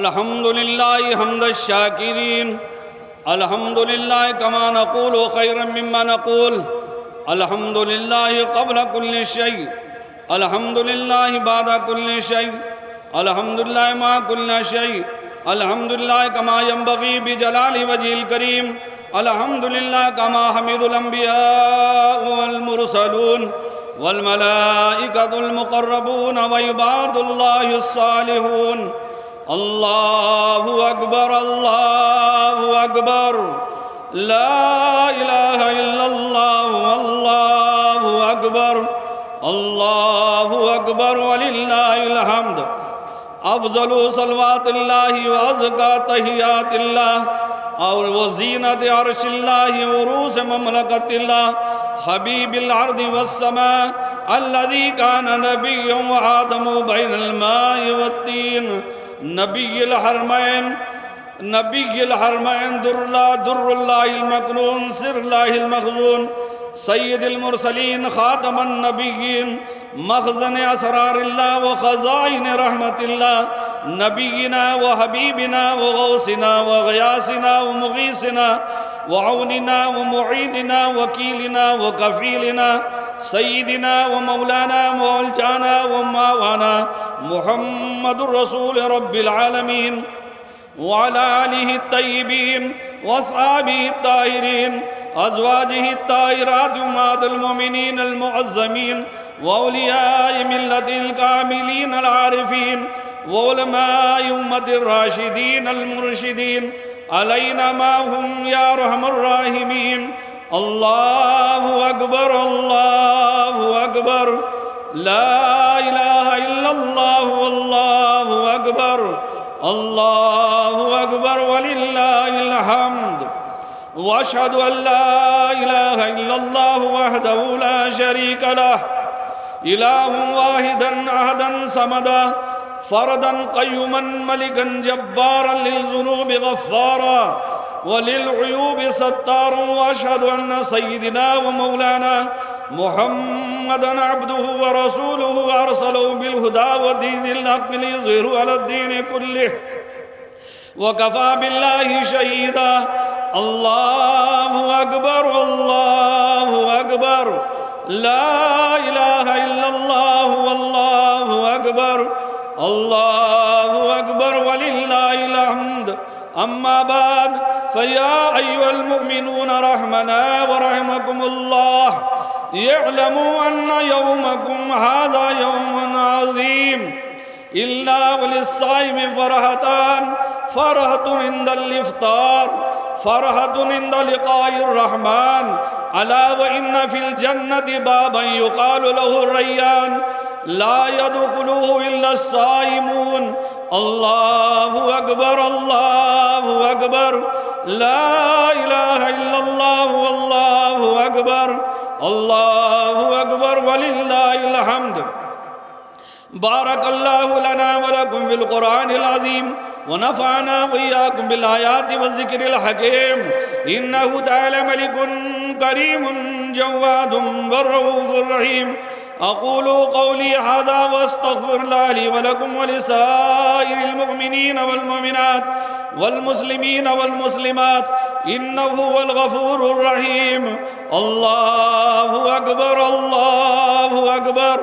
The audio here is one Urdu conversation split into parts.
الحمد لله حمد الشاكرين. الحمد لله كما نقول خيرا مما نقول. الحمد لله قبل كل شيء. الحمد لله بعد كل شيء. الحمد لله مع كل شيء. الحمد لله كما ينبغي بجلال وجهه الكريم. الحمد لله كما حمد الأنبياء والمرسلون والملائكة المقربون وعباد الله الصالحون. الله أكبر الله أكبر لا إله إلا الله والله أكبر الله أكبر ولله الحمد. أفضل صلوات الله وأزكى تحيات الله وزينة عرش الله وروس مملكة الله حبيب الأرض والسماء الذي كان نبيا وآدم بين الماء والطين. نبي الحرمين در الله المكنون سر الله المخزون سيد المرسلين خاتم النبيين مخزن أسرار الله وخزائن رحمة الله. نبينا وحبيبنا وغوثنا وغياثنا ومغيثنا وعوننا ومعيدنا وكيلنا وكفيلنا سيدنا ومولانا وولجانا وماوانا محمد رسول رب العالمين وعلى آله الطيبين وأصحابه الطاهرين أزواجه الطاهرات أمهات المؤمنين المعظمين وأولياء ملة الكاملين العارفين وعلماء أمة الراشدين المرشدين علينا معهم يا أرحم الراحمين. الله أكبر الله أكبر لا إله إلا الله والله أكبر الله أكبر ولله الحمد. وأشهد أن لا إله إلا الله وحده لا شريك له إله واحدا أحدا صمدا فردا قيوما ملكا جبارا للذنوب غفارا وللعيوب ستارا. وأشهد أن سيدنا ومولانا محمدا عبده ورسوله أرسله بالهدى ودين الحق ليظهره على الدين كله وكفى بالله شهيدا. الله أكبر الله أكبر لا إله إلا الله والله أكبر الله أكبر ولله الحمد. أما بعد فيا أيها المؤمنون رحمنا ورحمكم الله اعلموا أن يومكم هذا يوم عظيم إلا وللصائم فرحتان. فرحة عند الإفطار فرحة عند لقاء الرحمن ألا وإن في الجنة بابا يقال له الريان لا يدخله إلا الصائمون. الله أكبر الله أكبر لا إله إلا الله والله أكبر الله أكبر ولله الحمد. بارك الله لنا ولكم في القرآن العظيم ونفعنا وإياكم بالآيات والذكر الحكيم. إنه تعالى ملك كريم جواد والرؤوف الرحيم. أقول قولي هذا واستغفر الله لي ولكم ولسائر المؤمنين والمؤمنات والمسلمين والمسلمات إنه هو الغفور الرحيم. الله أكبر الله أكبر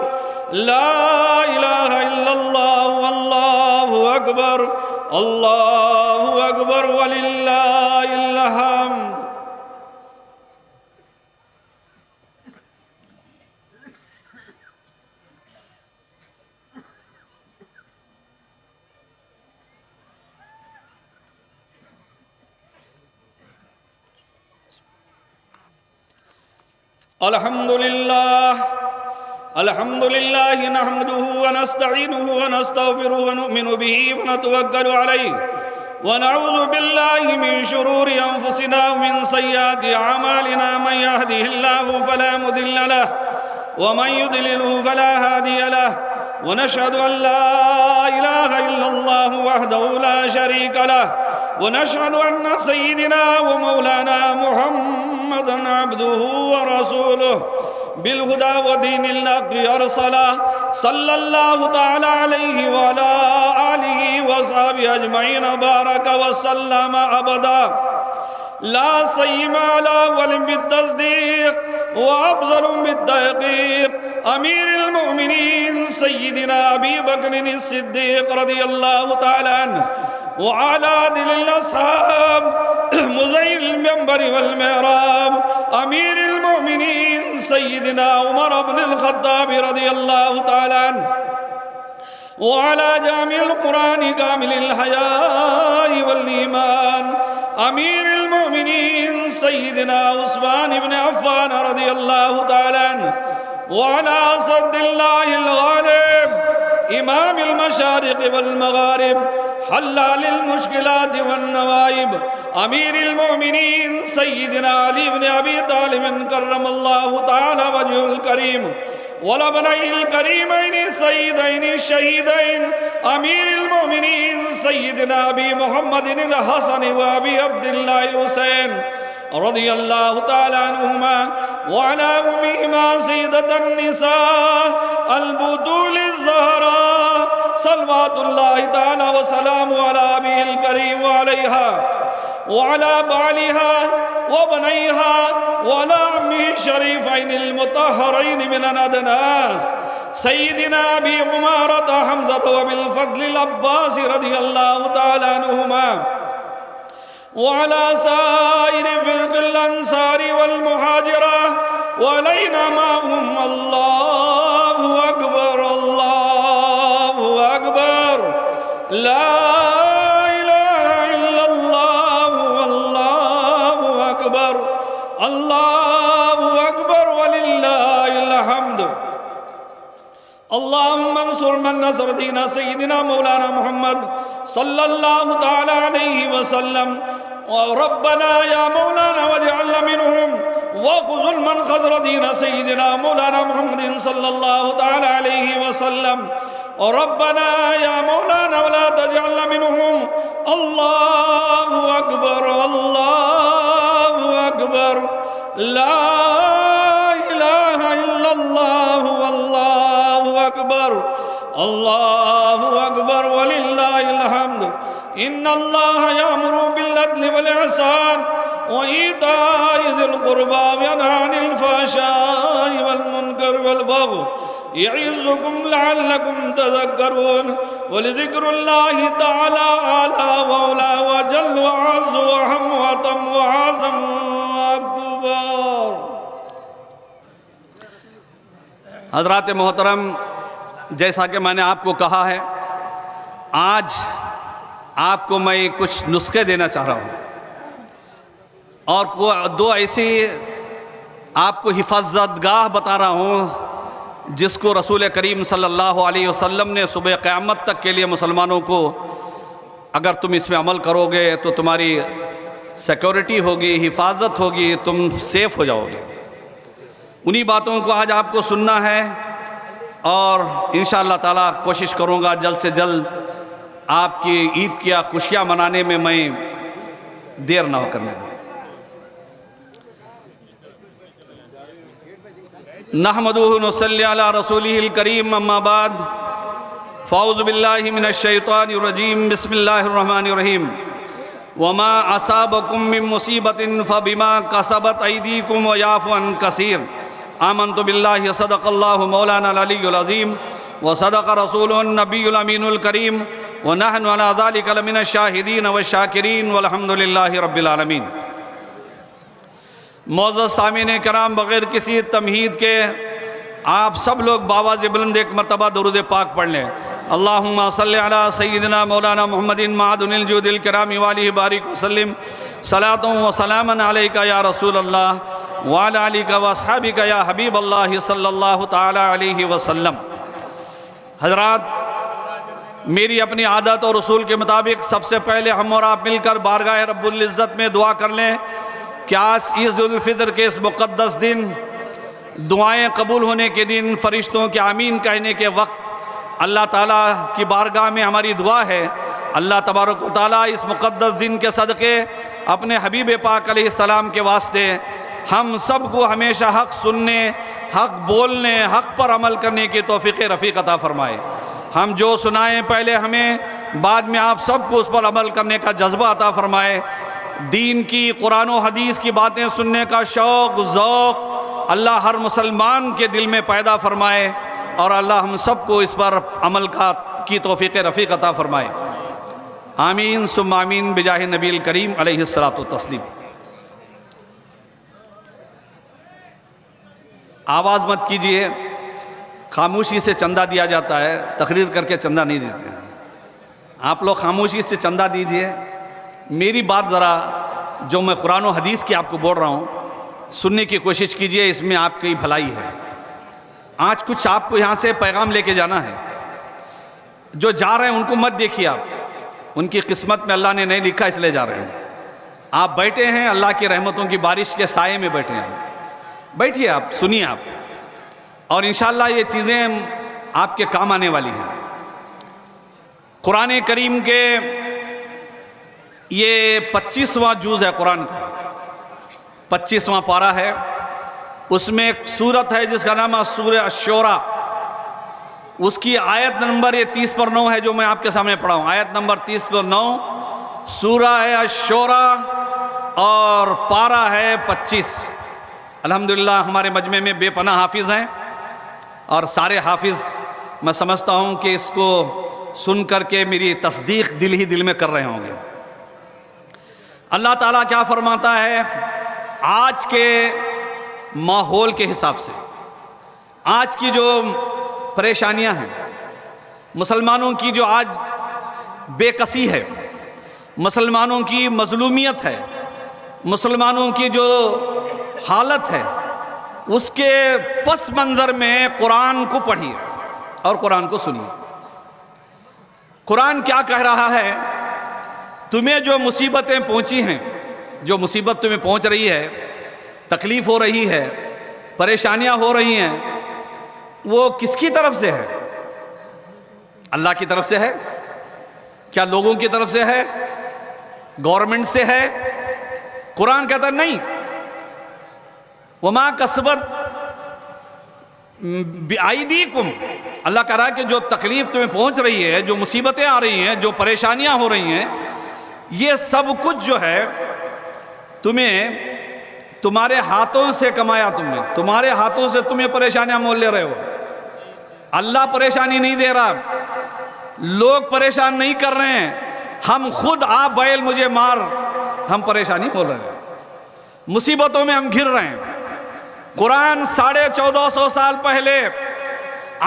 لا إله إلا الله والله أكبر الله أكبر ولله الحمد. الحمد لله نحمده ونستعينه ونستغفره ونؤمن به ونتوكل عليه ونعوذ بالله من شرور أنفسنا ومن سيئات أعمالنا. من يهده الله فلا مضل له ومن يضلله فلا هادي له. ونشهد أن لا إله إلا الله وحده لا شريك له ونشهد أن سيدنا ومولانا محمدًا عبده ورسوله بالهدى ودين الحق أرسله صلى الله تعالى عليه وعلى آله وصحبه أجمعين بارك وسلم أبدا. لا سيما على أول بالتصديق وأفضل بالتحقيق أمير المؤمنين سيدنا أبي بكر الصديق رضي الله تعالى عنه وعلى عادل الأصحاب مزين المنبر والمحراب أمير المؤمنين سيدنا عمر بن الخطاب رضي الله تعالى عنه وعلى جامع القرآن كامل الحياء والإيمان أمير المؤمنين سيدنا عثمان بن عفان رضي الله تعالى عنه وعلى أسد الله الغالب إمام المشارق والمغارب حلال المشكلات والنوائب أمير المؤمنين سيدنا علي بن أبي طالب كرم الله تعالى وجهه الكريم ولبنيه الكريمين السيدين الشهيدين أمير المؤمنين سيدنا أبي محمد الحسن وأبي عبد الله الحسين رضي الله تعالى عنهما وعلى أمهما سيدة النساء البطول الزهراء صلوات الله تعالى وسلامه على أبيه الكريم وعليها وعلى بعلها وبنيها وعلى عمه الشريفين المطهرين من الأدناس سيدنا أبي عمارة حمزة وبالفضل العباس رضي الله تعالى عنهما وعلى سائر فرق الأنصار والمهاجرة وعلينا معهم. الله أكبر الله أكبر لا إله إلا الله والله أكبر الله أكبر ولله الحمد. اللهم انصر من نصر دين سيدنا مولانا محمد صلى الله تعالى عليه وسلم. وربنا يا مولانا واجعلنا منهم وخذل من خذر دين سيدنا مولانا محمد صلى الله تعالى عليه وسلم. وربنا يا مولانا ولا تجعلنا منهم. الله أكبر الله أكبر لا إله إلا الله والله أكبر الله أكبر ولله الحمد. إن الله يأمر بالعدل والإحسان وإيتاء ذي القربى وينهى عن الفحشاء والمنكر والبغي يعظكم لعلكم تذكرون. ولذكر الله تعالى أعلى وأولى وجل وعز وأهم وأتم وأعظم وأكبر. حضرات محترم، جیسا کہ میں نے آپ کو کہا ہے، آج آپ کو میں کچھ نسخے دینا چاہ رہا ہوں اور دو ایسی آپ کو حفاظت گاہ بتا رہا ہوں جس کو رسول کریم صلی اللہ علیہ وسلم نے صبح قیامت تک کے لیے مسلمانوں کو، اگر تم اس میں عمل کرو گے تو تمہاری سیکورٹی ہوگی، حفاظت ہوگی، تم سیف ہو جاؤ گے۔ انہی باتوں کو آج آپ کو سننا ہے، اور انشاءاللہ تعالیٰ کوشش کروں گا جلد سے جلد آپ کی عید کی خوشیاں منانے میں میں دیر نہ کرنے دوں۔ نحمدہ ونصلی علی رسولہ الکریم، اما بعد، فاعوذ باللہ من الشیطان الرجیم، بسم اللہ الرحمن الرحیم۔ وما اصابکم من مصیبت فبما کسبت ایدیکم ویعفو عن کثیر۔ آمنت باللہ، صدق اللہ مولانا العلی العظیم، وصدق رسول النبی الامین الکریم، ونحن علی ذلک لمن الشاہدین والشاکرین، والحمد للہ رب العالمین۔ معزز سامعین کرام، بغیر کسی تمہید کے آپ سب لوگ باواز بلند ایک مرتبہ درود پاک پڑھ لیں۔ اللہم صلی علی سیدنا مولانا محمد معدن الجود الکرام والہ بارک وسلم، صلاۃ و سلاما علیک یا رسول اللہ وعلی آلک و اصحابک یا حبیب اللہ صلی اللہ تعالی علیہ وسلم۔ حضرات، میری اپنی عادت اور اصول کے مطابق سب سے پہلے ہم اور آپ مل کر بارگاہ رب العزت میں دعا کر لیں کہ آج عید الفطر کے اس مقدس دن، دعائیں قبول ہونے کے دن، فرشتوں کے آمین کہنے کے وقت اللہ تعالیٰ کی بارگاہ میں ہماری دعا ہے، اللہ تبارک و تعالیٰ اس مقدس دن کے صدقے اپنے حبیب پاک علیہ السلام کے واسطے ہم سب کو ہمیشہ حق سننے، حق بولنے، حق پر عمل کرنے کی توفیق رفیق عطا فرمائے۔ ہم جو سنائیں پہلے ہمیں، بعد میں آپ سب کو اس پر عمل کرنے کا جذبہ عطا فرمائے۔ دین کی، قرآن و حدیث کی باتیں سننے کا شوق، ذوق اللہ ہر مسلمان کے دل میں پیدا فرمائے، اور اللہ ہم سب کو اس پر عمل کی توفیق رفیق عطا فرمائے۔ آمین ثم آمین بجاہ نبی الکریم علیہ الصلاۃ والتسلیم۔ آواز مت کیجئے، خاموشی سے چندہ دیا جاتا ہے، تقریر کر کے چندہ نہیں دیتے ہیں۔ آپ لوگ خاموشی سے چندہ دیجئے۔ میری بات ذرا جو میں قرآن و حدیث کی آپ کو بول رہا ہوں سننے کی کوشش کیجئے، اس میں آپ کی بھلائی ہے۔ آج کچھ آپ کو یہاں سے پیغام لے کے جانا ہے۔ جو جا رہے ہیں ان کو مت دیکھیے، آپ ان کی قسمت میں اللہ نے نہیں لکھا اس لیے جا رہے ہیں۔ آپ بیٹھے ہیں اللہ کی رحمتوں کی بارش کے سائے میں بیٹھے ہیں، بیٹھیے آپ، سنیے آپ، اور انشاءاللہ یہ چیزیں آپ کے کام آنے والی ہیں۔ قرآن کریم کے یہ 25واں جز ہے، قرآن کا 25واں پارہ ہے۔ اس میں ایک سورت ہے جس کا نام ہے سورہ الشورى۔ اس کی آیت نمبر یہ 30 پر 9 ہے جو میں آپ کے سامنے پڑھا ہوں۔ آیت نمبر 30 پر 9 سورہ ہے الشورى، اور پارہ ہے 25۔ الحمدللہ ہمارے مجمع میں بے پناہ حافظ ہیں، اور سارے حافظ میں سمجھتا ہوں کہ اس کو سن کر کے میری تصدیق دل ہی دل میں کر رہے ہوں گے۔ اللہ تعالیٰ کیا فرماتا ہے؟ آج کے ماحول کے حساب سے، آج کی جو پریشانیاں ہیں، مسلمانوں کی جو آج بے کسی ہے، مسلمانوں کی مظلومیت ہے، مسلمانوں کی جو حالت ہے، اس کے پس منظر میں قرآن کو پڑھیے اور قرآن کو سنیے۔ قرآن کیا کہہ رہا ہے؟ تمہیں جو مصیبتیں پہنچی ہیں، جو مصیبت تمہیں پہنچ رہی ہے، تکلیف ہو رہی ہے، پریشانیاں ہو رہی ہیں، وہ کس کی طرف سے ہے؟ اللہ کی طرف سے ہے؟ کیا لوگوں کی طرف سے ہے؟ گورنمنٹ سے ہے؟ قرآن کہتا ہے نہیں۔ وما کسبت بأیدیکم، اللہ کہہ رہا ہے کہ جو تکلیف تمہیں پہنچ رہی ہے، جو مصیبتیں آ رہی ہیں، جو پریشانیاں ہو رہی ہیں، یہ سب کچھ جو ہے تمہیں تمہارے ہاتھوں سے کمایا، تم نے تمہارے ہاتھوں سے تمہیں پریشانیاں مول لے رہے ہو۔ اللہ پریشانی نہیں دے رہا، لوگ پریشان نہیں کر رہے ہیں، ہم خود آپ بیل مجھے مار، ہم پریشانی مول رہے ہیں، مصیبتوں میں ہم گر رہے ہیں۔ قرآن 1450 سال پہلے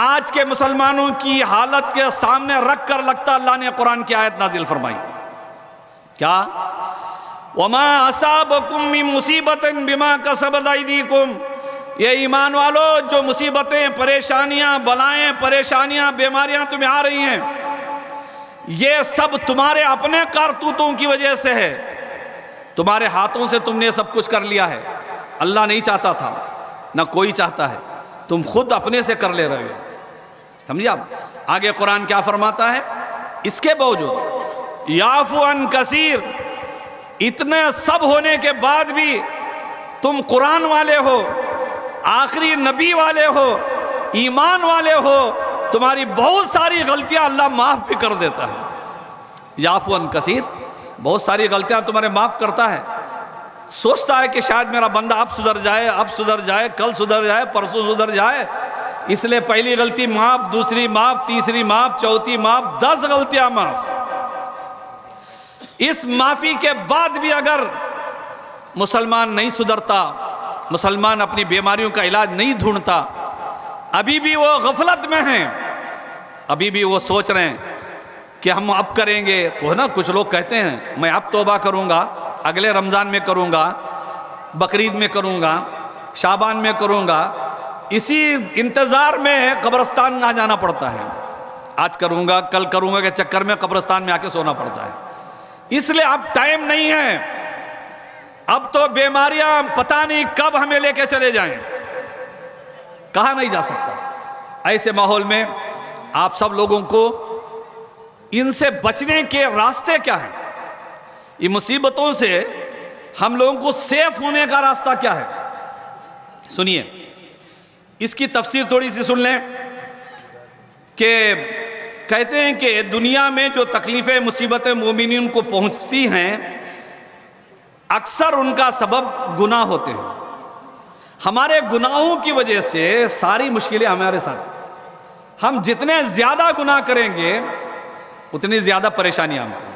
آج کے مسلمانوں کی حالت کے سامنے رکھ کر لگتا اللہ نے قرآن کی آیت نازل فرمائی۔ کیا؟ وَمَا أَصَابَكُم مِّن مُّصِيبَةٍ بِمَا كَسَبَتْ أَيْدِيكُمْ یہ ایمان والو، جو مصیبتیں، پریشانیاں، بلائیں، پریشانیاں، بیماریاں تمہیں آ رہی ہیں، یہ سب تمہارے اپنے کارتوتوں کی وجہ سے ہے۔ تمہارے ہاتھوں سے تم نے سب کچھ کر لیا ہے۔ اللہ نہیں چاہتا تھا، نہ کوئی چاہتا ہے، تم خود اپنے سے کر لے رہے ہو۔ سمجھے آپ؟ آگے قرآن کیا فرماتا ہے؟ اس کے باوجود یعفو عن کثیر، اتنے سب ہونے کے بعد بھی تم قرآن والے ہو، آخری نبی والے ہو، ایمان والے ہو، تمہاری بہت ساری غلطیاں اللہ معاف بھی کر دیتا ہے۔ یعفو عن کثیر، بہت ساری غلطیاں تمہارے معاف کرتا ہے۔ سوچتا ہے کہ شاید میرا بندہ اب سدھر جائے، اب سدھر جائے، کل سدھر جائے، پرسوں سدھر جائے، اس لیے پہلی غلطی معاف، دوسری معاف، تیسری معاف، چوتھی معاف، 10 غلطیاں معاف۔ اس معافی کے بعد بھی اگر مسلمان نہیں سدھرتا، مسلمان اپنی بیماریوں کا علاج نہیں ڈھونڈتا، ابھی بھی وہ غفلت میں ہیں، ابھی بھی وہ سوچ رہے ہیں کہ ہم اب کریں گے۔ کچھ لوگ کہتے ہیں میں اب توبہ کروں گا، اگلے رمضان میں کروں گا، بقرعید میں کروں گا، شعبان میں کروں گا، اسی انتظار میں قبرستان نہ جانا پڑتا ہے۔ آج کروں گا، کل کروں گا کے چکر میں قبرستان میں آ کے سونا پڑتا ہے۔ اس لیے اب ٹائم نہیں ہے، اب تو بیماریاں پتہ نہیں کب ہمیں لے کے چلے جائیں، کہا نہیں جا سکتا۔ ایسے ماحول میں آپ سب لوگوں کو ان سے بچنے کے راستے کیا ہیں؟ یہ مصیبتوں سے ہم لوگوں کو سیف ہونے کا راستہ کیا ہے؟ سنیے، اس کی تفسیر تھوڑی سی سن لیں کہ کہتے ہیں کہ دنیا میں جو تکلیفیں، مصیبتیں مومنین کو پہنچتی ہیں، اکثر ان کا سبب گناہ ہوتے ہیں۔ ہمارے گناہوں کی وجہ سے ساری مشکلیں ہمارے ساتھ، ہم جتنے زیادہ گناہ کریں گے اتنی زیادہ پریشانیاں ہم کو۔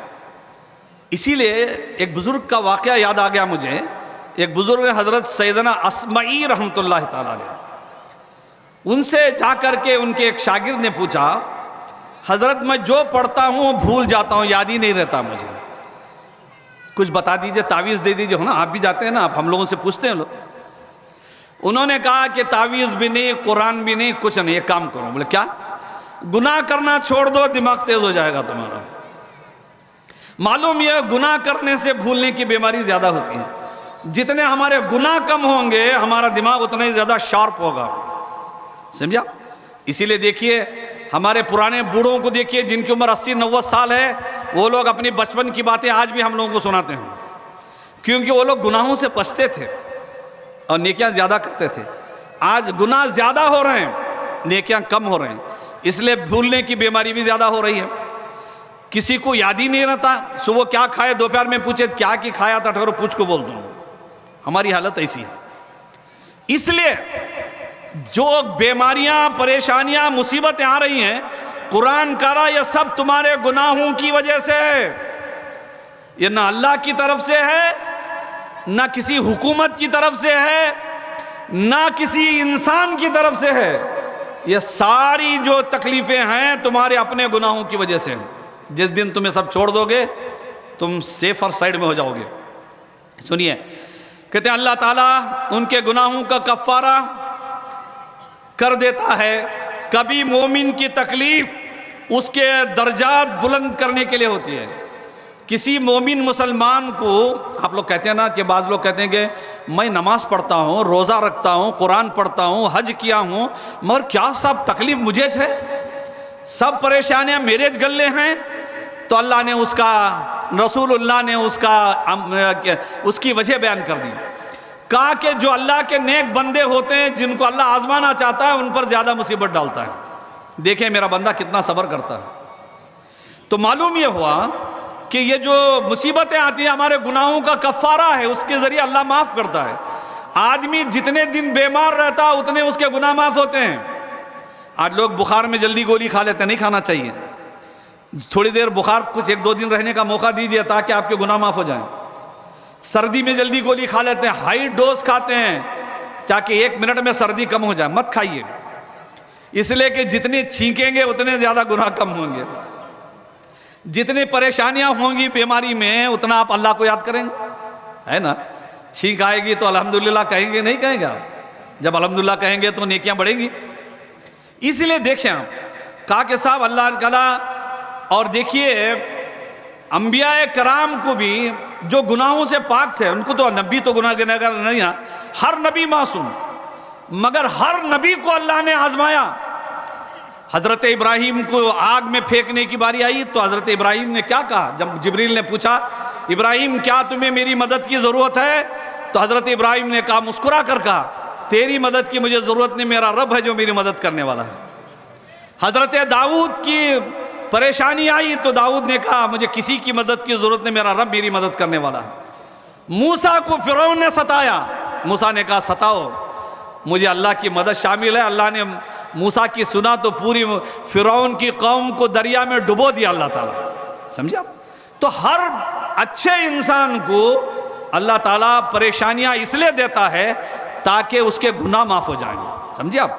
اسی لیے ایک بزرگ کا واقعہ یاد آ گیا مجھے۔ ایک بزرگ حضرت سیدنا اسمعی رحمۃ اللہ تعالیٰ علیہ، ان سے جا کر کے ان کے ایک شاگرد نے پوچھا، حضرت میں جو پڑھتا ہوں بھول جاتا ہوں، یاد ہی نہیں رہتا مجھے، کچھ بتا دیجئے، تعویذ دے دیجئے۔ نا آپ بھی جاتے ہیں نا، آپ ہم لوگوں سے پوچھتے ہیں لوگ۔ انہوں نے کہا کہ تعویذ بھی نہیں، قرآن بھی نہیں، کچھ نہیں، ایک کام کرو۔ بولے کیا؟ گناہ کرنا چھوڑ دو، دماغ تیز ہو جائے گا تمہارا۔ معلوم یہ گناہ کرنے سے بھولنے کی بیماری زیادہ ہوتی ہے۔ جتنے ہمارے گناہ کم ہوں گے ہمارا دماغ اتنا ہی زیادہ شارپ ہوگا، سمجھا؟ اسی لیے دیکھیے ہمارے پرانے بوڑھوں کو دیکھیے، جن کی عمر 80-90 سال ہے، وہ لوگ اپنی بچپن کی باتیں آج بھی ہم لوگوں کو سناتے ہیں، کیونکہ وہ لوگ گناہوں سے بچتے تھے اور نیکیاں زیادہ کرتے تھے۔ آج گناہ زیادہ ہو رہے ہیں، نیکیاں کم ہو رہے ہیں، اس لیے بھولنے کی بیماری بھی زیادہ ہو رہی ہے۔ کسی کو یاد ہی نہیں رہتا، صبح کیا کھائے، دوپہر میں پوچھے کیا کی کھایا تھا، ٹھہرو پوچھ کو بول دوں۔ ہماری حالت ایسی ہے۔ اس لیے جو بیماریاں، پریشانیاں، مصیبتیں آ رہی ہیں، قرآن کہہ رہا یہ سب تمہارے گناہوں کی وجہ سے ہے۔ یہ نہ اللہ کی طرف سے ہے، نہ کسی حکومت کی طرف سے ہے، نہ کسی انسان کی طرف سے ہے۔ یہ ساری جو تکلیفیں ہیں تمہارے اپنے گناہوں کی وجہ سے ہیں۔ جس دن تمہیں سب چھوڑ دو گے تم سیفر سائیڈ میں ہو جاؤ گے۔ سنیے، کہتے ہیں اللہ تعالیٰ ان کے گناہوں کا کفارہ کر دیتا ہے۔ کبھی مومن کی تکلیف اس کے درجات بلند کرنے کے لیے ہوتی ہے۔ کسی مومن مسلمان کو، آپ لوگ کہتے ہیں نا کہ بعض لوگ کہتے ہیں کہ میں نماز پڑھتا ہوں، روزہ رکھتا ہوں، قرآن پڑھتا ہوں، حج کیا ہوں، مگر کیا سب تکلیف مجھے ہے، سب پریشانیاں میرے گلے ہیں؟ تو اللہ نے اس کا، رسول اللہ نے اس کی وجہ بیان کر دی۔ کہا کہ جو اللہ کے نیک بندے ہوتے ہیں، جن کو اللہ آزمانا چاہتا ہے، ان پر زیادہ مصیبت ڈالتا ہے۔ دیکھیں میرا بندہ کتنا صبر کرتا ہے۔ تو معلوم یہ ہوا کہ یہ جو مصیبتیں آتی ہیں ہمارے گناہوں کا کفارہ ہے، اس کے ذریعے اللہ معاف کرتا ہے۔ آدمی جتنے دن بیمار رہتا اتنے اس کے گناہ معاف ہوتے ہیں۔ آج لوگ بخار میں جلدی گولی کھا لیتے ہیں، نہیں کھانا چاہیے۔ تھوڑی دیر بخار، کچھ 1-2 دن رہنے کا موقع دیجئے تاکہ آپ کے گناہ معاف ہو جائیں۔ سردی میں جلدی گولی کھا لیتے ہیں، ہائی ڈوز کھاتے ہیں تاکہ 1 منٹ میں سردی کم ہو جائے۔ مت کھائیے، اس لیے کہ جتنے چھینکیں گے اتنے زیادہ گناہ کم ہوں گے۔ جتنی پریشانیاں ہوں گی بیماری میں اتنا آپ اللہ کو یاد کریں گے، ہے نا؟ چھینک آئے گی تو الحمدللہ کہیں گے، نہیں کہیں گے آپ؟ جب الحمدللہ کہیں گے تو نیکیاں بڑھیں گی. اس لیے دیکھیں آپ کہا کہ صاحب اللہ تعالیٰ، اور دیکھیے انبیاء کرام کو بھی جو گناہوں سے پاک تھے، ان کو تو نبی تو گناہ گار نہیں ہے، ہر نبی معصوم، مگر ہر نبی کو اللہ نے آزمایا. حضرت ابراہیم کو آگ میں پھینکنے کی باری آئی تو حضرت ابراہیم نے کیا کہا؟ جب جبریل نے پوچھا ابراہیم کیا تمہیں میری مدد کی ضرورت ہے، تو حضرت ابراہیم نے کہا، مسکرا کر کہا، تیری مدد کی مجھے ضرورت نہیں، میرا رب ہے جو میری مدد کرنے والا ہے. حضرت داؤد کی پریشانی آئی تو داؤد نے کہا مجھے کسی کی مدد کی ضرورت نہیں، میرا رب میری مدد کرنے والا ہے. موسیٰ کو فرعون نے ستایا، موسیٰ نے کہا ستاؤ، مجھے اللہ کی مدد شامل ہے. اللہ نے موسیٰ کی سنا تو پوری فرعون کی قوم کو دریا میں ڈبو دیا اللہ تعالیٰ. سمجھا؟ تو ہر اچھے انسان کو اللہ تعالیٰ پریشانیاں اس لیے دیتا ہے تاکہ اس کے گناہ معاف ہو جائیں. سمجھے آپ؟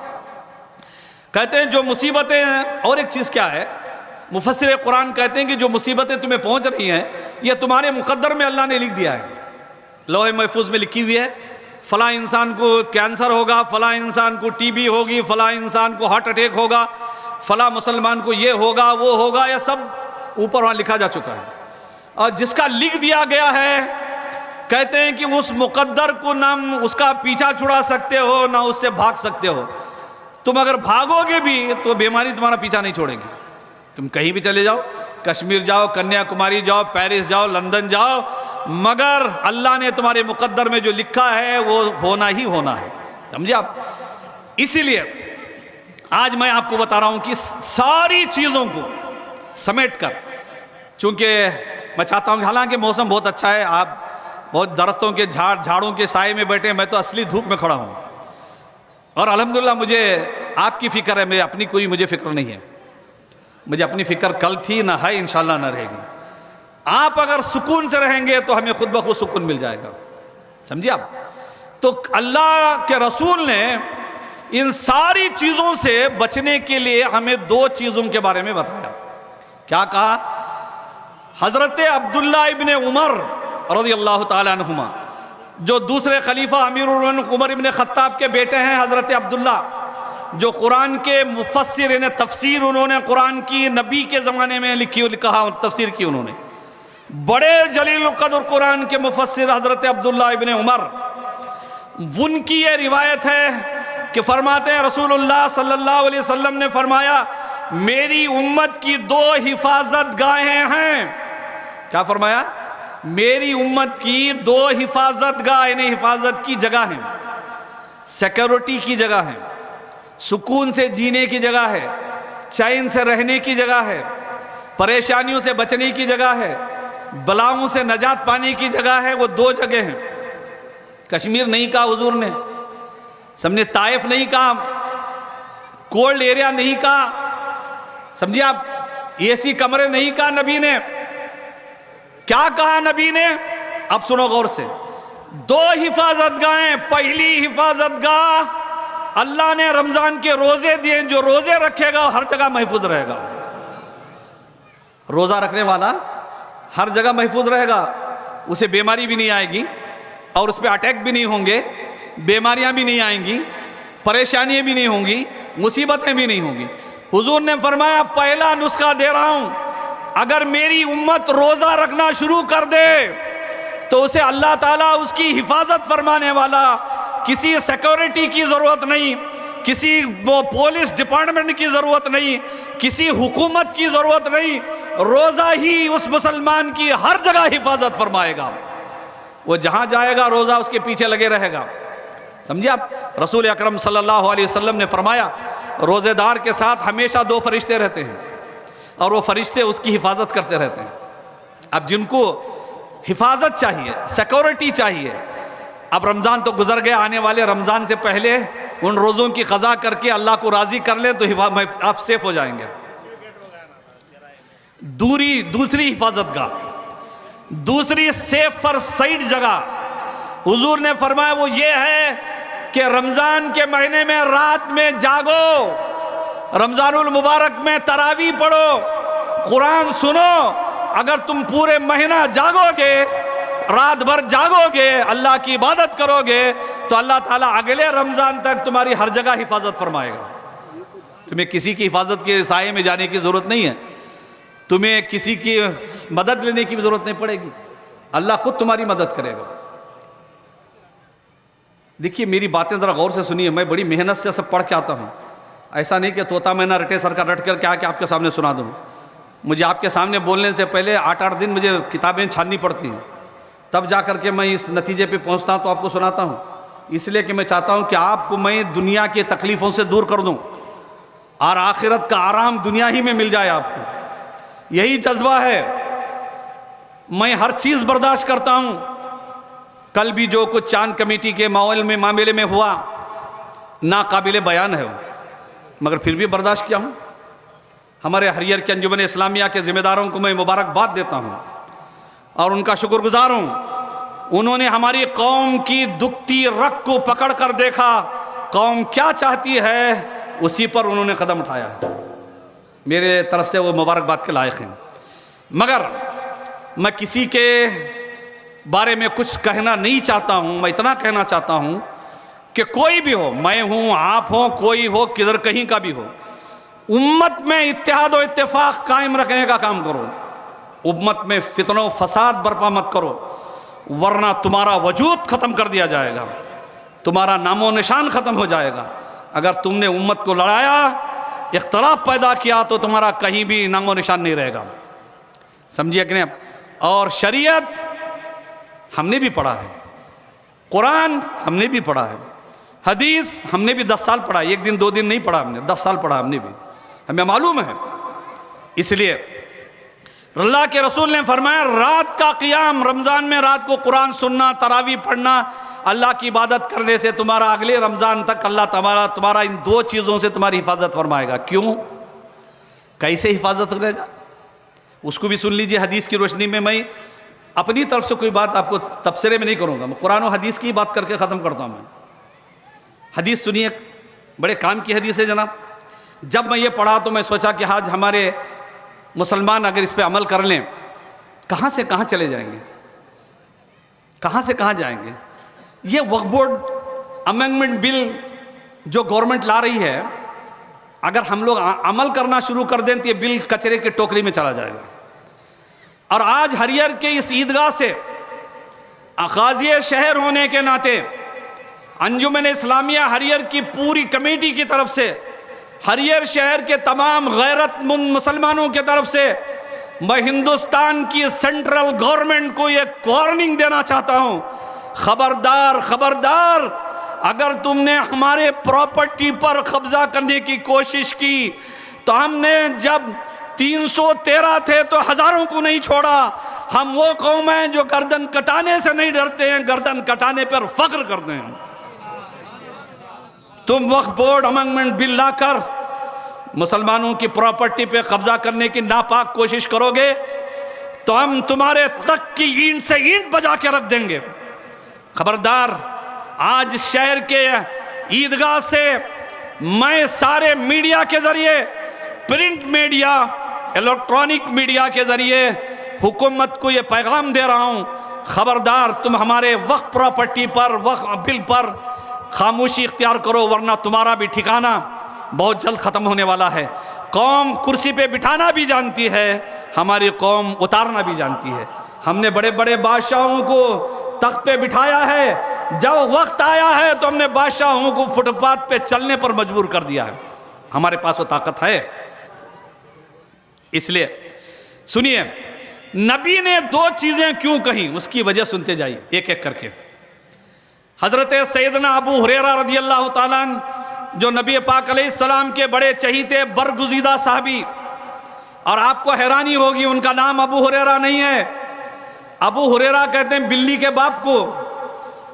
کہتے ہیں جو مصیبتیں ہیں، اور ایک چیز کیا ہے، مفسر قرآن کہتے ہیں کہ جو مصیبتیں تمہیں پہنچ رہی ہیں یہ تمہارے مقدر میں اللہ نے لکھ دیا ہے، لوح محفوظ میں لکھی ہوئی ہے. فلاں انسان کو کینسر ہوگا، فلاں انسان کو ٹی بی ہوگی، فلاں انسان کو ہارٹ اٹیک ہوگا، فلاں مسلمان کو یہ ہوگا وہ ہوگا، یہ سب اوپر وہاں لکھا جا چکا ہے. اور جس کا لکھ دیا گیا ہے کہتے ہیں کہ اس مقدر کو نہ اس کا پیچھا چھڑا سکتے ہو نہ اس سے بھاگ سکتے ہو. تم اگر بھاگو گے بھی تو بیماری تمہارا پیچھا نہیں چھوڑے گی. تم کہیں بھی چلے جاؤ، کشمیر جاؤ، کنیا کماری جاؤ، پیرس جاؤ، لندن جاؤ، مگر اللہ نے تمہارے مقدر میں جو لکھا ہے وہ ہونا ہی ہونا ہے. سمجھے آپ؟ اسی لیے آج میں آپ کو بتا رہا ہوں کہ ساری چیزوں کو سمیٹ کر، چونکہ میں چاہتا ہوں کہ حالانکہ موسم بہت اچھا ہے، آپ بہت درختوں کے جھاڑوں کے سائے میں بیٹھے ہیں، میں تو اصلی دھوپ میں کھڑا ہوں، اور الحمدللہ مجھے آپ کی فکر ہے، میں اپنی کوئی مجھے فکر نہیں ہے. مجھے اپنی فکر کل تھی، نہ ہے، انشاءاللہ نہ رہے گی. آپ اگر سکون سے رہیں گے تو ہمیں خود بخود سکون مل جائے گا. سمجھے آپ؟ تو اللہ کے رسول نے ان ساری چیزوں سے بچنے کے لیے ہمیں دو چیزوں کے بارے میں بتایا. کیا کہا؟ حضرت عبداللہ ابن عمر رضی اللہ تعالیٰ عنہما، جو دوسرے خلیفہ امیر المومنین عمر ابن خطاب کے بیٹے ہیں، حضرت عبداللہ، جو قرآن کے مفسر، انہیں تفسیر انہوں نے قرآن کی نبی کے زمانے میں لکھا تفسیر کی انہوں نے، بڑے جلیل القدر قرآن کے مفسر حضرت عبداللہ ابن عمر. ان کی یہ روایت ہے کہ فرماتے ہیں رسول اللہ صلی اللہ علیہ وسلم نے فرمایا میری امت کی دو حفاظت گاہیں ہیں. کیا فرمایا؟ میری امت کی دو حفاظت گاہ، یعنی حفاظت کی جگہ ہیں، سیکیورٹی کی جگہ ہے، سکون سے جینے کی جگہ ہے، چین سے رہنے کی جگہ ہے، پریشانیوں سے بچنے کی جگہ ہے، بلاؤں سے نجات پانے کی جگہ ہے. وہ دو جگہ ہیں. کشمیر نہیں کہا حضور نے، سمجھے؟ طائف نہیں کہا، کولڈ ایریا نہیں کہا، سمجھے آپ؟ اے سی کمرے نہیں کہا نبی نے. کیا کہا نبی نے؟ اب سنو غور سے. دو حفاظت گاہیں. پہلی حفاظت گاہ اللہ نے رمضان کے روزے دیے، جو روزے رکھے گا ہر جگہ محفوظ رہے گا. روزہ رکھنے والا ہر جگہ محفوظ رہے گا، اسے بیماری بھی نہیں آئے گی، اور اس پہ اٹیک بھی نہیں ہوں گے، بیماریاں بھی نہیں آئیں گی، پریشانیاں بھی نہیں ہوں گی، مصیبتیں بھی نہیں ہوں گی. حضور نے فرمایا پہلا نسخہ دے رہا ہوں، اگر میری امت روزہ رکھنا شروع کر دے تو اسے اللہ تعالیٰ اس کی حفاظت فرمانے والا، کسی سیکورٹی کی ضرورت نہیں، کسی پولیس ڈپارٹمنٹ کی ضرورت نہیں، کسی حکومت کی ضرورت نہیں، روزہ ہی اس مسلمان کی ہر جگہ حفاظت فرمائے گا. وہ جہاں جائے گا روزہ اس کے پیچھے لگے رہے گا. سمجھے آپ؟ رسول اکرم صلی اللہ علیہ وسلم نے فرمایا روزے دار کے ساتھ ہمیشہ دو فرشتے رہتے ہیں، اور وہ فرشتے اس کی حفاظت کرتے رہتے ہیں. اب جن کو حفاظت چاہیے، سیکورٹی چاہیے، اب رمضان تو گزر گئے، آنے والے رمضان سے پہلے ان روزوں کی قضا کر کے اللہ کو راضی کر لیں تو آپ سیف ہو جائیں گے. دوسری حفاظت گاہ، دوسری سیف فر سائڈ جگہ حضور نے فرمایا وہ یہ ہے کہ رمضان کے مہینے میں رات میں جاگو، رمضان المبارک میں تراویح پڑھو، قرآن سنو. اگر تم پورے مہینہ جاگو گے، رات بھر جاگو گے، اللہ کی عبادت کرو گے، تو اللہ تعالیٰ اگلے رمضان تک تمہاری ہر جگہ حفاظت فرمائے گا. تمہیں کسی کی حفاظت کے سائے میں جانے کی ضرورت نہیں ہے, تمہیں کسی کی مدد لینے کی بھی ضرورت نہیں پڑے گی, اللہ خود تمہاری مدد کرے گا. دیکھیے میری باتیں ذرا غور سے سنیے, میں بڑی محنت سے سب پڑھ کے آتا ہوں, ایسا نہیں کہ طوطا میں نہ رٹے سر کا رٹ کر کے آ کے آپ کے سامنے سنا دوں. مجھے آپ کے سامنے بولنے سے پہلے 8 دن مجھے کتابیں چھاننی پڑتی ہیں, تب جا کر کے میں اس نتیجے پہ پہنچتا ہوں تو آپ کو سناتا ہوں. اس لیے کہ میں چاہتا ہوں کہ آپ کو میں دنیا کی تکلیفوں سے دور کر دوں اور آخرت کا آرام دنیا ہی میں مل جائے آپ کو. یہی جذبہ ہے, میں ہر چیز برداشت کرتا ہوں. کل بھی جو کچھ چاند کمیٹی کے معاملے میں ہوا ناقابل بیان ہے, مگر پھر بھی برداشت کیا ہوں. ہمارے ہریئر کے انجمن اسلامیہ کے ذمہ داروں کو میں مبارکباد دیتا ہوں اور ان کا شکر گزار ہوں. انہوں نے ہماری قوم کی دکھتی رگ کو پکڑ کر دیکھا, قوم کیا چاہتی ہے اسی پر انہوں نے قدم اٹھایا. میرے طرف سے وہ مبارکباد کے لائق ہیں. مگر میں کسی کے بارے میں کچھ کہنا نہیں چاہتا ہوں. میں اتنا کہنا چاہتا ہوں کہ کوئی بھی ہو, میں ہوں, آپ ہوں, کوئی ہو, کدھر کہیں کا بھی ہو, امت میں اتحاد و اتفاق قائم رکھنے کا کام کرو. امت میں فتنہ و فساد برپا مت کرو, ورنہ تمہارا وجود ختم کر دیا جائے گا, تمہارا نام و نشان ختم ہو جائے گا. اگر تم نے امت کو لڑایا, اختلاف پیدا کیا, تو تمہارا کہیں بھی نام و نشان نہیں رہے گا. سمجھیے کہ نہیں؟ اور شریعت ہم نے بھی پڑھا ہے, قرآن ہم نے بھی پڑھا ہے, حدیث ہم نے بھی 10 سال پڑھا ہے. 1 دن 2 دن نہیں پڑھا ہم نے, 10 سال پڑھا ہم نے بھی, ہمیں معلوم ہے. اس لیے اللہ کے رسول نے فرمایا رات کا قیام, رمضان میں رات کو قرآن سننا, تراویح پڑھنا, اللہ کی عبادت کرنے سے تمہارا اگلے رمضان تک اللہ تمہارا ان 2 چیزوں سے تمہاری حفاظت فرمائے گا. کیوں, کیسے حفاظت کرے گا, اس کو بھی سن لیجئے. حدیث کی روشنی میں میں اپنی طرف سے کوئی بات آپ کو تبصرے میں نہیں کروں گا, میں قرآن و حدیث کی بات کر کے ختم کرتا ہوں. میں حدیث سنیے, بڑے کام کی حدیث ہے جناب. جب میں یہ پڑھا تو میں سوچا کہ آج ہمارے مسلمان اگر اس پہ عمل کر لیں, کہاں سے کہاں چلے جائیں گے, کہاں سے کہاں جائیں گے. یہ وقف بورڈ امینڈمنٹ بل جو گورنمنٹ لا رہی ہے, اگر ہم لوگ عمل کرنا شروع کر دیں تو یہ بل کچرے کی ٹوکری میں چلا جائے گا. اور آج ہریئر کے اس عیدگاہ سے قاضی شہر ہونے کے ناطے انجمن اسلامیہ ہریئر کی پوری کمیٹی کی طرف سے, ہریئر شہر کے تمام غیرت مند مسلمانوں کی طرف سے میں ہندوستان کی سینٹرل گورنمنٹ کو یہ وارننگ دینا چاہتا ہوں, خبردار خبردار, اگر تم نے ہمارے پراپرٹی پر قبضہ کرنے کی کوشش کی تو ہم نے جب 313 تھے تو ہزاروں کو نہیں چھوڑا. ہم وہ قوم ہیں جو گردن کٹانے سے نہیں ڈرتے ہیں, گردن کٹانے پر فخر کرتے ہیں. تم وقف بورڈ امینڈمنٹ بل لا کر مسلمانوں کی پراپرٹی پہ قبضہ کرنے کی ناپاک کوشش کرو گے تو ہم تمہارے تک کی اینٹ سے اینٹ بجا کے رکھ دیں گے. خبردار, آج شہر کے عیدگاہ سے میں سارے میڈیا کے ذریعے, پرنٹ میڈیا, الیکٹرانک میڈیا کے ذریعے حکومت کو یہ پیغام دے رہا ہوں, خبردار تم ہمارے وقف پراپرٹی پر, وقف بل پر خاموشی اختیار کرو, ورنہ تمہارا بھی ٹھکانہ بہت جلد ختم ہونے والا ہے. قوم کرسی پہ بٹھانا بھی جانتی ہے, ہماری قوم اتارنا بھی جانتی ہے. ہم نے بڑے بڑے بادشاہوں کو تخت پہ بٹھایا ہے, جب وقت آیا ہے تو ہم نے بادشاہوں کو فٹ پاتھ پہ چلنے پر مجبور کر دیا ہے. ہمارے پاس وہ طاقت ہے. اس لیے سنیے, نبی نے 2 چیزیں کیوں کہیں, اس کی وجہ سنتے جائیے ایک ایک کر کے. حضرت سیدنا ابو ہریرہ رضی اللہ تعالیٰ عنہ, جو نبی پاک علیہ السلام کے بڑے چہیتے برگزیدہ صحابی, اور آپ کو حیرانی ہوگی ان کا نام ابو ہریرہ نہیں ہے. ابو ہریرہ کہتے ہیں بلی کے باپ کو,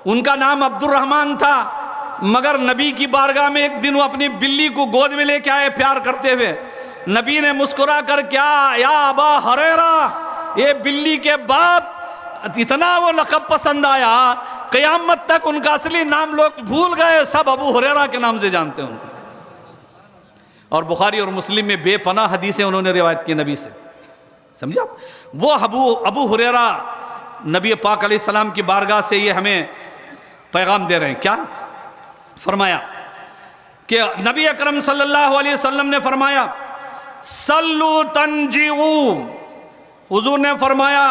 ان کا نام عبد الرحمن تھا. مگر نبی کی بارگاہ میں ایک دن وہ اپنی بلی کو گود میں لے کے آئے پیار کرتے ہوئے. نبی نے مسکرا کر کیا, یا ابا ہریرہ, یہ بلی کے باپ, اتنا وہ لقب پسند آیا, قیامت تک ان کا اصلی نام لوگ بھول گئے, سب ابو ہریرہ کے نام سے جانتے ہیں ان کو. اور بخاری اور مسلم میں بے پناہ حدیثیں انہوں نے روایت کی نبی سے. سمجھا, وہ ابو ہریرہ نبی پاک علیہ السلام کی بارگاہ سے یہ ہمیں پیغام دے رہے ہیں. کیا فرمایا کہ نبی اکرم صلی اللہ علیہ وسلم نے فرمایا صلو تنجیو. حضور نے فرمایا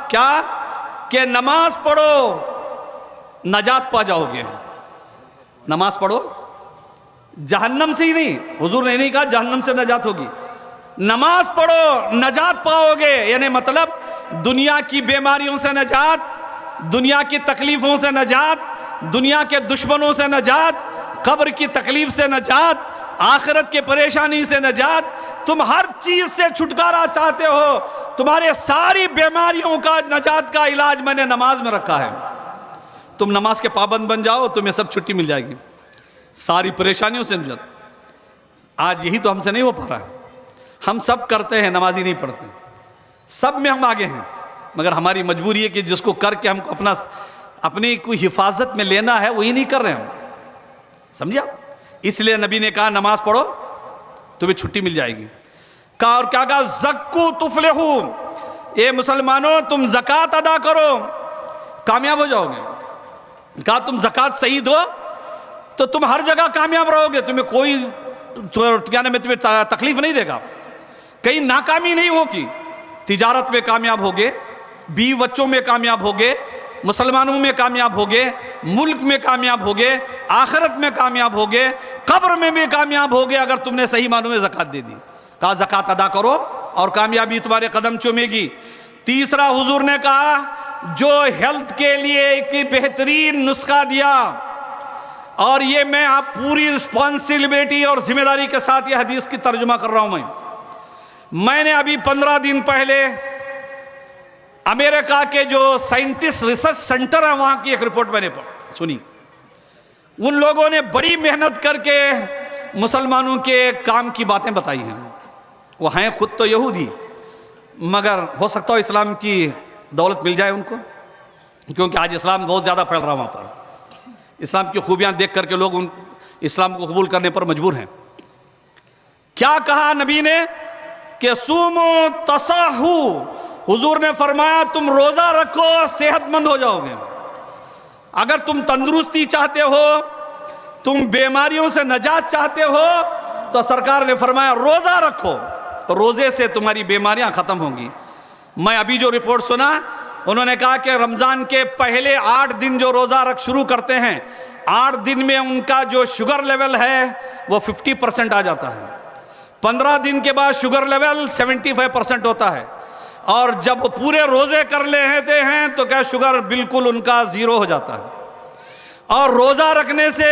کیا کہ نماز پڑھو نجات پا جاؤ گے. نماز پڑھو جہنم سے ہی نہیں، حضور نے نہیں کہا جہنم سے نجات ہوگی، نماز پڑھو نجات پاؤ گے. یعنی مطلب دنیا کی بیماریوں سے نجات، دنیا کی تکلیفوں سے نجات، دنیا کے دشمنوں سے نجات، قبر کی تکلیف سے نجات، آخرت کے پریشانی سے نجات. تم ہر چیز سے چھٹکارا چاہتے ہو، تمہارے ساری بیماریوں کا نجات کا علاج میں نے نماز میں رکھا ہے. تم نماز کے پابند بن جاؤ، تمہیں سب چھٹی مل جائے گی، ساری پریشانیوں سے نجات. آج یہی تو ہم سے نہیں ہو پا رہا ہے. ہم سب کرتے ہیں، نمازی نہیں پڑھتے. سب میں ہم آگے ہیں، مگر ہماری مجبوری ہے کہ جس کو کر کے ہم کو اپنی کوئی حفاظت میں لینا ہے وہی نہیں کر رہے ہم. سمجھا؟ اس لیے نبی نے کہا نماز پڑھو تمہیں چھٹی مل جائے گی. کہا اور کیا کہا زکو تفلحو. اے مسلمانوں تم زکوٰۃ ادا کرو کامیاب ہو جاؤ گے. کہا تم زکوٰۃ صحیح دو تو تم ہر جگہ کامیاب رہو گے، تمہیں کوئی کیا نام ہے تمہیں تکلیف نہیں دے گا، کہیں ناکامی نہیں ہوگی. تجارت میں کامیاب ہوگے، بیوی بچوں میں کامیاب ہوگے، مسلمانوں میں کامیاب ہوگے، ملک میں کامیاب ہوگے، آخرت میں کامیاب ہوگے، قبر میں بھی کامیاب ہوگے اگر تم نے صحیح معنوں میں زکوٰۃ دے دی. کہا زکوٰۃ ادا کرو اور کامیابی تمہارے قدم چومے گی. تیسرا حضور نے کہا جو ہیلتھ کے لیے ایک بہترین نسخہ دیا، اور یہ میں آپ پوری رسپانسبلٹی اور ذمہ داری کے ساتھ یہ حدیث کی ترجمہ کر رہا ہوں. میں نے ابھی 15 دن پہلے امریکہ کے جو سائنٹسٹ ریسرچ سینٹر ہے وہاں کی ایک رپورٹ میں نے سنی. ان لوگوں نے بڑی محنت کر کے مسلمانوں کے کام کی باتیں بتائی ہیں. وہ ہیں خود تو یہودی، مگر ہو سکتا ہو اسلام کی دولت مل جائے ان کو، کیونکہ آج اسلام بہت زیادہ پھیل رہا وہاں پر. اسلام کی خوبیاں دیکھ کر کے لوگ اسلام کو قبول کرنے پر مجبور ہیں. کیا کہا نبی نے کہ سومو تصاحو. حضور نے فرمایا تم روزہ رکھو صحت مند ہو جاؤ گے. اگر تم تندرستی چاہتے ہو، تم بیماریوں سے نجات چاہتے ہو، تو سرکار نے فرمایا روزہ رکھو، تو روزے سے تمہاری بیماریاں ختم ہوں گی. میں ابھی جو رپورٹ سنا، انہوں نے کہا کہ رمضان کے پہلے 8 دن جو روزہ رکھ شروع کرتے ہیں، 8 دن میں ان کا جو شوگر لیول ہے وہ 50% آ جاتا ہے. 15 دن کے بعد شوگر لیول 75% ہوتا ہے، اور جب وہ پورے روزے کر لیتے ہیں تو کیا شوگر بالکل ان کا 0 ہو جاتا ہے. اور روزہ رکھنے سے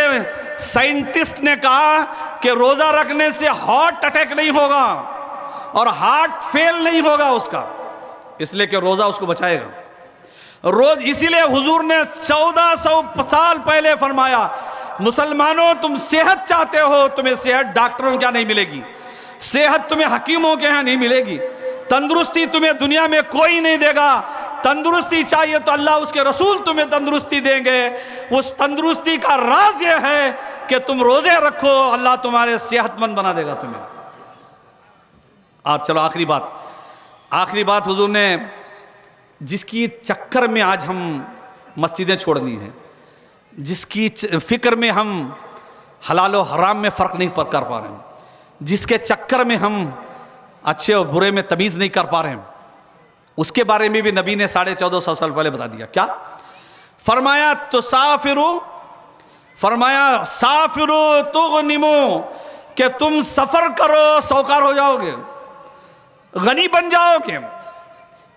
سائنٹسٹ نے کہا کہ روزہ رکھنے سے ہارٹ اٹیک نہیں ہوگا اور ہارٹ فیل نہیں ہوگا اس کا، اس لیے کہ روزہ اس کو بچائے گا. اسی لیے حضور نے 1400 سال پہلے فرمایا مسلمانوں تم صحت چاہتے ہو، تمہیں صحت ڈاکٹروں کے یہاں نہیں ملے گی، صحت تمہیں حکیموں کے یہاں نہیں ملے گی، تندرستی تمہیں دنیا میں کوئی نہیں دے گا. تندرستی چاہیے تو اللہ اس کے رسول تمہیں تندرستی دیں گے. اس تندرستی کا راز یہ ہے کہ تم روزے رکھو، اللہ تمہارے صحت مند بنا دے گا تمہیں. اور چلو آخری بات حضور نے جس کی چکر میں آج ہم مسجدیں چھوڑنی ہیں، جس کی فکر میں ہم حلال و حرام میں فرق نہیں کر پا رہے ہیں، جس کے چکر میں ہم اچھے اور برے میں تمیز نہیں کر پا رہے ہیں، اس کے بارے میں بھی نبی نے 1450 سال پہلے بتا دیا. کیا فرمایا؟ سافرو تغنمو، کہ تم سفر کرو سوکار ہو جاؤ گے، غنی بن جاؤ گے.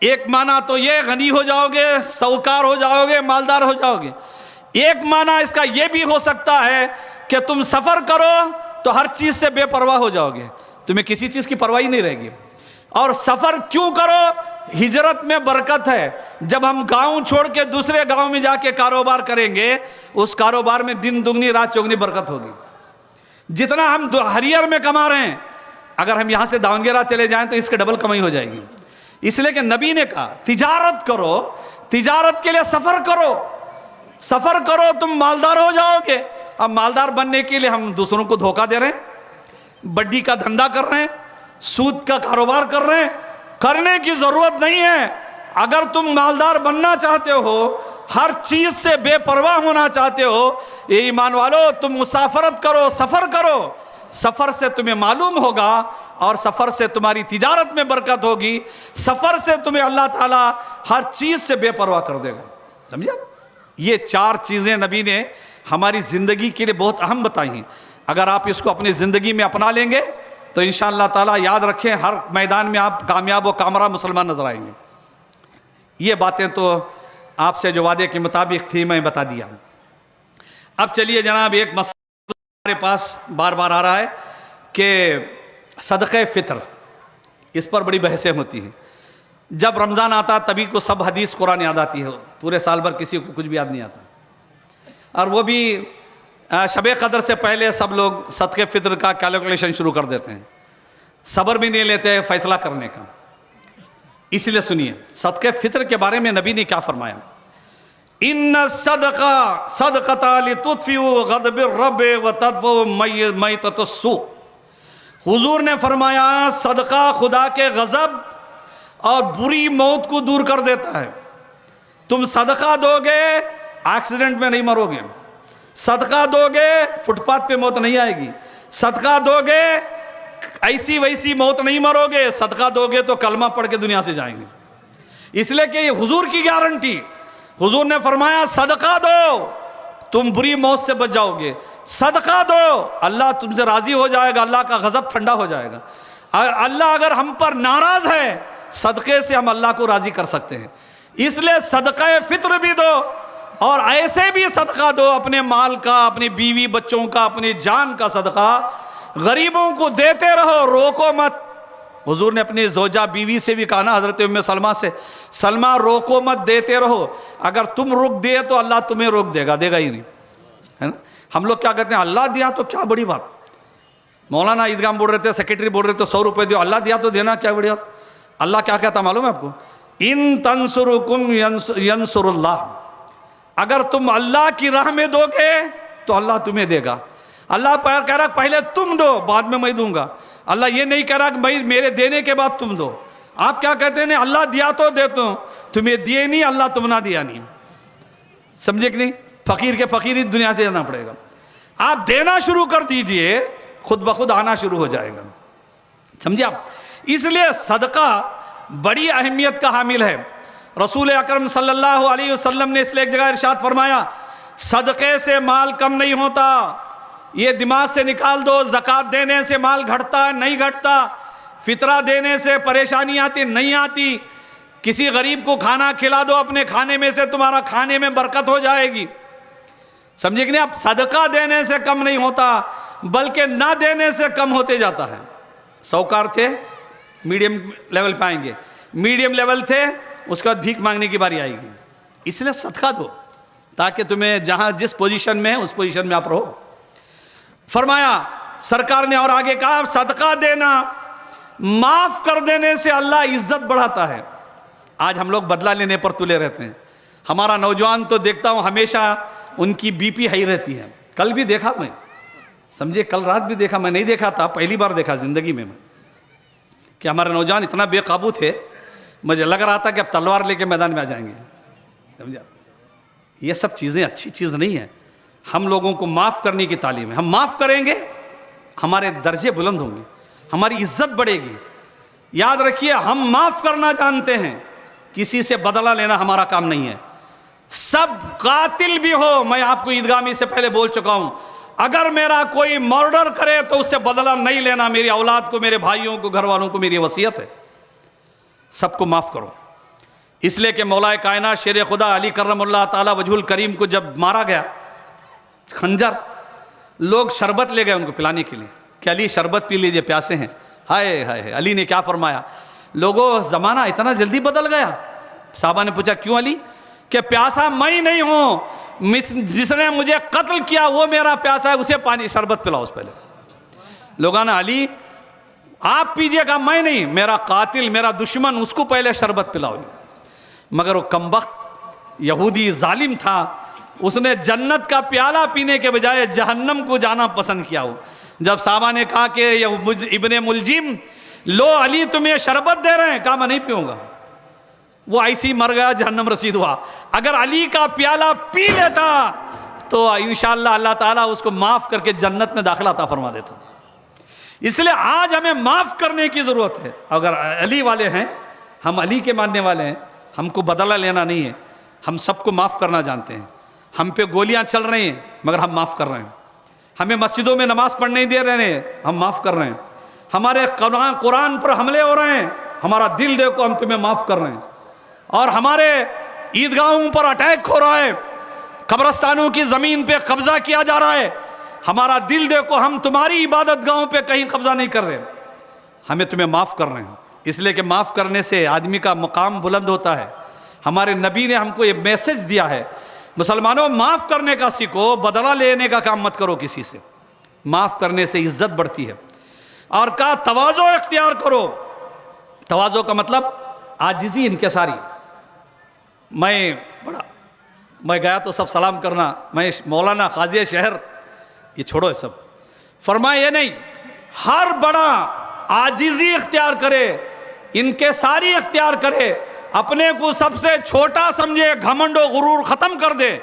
ایک معنی تو یہ غنی ہو جاؤ گے، سوکار ہو جاؤ گے، مالدار ہو جاؤ گے. ایک معنی اس کا یہ بھی ہو سکتا ہے کہ تم سفر کرو تو ہر چیز سے بے پرواہ ہو جاؤ گے، تمہیں کسی چیز کی پرواہ نہیں رہے گی. اور سفر کیوں کرو؟ ہجرت میں برکت ہے. جب ہم گاؤں چھوڑ کے دوسرے گاؤں میں جا کے کاروبار کریں گے، اس کاروبار میں دن دگنی رات چوگنی برکت ہوگی. جتنا ہم ہریر میں کما رہے ہیں، اگر ہم یہاں سے داونگیرہ چلے جائیں تو اس کے ڈبل کمائی ہو جائے گی. اس لیے کہ نبی نے کہا تجارت کرو، تجارت کے لیے سفر کرو تم مالدار ہو جاؤ گے. اب مالدار بننے کے لیے ہم دوسروں کو دھوکہ دے رہے ہیں، بڈی کا دھندا کر رہے ہیں، سود کا کاروبار کر رہے ہیں. کرنے کی ضرورت نہیں ہے. اگر تم مالدار بننا چاہتے ہو ہر چیز سے بے پرواہ ہونا چاہتے ہو، اے ایمان والو تم مسافرت کرو، سفر کرو، سفر سے تمہیں معلوم ہوگا اور سفر سے تمہاری تجارت میں برکت ہوگی، سفر سے تمہیں اللہ تعالیٰ ہر چیز سے بے پرواہ کر دے گا. سمجھا؟ یہ 4 چیزیں نبی نے ہماری زندگی کے لیے بہت اہم بتائی ہیں. اگر آپ اس کو اپنی زندگی میں اپنا لیں گے تو انشاءاللہ تعالیٰ یاد رکھیں ہر میدان میں آپ کامیاب و کامرا مسلمان نظر آئیں گے. یہ باتیں تو آپ سے جو وعدے کے مطابق تھی میں بتا دیا. اب چلیے جناب، ایک مسئلہ ہمارے پاس بار بار آ رہا ہے کہ صدقہ فطر، اس پر بڑی بحثیں ہوتی ہیں. جب رمضان آتا تبھی کو سب حدیث قرآن یاد آتی ہے، پورے سال بھر کسی کو کچھ بھی یاد نہیں آتا. اور وہ بھی شب قدر سے پہلے سب لوگ صدقہ فطر کا کیلکولیشن شروع کر دیتے ہیں، صبر بھی نہیں لیتے فیصلہ کرنے کا. اس لیے سنیے صدقہ فطر کے بارے میں نبی نے کیا فرمایا. ان الصدقہ صدقۃ لتطفئ غضب الرب وتدفع میتۃ السوء. حضور نے فرمایا صدقہ خدا کے غضب اور بری موت کو دور کر دیتا ہے. تم صدقہ دو گے ایکسیڈنٹ میں نہیں مرو گے، صدقہ دو گے فٹ پاتھ پہ موت نہیں آئے گی، صدقہ دو گے ایسی ویسی موت نہیں مرو گے، صدقہ دو گے تو کلمہ پڑھ کے دنیا سے جائیں گے. اس لیے کہ یہ حضور کی گارنٹی. حضور نے فرمایا صدقہ دو تم بری موت سے بچ جاؤ گے، صدقہ دو اللہ تم سے راضی ہو جائے گا، اللہ کا غضب ٹھنڈا ہو جائے گا. اللہ اگر ہم پر ناراض ہے صدقے سے ہم اللہ کو راضی کر سکتے ہیں. اس لیے صدقہ فطر بھی دو اور ایسے بھی صدقہ دو، اپنے مال کا، اپنی بیوی بچوں کا، اپنی جان کا صدقہ غریبوں کو دیتے رہو، روکو مت. حضور نے اپنی زوجہ بیوی سے بھی کہا نا، حضرت ام سلمہ سے، سلمہ روکو مت، دیتے رہو. اگر تم روک دیے تو اللہ تمہیں روک دے گا، دے گا ہی نہیں، ہے نا. ہم لوگ کیا کہتے ہیں اللہ دیا تو کیا بڑی بات. مولانا عیدگاہ بول رہے تھے، سیکرٹری بول رہے تھے 100 روپے دیو، اللہ دیا تو دینا کیا بڑی بات. اللہ کیا کہتا معلوم ہے آپ کو؟ ان تنصرکم ینصر اللہ. اگر تم اللہ کی راہ میں دو گے تو اللہ تمہیں دے گا. اللہ کہہ رہا پہلے تم دو بعد میں دوں گا. اللہ یہ نہیں کہہ رہا کہ میرے دینے کے بعد تم دو. آپ کیا کہتے ہیں اللہ دیا تو دیتا ہوں، تمہیں دیے نہیں اللہ تم نہ دیا نہیں. سمجھے کہ نہیں؟ فقیر کے فقیر ہی دنیا سے جانا پڑے گا. آپ دینا شروع کر دیجئے خود بخود آنا شروع ہو جائے گا. سمجھے آپ؟ اس لیے صدقہ بڑی اہمیت کا حامل ہے. رسول اکرم صلی اللہ علیہ وسلم نے اس لیے ایک جگہ ارشاد فرمایا صدقے سے مال کم نہیں ہوتا. یہ دماغ سے نکال دو، زکوٰۃ دینے سے مال گھٹتا نہیں گھٹتا، فطرہ دینے سے پریشانی آتی نہیں آتی. کسی غریب کو کھانا کھلا دو اپنے کھانے میں سے، تمہارا کھانے میں برکت ہو جائے گی. سمجھے کہ نہیں؟ اب صدقہ دینے سے کم نہیں ہوتا بلکہ نہ دینے سے کم ہوتے جاتا ہے. سوکار تھے میڈیم لیول پہ آئیں گے، میڈیم لیول تھے اس کے بعد بھیک مانگنے کی باری آئے گی. اس لیے صدقہ دو تاکہ تمہیں جہاں جس پوزیشن میں اس پوزیشن میں آپ رہو. فرمایا سرکار نے اور آگے کہا صدقہ دینا معاف کر دینے سے اللہ عزت بڑھاتا ہے. آج ہم لوگ بدلہ لینے پر تلے رہتے ہیں. ہمارا نوجوان تو دیکھتا ہوں ہمیشہ ان کی بی پی ہائی رہتی ہے. کل بھی دیکھا میں، سمجھے کل رات بھی دیکھا، میں نہیں دیکھا تھا، پہلی بار دیکھا زندگی میں کہ ہمارے نوجوان اتنا بے قابو تھے، مجھے لگ رہا تھا کہ اب تلوار لے کے میدان میں آ جائیں گے. سمجھا؟ یہ سب چیزیں اچھی چیز نہیں ہیں. ہم لوگوں کو معاف کرنے کی تعلیم ہے. ہم معاف کریں گے ہمارے درجے بلند ہوں گے، ہماری عزت بڑھے گی. یاد رکھیے ہم معاف کرنا جانتے ہیں، کسی سے بدلہ لینا ہمارا کام نہیں ہے. سب قاتل بھی ہو، میں آپ کو عیدگاہ سے پہلے بول چکا ہوں، اگر میرا کوئی مرڈر کرے تو اس سے بدلہ نہیں لینا. میری اولاد کو، میرے بھائیوں کو، گھر والوں کو میری وصیت ہے، سب کو معاف کرو. اس لیے کہ مولا کائنات شیر خدا علی کرم اللہ تعالیٰ وجہ الکریم کو جب مارا گیا خنجر، لوگ شربت لے گئے ان کو پلانے کے لیے کہ علی شربت پی لیجئے پیاسے ہیں. ہائے ہائے، علی نے کیا فرمایا؟ لوگوں زمانہ اتنا جلدی بدل گیا. صحابہ نے پوچھا کیوں علی؟ کہ پیاسا میں نہیں ہوں، جس نے مجھے قتل کیا وہ میرا پیاسا ہے، اسے پانی شربت پلاؤ. اس پہلے لوگوں نے علی آپ پیجئے گا، میں نہیں، میرا قاتل میرا دشمن اس کو پہلے شربت پلاؤ. مگر وہ کمبخت یہودی ظالم تھا، اس نے جنت کا پیالہ پینے کے بجائے جہنم کو جانا پسند کیا. ہو جب صحابہ نے کہا کہ ابن ملجم لو علی تمہیں شربت دے رہے ہیں، کہا میں نہیں پیوں گا. وہ ایسی مر گیا جہنم رسید ہوا. اگر علی کا پیالہ پی لیتا تو انشاءاللہ اللہ تعالیٰ اس کو معاف کر کے جنت میں داخلہ عطا فرما دیتا. اس لیے آج ہمیں معاف کرنے کی ضرورت ہے. اگر علی والے ہیں, ہم علی کے ماننے والے ہیں, ہم کو بدلہ لینا نہیں ہے, ہم سب کو معاف کرنا جانتے ہیں. ہم پہ گولیاں چل رہی ہیں مگر ہم معاف کر رہے ہیں. ہمیں مسجدوں میں نماز پڑھنے نہیں دے رہے ہیں, ہم معاف کر رہے ہیں. ہمارے قرآن پر حملے ہو رہے ہیں, ہمارا دل دیکھو ہم تمہیں معاف کر رہے ہیں. اور ہمارے عیدگاہوں پر اٹیک ہو رہا ہے, قبرستانوں کی زمین پہ قبضہ کیا جا رہا ہے, ہمارا دل دیکھو ہم تمہاری عبادت گاہوں پہ کہیں قبضہ نہیں کر رہے, ہمیں تمہیں معاف کر رہے ہیں. اس لیے کہ معاف کرنے سے آدمی کا مقام بلند ہوتا ہے. ہمارے نبی نے ہم کو یہ میسج دیا ہے, مسلمانوں معاف کرنے کا سیکھو, بدلہ لینے کا کام مت کرو کسی سے. معاف کرنے سے عزت بڑھتی ہے. اور کہا تواضع اختیار کرو. تواضع کا مطلب عاجزی, انکساری. میں گیا تو سب سلام کرنا, میں مولانا قاضی شہر, یہ چھوڑو یہ سب. فرمایا یہ نہیں, ہر بڑا عاجزی اختیار کرے, انکساری اختیار کرے, اپنے کو سب سے چھوٹا سمجھے, گھمنڈ و غرور ختم کر دے.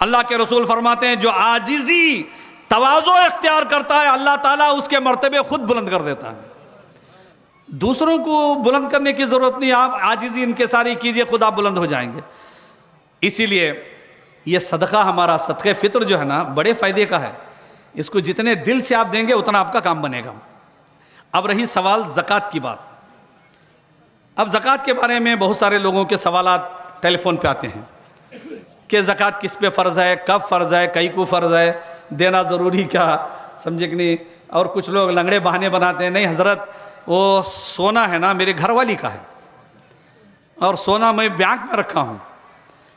اللہ کے رسول فرماتے ہیں جو عاجزی تواضع اختیار کرتا ہے اللہ تعالیٰ اس کے مرتبے خود بلند کر دیتا ہے. دوسروں کو بلند کرنے کی ضرورت نہیں, آپ عاجزی انکساری کیجئے, خود آپ بلند ہو جائیں گے. اسی لیے یہ صدقہ ہمارا, صدقہ فطر جو ہے نا, بڑے فائدے کا ہے. اس کو جتنے دل سے آپ دیں گے اتنا آپ کا کام بنے گا. اب رہی سوال زکوٰۃ کی بات. اب زکوٰۃ کے بارے میں بہت سارے لوگوں کے سوالات ٹیلی فون پہ آتے ہیں کہ زکوٰۃ کس پہ فرض ہے, کب فرض ہے, کئی کو فرض ہے, دینا ضروری کیا, سمجھے کہ نہیں. اور کچھ لوگ لنگڑے بہانے بناتے ہیں, نہیں حضرت وہ سونا ہے نا میرے گھر والی کا ہے, اور سونا میں بینک میں رکھا ہوں.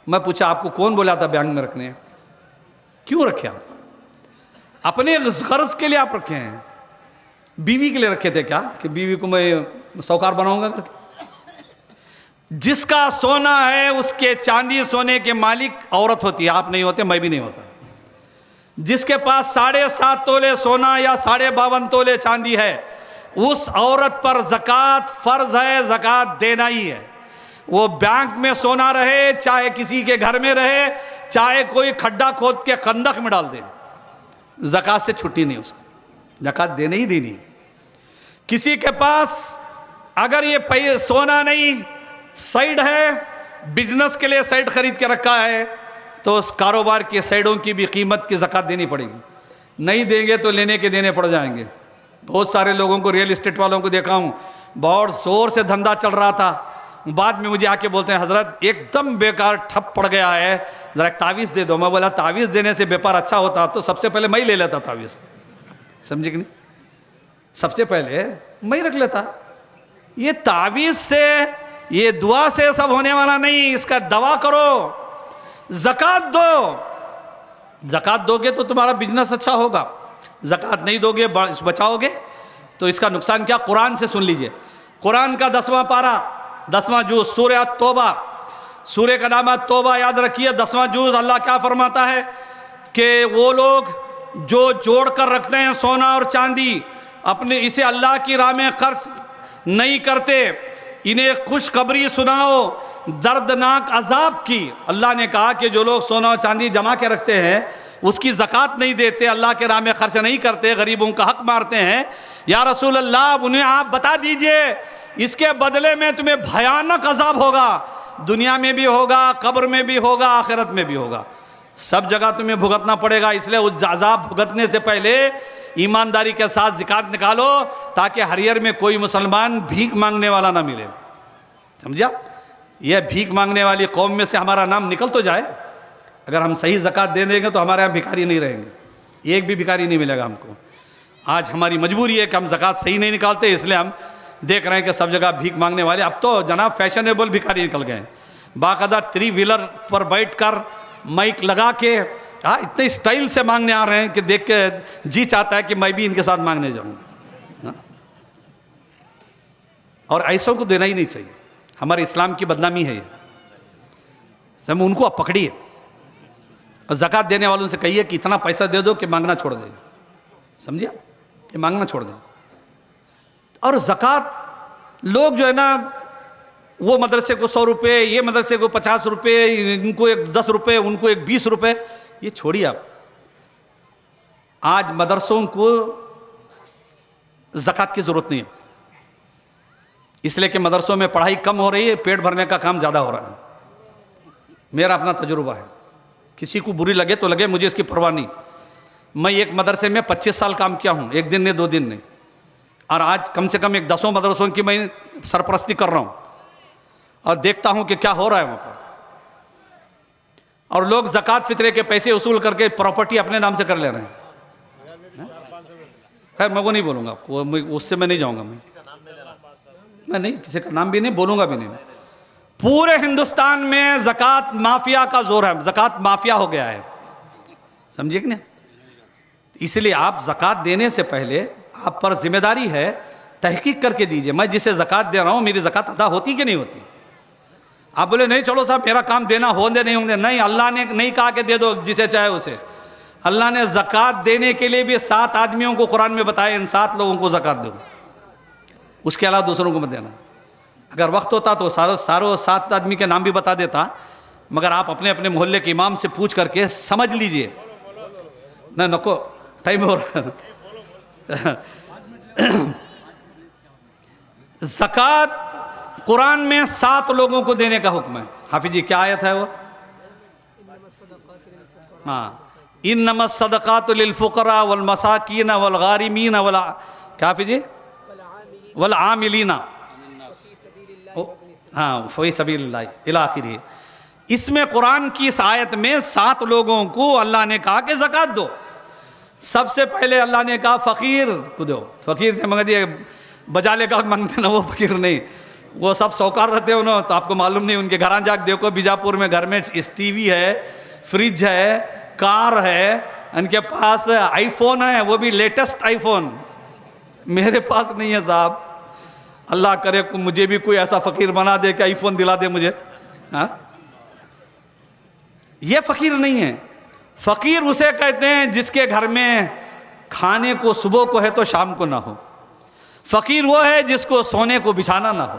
میں پوچھا آپ کو کون بولا تھا بینک میں رکھنے, کیوں رکھے آپ؟ اپنے غرض کے لیے آپ رکھے ہیں, بیوی کے لیے رکھے تھے کیا کہ بیوی کو میں سوکار بناؤں گا کر کے؟ جس کا سونا ہے اس کے چاندی سونے کے مالک عورت ہوتی ہے, آپ نہیں ہوتے, میں بھی نہیں ہوتا. جس کے پاس 7.5 تولے سونا یا 52.5 تولے چاندی ہے, اس عورت پر زکوٰۃ فرض ہے, زکوٰۃ دینا ہی ہے. وہ بینک میں سونا رہے, چاہے کسی کے گھر میں رہے, چاہے کوئی کھڈا کھود کے خندق میں ڈال دے, زکوٰۃ سے چھٹی نہیں, اس کو زکوٰۃ دینے ہی دینی. کسی کے پاس اگر یہ سونا نہیں, سائڈ ہے, بزنس کے لیے سائڈ خرید کے رکھا ہے, تو اس کاروبار کے سائڈوں کی بھی قیمت کی زکوٰۃ دینی پڑے گی. نہیں دیں گے تو لینے کے دینے پڑ جائیں گے. بہت سارے لوگوں کو, ریئل اسٹیٹ والوں کو دیکھا ہوں, بہت زور سے دھندا چل رہا تھا, بعد میں مجھے آ کے بولتے ہیں حضرت ایک دم بیکار ٹھپ پڑ گیا ہے, ذرا ایک تعویذ دے دو. میں بولا تعویذ دینے سے بیپار اچھا ہوتا تو سب سے پہلے میں ہی لے لیتا تعویذ, سمجھے کہ نہیں, سب سے پہلے میں ہی رکھ لیتا. یہ تعویذ سے, یہ دعا سے سب ہونے والا نہیں, اس کا دوا کرو, زکوٰۃ دو. زکوٰۃ دو گے تو تمہارا بزنس اچھا ہوگا, زکوٰۃ نہیں دو گے, بچاؤ گے تو اس کا نقصان کیا. قرآن سے سن لیجئے, قرآن کا 10واں پارہ, 10واں جز, سورہ توبہ. سورہ کا نام ہے توبہ, یاد رکھیے 10واں جز. اللہ کیا فرماتا ہے کہ وہ لوگ جو جوڑ کر رکھتے ہیں سونا اور چاندی, اپنے اسے اللہ کی راہ میں خرچ نہیں کرتے, انہیں خوشخبری سناؤ دردناک عذاب کی. اللہ نے کہا کہ جو لوگ سونا اور چاندی جمع کے رکھتے ہیں, اس کی زکوٰۃ نہیں دیتے, اللہ کے راہ میں خرچ نہیں کرتے, غریبوں کا حق مارتے ہیں, یا رسول اللہ انہیں آپ بتا دیجئے اس کے بدلے میں تمہیں بھیانک عذاب ہوگا, دنیا میں بھی ہوگا, قبر میں بھی ہوگا, آخرت میں بھی ہوگا, سب جگہ تمہیں بھگتنا پڑے گا. اس لیے اس عذاب بھگتنے سے پہلے ایمانداری کے ساتھ زکوٰۃ نکالو, تاکہ ہر میں کوئی مسلمان بھیک مانگنے والا نہ ملے. سمجھا, یہ بھیک مانگنے والی قوم میں سے ہمارا نام نکل تو جائے. اگر ہم صحیح زکوٰۃ دے دیں گے تو ہمارے یہاں بھکاری نہیں رہیں گے, ایک بھی بھکاری نہیں ملے گا ہم کو. آج ہماری مجبوری ہے کہ ہم زکوٰۃ صحیح نہیں نکالتے, اس لیے ہم دیکھ رہے ہیں کہ سب جگہ بھیک مانگنے والے. اب تو جناب فیشنیبل بھکاری نکل گئے ہیں, باقاعدہ 3 ویلر پر بیٹھ کر مائک لگا کے اتنے اسٹائل سے مانگنے آ رہے ہیں کہ دیکھ کے جی چاہتا ہے کہ میں بھی ان کے ساتھ مانگنے جاؤں. اور ایسوں کو دینا ہی نہیں چاہیے, ہمارے اسلام کی بدنامی ہے یہ. ان کو آپ پکڑیے اور زکوٰۃ دینے والوں سے کہیے کہ اتنا پیسہ دے دو کہ مانگنا چھوڑ دے, سمجھے, کہ مانگنا چھوڑ دیں. اور زکوٰۃ لوگ جو ہے نا وہ مدرسے کو 100 روپے، یہ مدرسے کو 50 روپے، ان کو ایک 10 روپے، ان کو ایک 20 روپے. یہ چھوڑیے آپ. آج مدرسوں کو زکوٰۃ کی ضرورت نہیں ہے، اس لیے کہ مدرسوں میں پڑھائی کم ہو رہی ہے، پیٹ بھرنے کا کام زیادہ ہو رہا ہے. میرا اپنا تجربہ ہے، کسی کو بری لگے تو لگے، مجھے اس کی پرواہ نہیں. میں ایک مدرسے میں 25 سال کام کیا ہوں، ایک دن نہیں 2 دن نہیں، اور آج کم سے کم ایک 10 مدرسوں کی میں سرپرستی کر رہا ہوں اور دیکھتا ہوں کہ کیا ہو رہا ہے وہاں پر. اور لوگ زکوٰۃ فطرے کے پیسے وصول کر کے پراپرٹی اپنے نام سے کر لے رہے ہیں. خیر میں وہ نہیں بولوں گا آپ کو، اس سے میں نہیں جاؤں گا. میں نہیں کسی کا نام بھی نہیں بولوں گا بھی نہیں. پورے ہندوستان میں زکوٰۃ مافیا کا زور ہے، زکوٰۃ مافیا ہو گیا ہے، سمجھے کہ نہیں؟ اس لیے آپ زکوٰۃ دینے سے پہلے آپ پر ذمہ داری ہے تحقیق کر کے دیجئے، میں جسے زکوٰۃ دے رہا ہوں میری زکوٰۃ ادا ہوتی کہ نہیں ہوتی. آپ بولے نہیں چلو صاحب میرا کام دینا ہوں دے نہیں ہوں دے، نہیں، اللہ نے نہیں کہا کہ دے دو جسے چاہے اسے. اللہ نے زکوٰۃ دینے کے لیے بھی 7 آدمیوں کو قرآن میں بتایا، ان 7 لوگوں کو زکوٰۃ دو، اس کے علاوہ دوسروں کو مت دینا. اگر وقت ہوتا تو ساروں 7 آدمی کے نام بھی بتا دیتا، مگر آپ اپنے اپنے محلے کے امام سے پوچھ کر کے سمجھ لیجئے. نہ نکو ٹائم ہو رہا ہے. زکوٰۃ قرآن میں 7 لوگوں کو دینے کا حکم ہے. حافظ جی کیا آیت ہے وہ؟ ہاں، انما الصدقات للفقراء والمساکین والغارمین کیا حافظ جی؟ والعاملین ہاں فی سبیل اللہ الی آخرہ. اس میں قرآن کی اس آیت میں 7 لوگوں کو اللہ نے کہا کہ زکوٰۃ دو. سب سے پہلے اللہ نے کہا فقیر کو دو. فقیر سے مگر یہ بجالے کا مانگتے نا، وہ فقیر نہیں، وہ سب سوکار رہتے انہوں تو آپ کو معلوم نہیں. ان کے گھراں جا کے دیکھو، بیجاپور میں گھر میں ٹی وی ہے، فریج ہے، کار ہے، ان کے پاس آئی فون ہے، وہ بھی لیٹسٹ آئی فون. میرے پاس نہیں ہے صاحب. اللہ کرے مجھے بھی کوئی ایسا فقیر بنا دے کہ آئی فون دلا دے مجھے. ہاں، یہ فقیر نہیں ہے. فقیر اسے کہتے ہیں جس کے گھر میں کھانے کو صبح کو ہے تو شام کو نہ ہو. فقیر وہ ہے جس کو سونے کو بچھانا نہ ہو.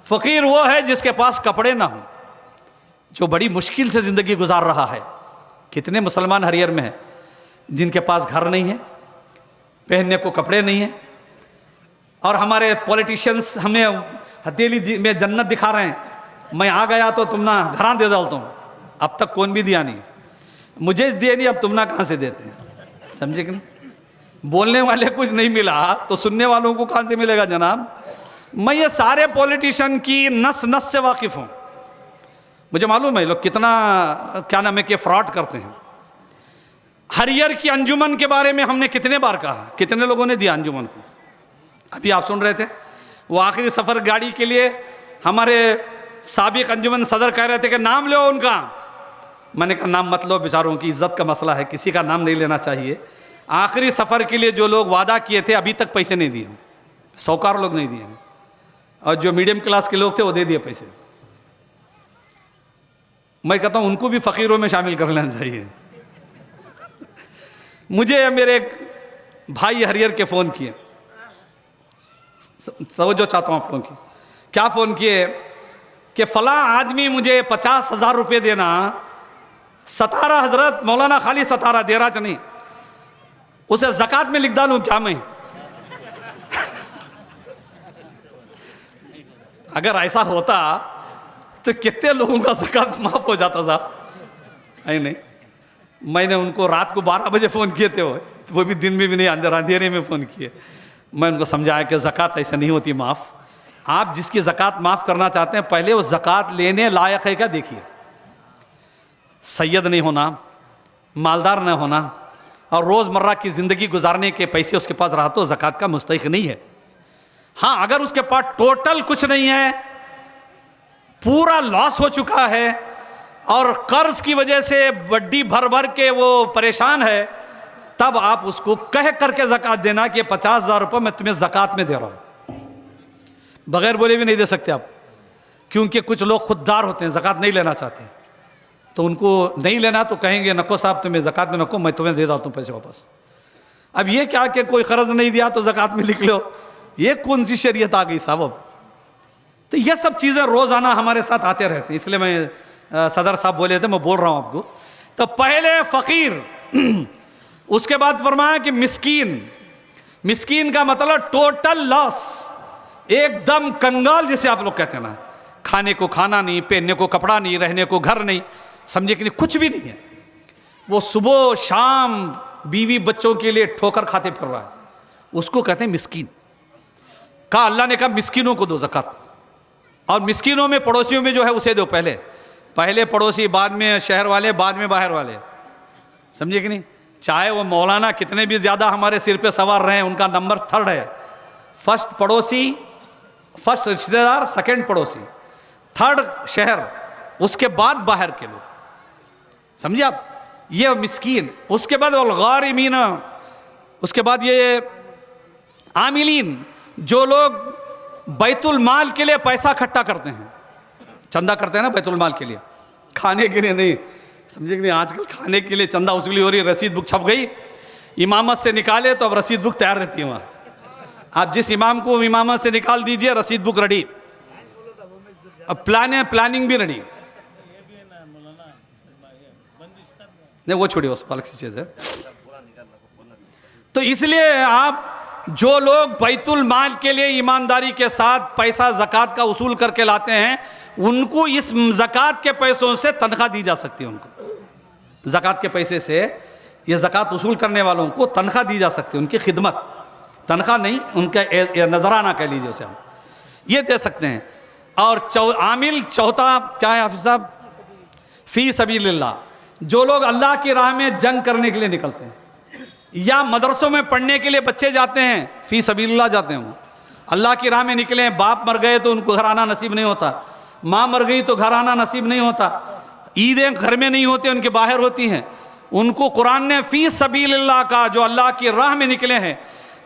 فقیر وہ ہے جس کے پاس کپڑے نہ ہوں، جو بڑی مشکل سے زندگی گزار رہا ہے. کتنے مسلمان ہریئر میں ہیں جن کے پاس گھر نہیں ہے، پہننے کو کپڑے نہیں ہیں، اور ہمارے پولیٹیشنز ہمیں ہتھیلی میں جنت دکھا رہے ہیں. میں آ گیا تو تم نہ گھراں دے ڈالتا ہوں. اب تک کون بھی دیا نہیں، مجھے دیا نہیں، اب تم نہ کہاں سے دیتے ہیں؟ سمجھے کہ نہیں؟ بولنے والے کچھ نہیں ملا تو سننے والوں کو کہاں سے ملے گا جناب؟ میں یہ سارے پولیٹیشن کی نس نس سے واقف ہوں. مجھے معلوم ہے لوگ کتنا کیا نام ہے کہ فراڈ کرتے ہیں. ہریئر کی انجمن کے بارے میں ہم نے کتنے بار کہا، کتنے لوگوں نے دیا انجمن کو. ابھی آپ سن رہے تھے وہ آخری سفر گاڑی کے لیے ہمارے سابق انجمن صدر کہہ رہے تھے کہ نام لو ان کا. میں نے کہا نام مت لو، بیچاروں کی عزت کا مسئلہ ہے، کسی کا نام نہیں لینا چاہیے. آخری سفر کے لیے جو لوگ وعدہ کیے تھے ابھی تک پیسے نہیں دیے، سوکار لوگ نہیں دیے، اور جو میڈیم کلاس کے لوگ تھے وہ دے دیے پیسے. میں کہتا ہوں ان کو بھی فقیروں میں شامل کر لینا چاہیے. مجھے میرے ایک بھائی ہریئر کے فون کیے، توجہ چاہتا ہوں آپ لوگوں کی. کیا فون کیے کہ فلاں آدمی مجھے 50,000 روپے دینا. ستارہ حضرت مولانا خالی ستارہ دے رہا نہیں، اسے زکوٰۃ میں لکھ ڈالوں کیا میں؟ اگر ایسا ہوتا تو کتنے لوگوں کا زکوٰۃ معاف ہو جاتا صاحب. نہیں، میں نے ان کو رات کو 12 بجے فون کیے تھے، وہ بھی دن میں بھی نہیں، اندھیرے میں فون کیے. میں ان کو سمجھایا کہ زکوٰۃ ایسا نہیں ہوتی معاف. آپ جس کی زکوٰۃ معاف کرنا چاہتے ہیں پہلے وہ زکوٰۃ لینے لائق ہے کیا دیکھیے. سید نہیں ہونا، مالدار نہ ہونا، اور روز مرہ کی زندگی گزارنے کے پیسے اس کے پاس رہا تو زکوٰۃ کا مستحق نہیں ہے. ہاں اگر اس کے پاس ٹوٹل کچھ نہیں ہے، پورا لاس ہو چکا ہے اور قرض کی وجہ سے وڈی بھر بھر کے وہ پریشان ہے، تب آپ اس کو کہہ کر کے زکوٰۃ دینا کہ 50,000 روپے میں تمہیں زکوٰۃ میں دے رہا ہوں. بغیر بولے بھی نہیں دے سکتے آپ، کیونکہ کچھ لوگ خوددار ہوتے ہیں، زکوٰۃ نہیں لینا چاہتے، تو ان کو نہیں لینا تو کہیں گے نکو صاحب تمہیں زکوٰۃ میں نکو، میں تمہیں دے دیتا ہوں پیسے واپس. اب یہ کیا کہ کوئی قرض نہیں دیا تو زکوٰۃ میں لکھ لو، یہ کون سی شریعت آ گئی صاحب؟ تو یہ سب چیزیں روزانہ ہمارے ساتھ آتے رہتے ہیں، اس لیے میں صدر صاحب بولے تھے، میں بول رہا ہوں آپ کو. تو پہلے فقیر، اس کے بعد فرمایا کہ مسکین. مسکین کا مطلب ٹوٹل لاس، ایک دم کنگال جسے آپ لوگ کہتے ہیں نا، کھانے کو کھانا نہیں، پہننے کو کپڑا نہیں، رہنے کو گھر نہیں، سمجھے کہ نہیں، کچھ بھی نہیں ہے. وہ صبح شام بیوی بچوں کے لیے ٹھوکر کھاتے پھر رہا ہے، اس کو کہتے ہیں مسکین. کہا اللہ نے کہا مسکینوں کو دو زکات، اور مسکینوں میں پڑوسیوں میں جو ہے اسے دو. پہلے پڑوسی، بعد میں شہر والے، بعد میں باہر والے، سمجھے کہ نہیں. چاہے وہ مولانا کتنے بھی زیادہ ہمارے سر پہ سوار رہے ہیں، ان کا نمبر 3rd ہے. فرسٹ پڑوسی، فرسٹ رشتہ دار، سیکنڈ پڑوسی، 3rd شہر، اس کے بعد باہر کے لوگ، سمجھے آپ. یہ مسکین. اس کے بعد والغارمین، اس کے بعد یہ عاملین، جو لوگ بیت المال کے لیے پیسہ اکٹھا کرتے ہیں، چندہ کرتے ہیں نا بیت المال کے لیے، کھانے کے لیے نہیں، سمجھے کہ نہیں. آج کل کھانے کے لیے چندہ وصولی ہو رہی ہے، رسید بک چھپ گئی، امامت سے نکالے تو اب رسید بک تیار رہتی ہے وہاں. آپ جس امام کو امامت سے نکال دیجئے، رسید بک ریڈی، اب پلاننگ بھی ریڈی. نہیں وہ چھوڑی، اس الگ سی چیز ہے. تو اس لیے آپ جو لوگ بیت المال کے لیے ایمانداری کے ساتھ پیسہ زکوٰۃ کا وصول کر کے لاتے ہیں، ان کو اس زکوٰۃ کے پیسوں سے تنخواہ دی جا سکتی ہے. ان کو زکوٰۃ کے پیسے سے، یہ زکوٰۃ وصول کرنے والوں کو تنخواہ دی جا سکتی ہے. ان کی خدمت، تنخواہ نہیں، ان کا نذرانہ کہہ لیجیے اسے، ہم یہ دے سکتے ہیں. اور عامل چوتھا کیا ہے حافظ صاحب؟ فی سبیل اللہ. جو لوگ اللہ کی راہ میں جنگ کرنے کے لیے نکلتے ہیں، یا مدرسوں میں پڑھنے کے لیے بچے جاتے ہیں، فی سبیل اللہ جاتے ہیں، وہ اللہ کی راہ میں نکلے ہیں. باپ مر گئے تو ان کو گھر آنا نصیب نہیں ہوتا، ماں مر گئی تو گھر آنا نصیب نہیں ہوتا، عیدیں گھر میں نہیں ہوتی، ان کے باہر ہوتی ہیں. ان کو قرآن نے فی سبیل اللہ کا، جو اللہ کی راہ میں نکلے ہیں،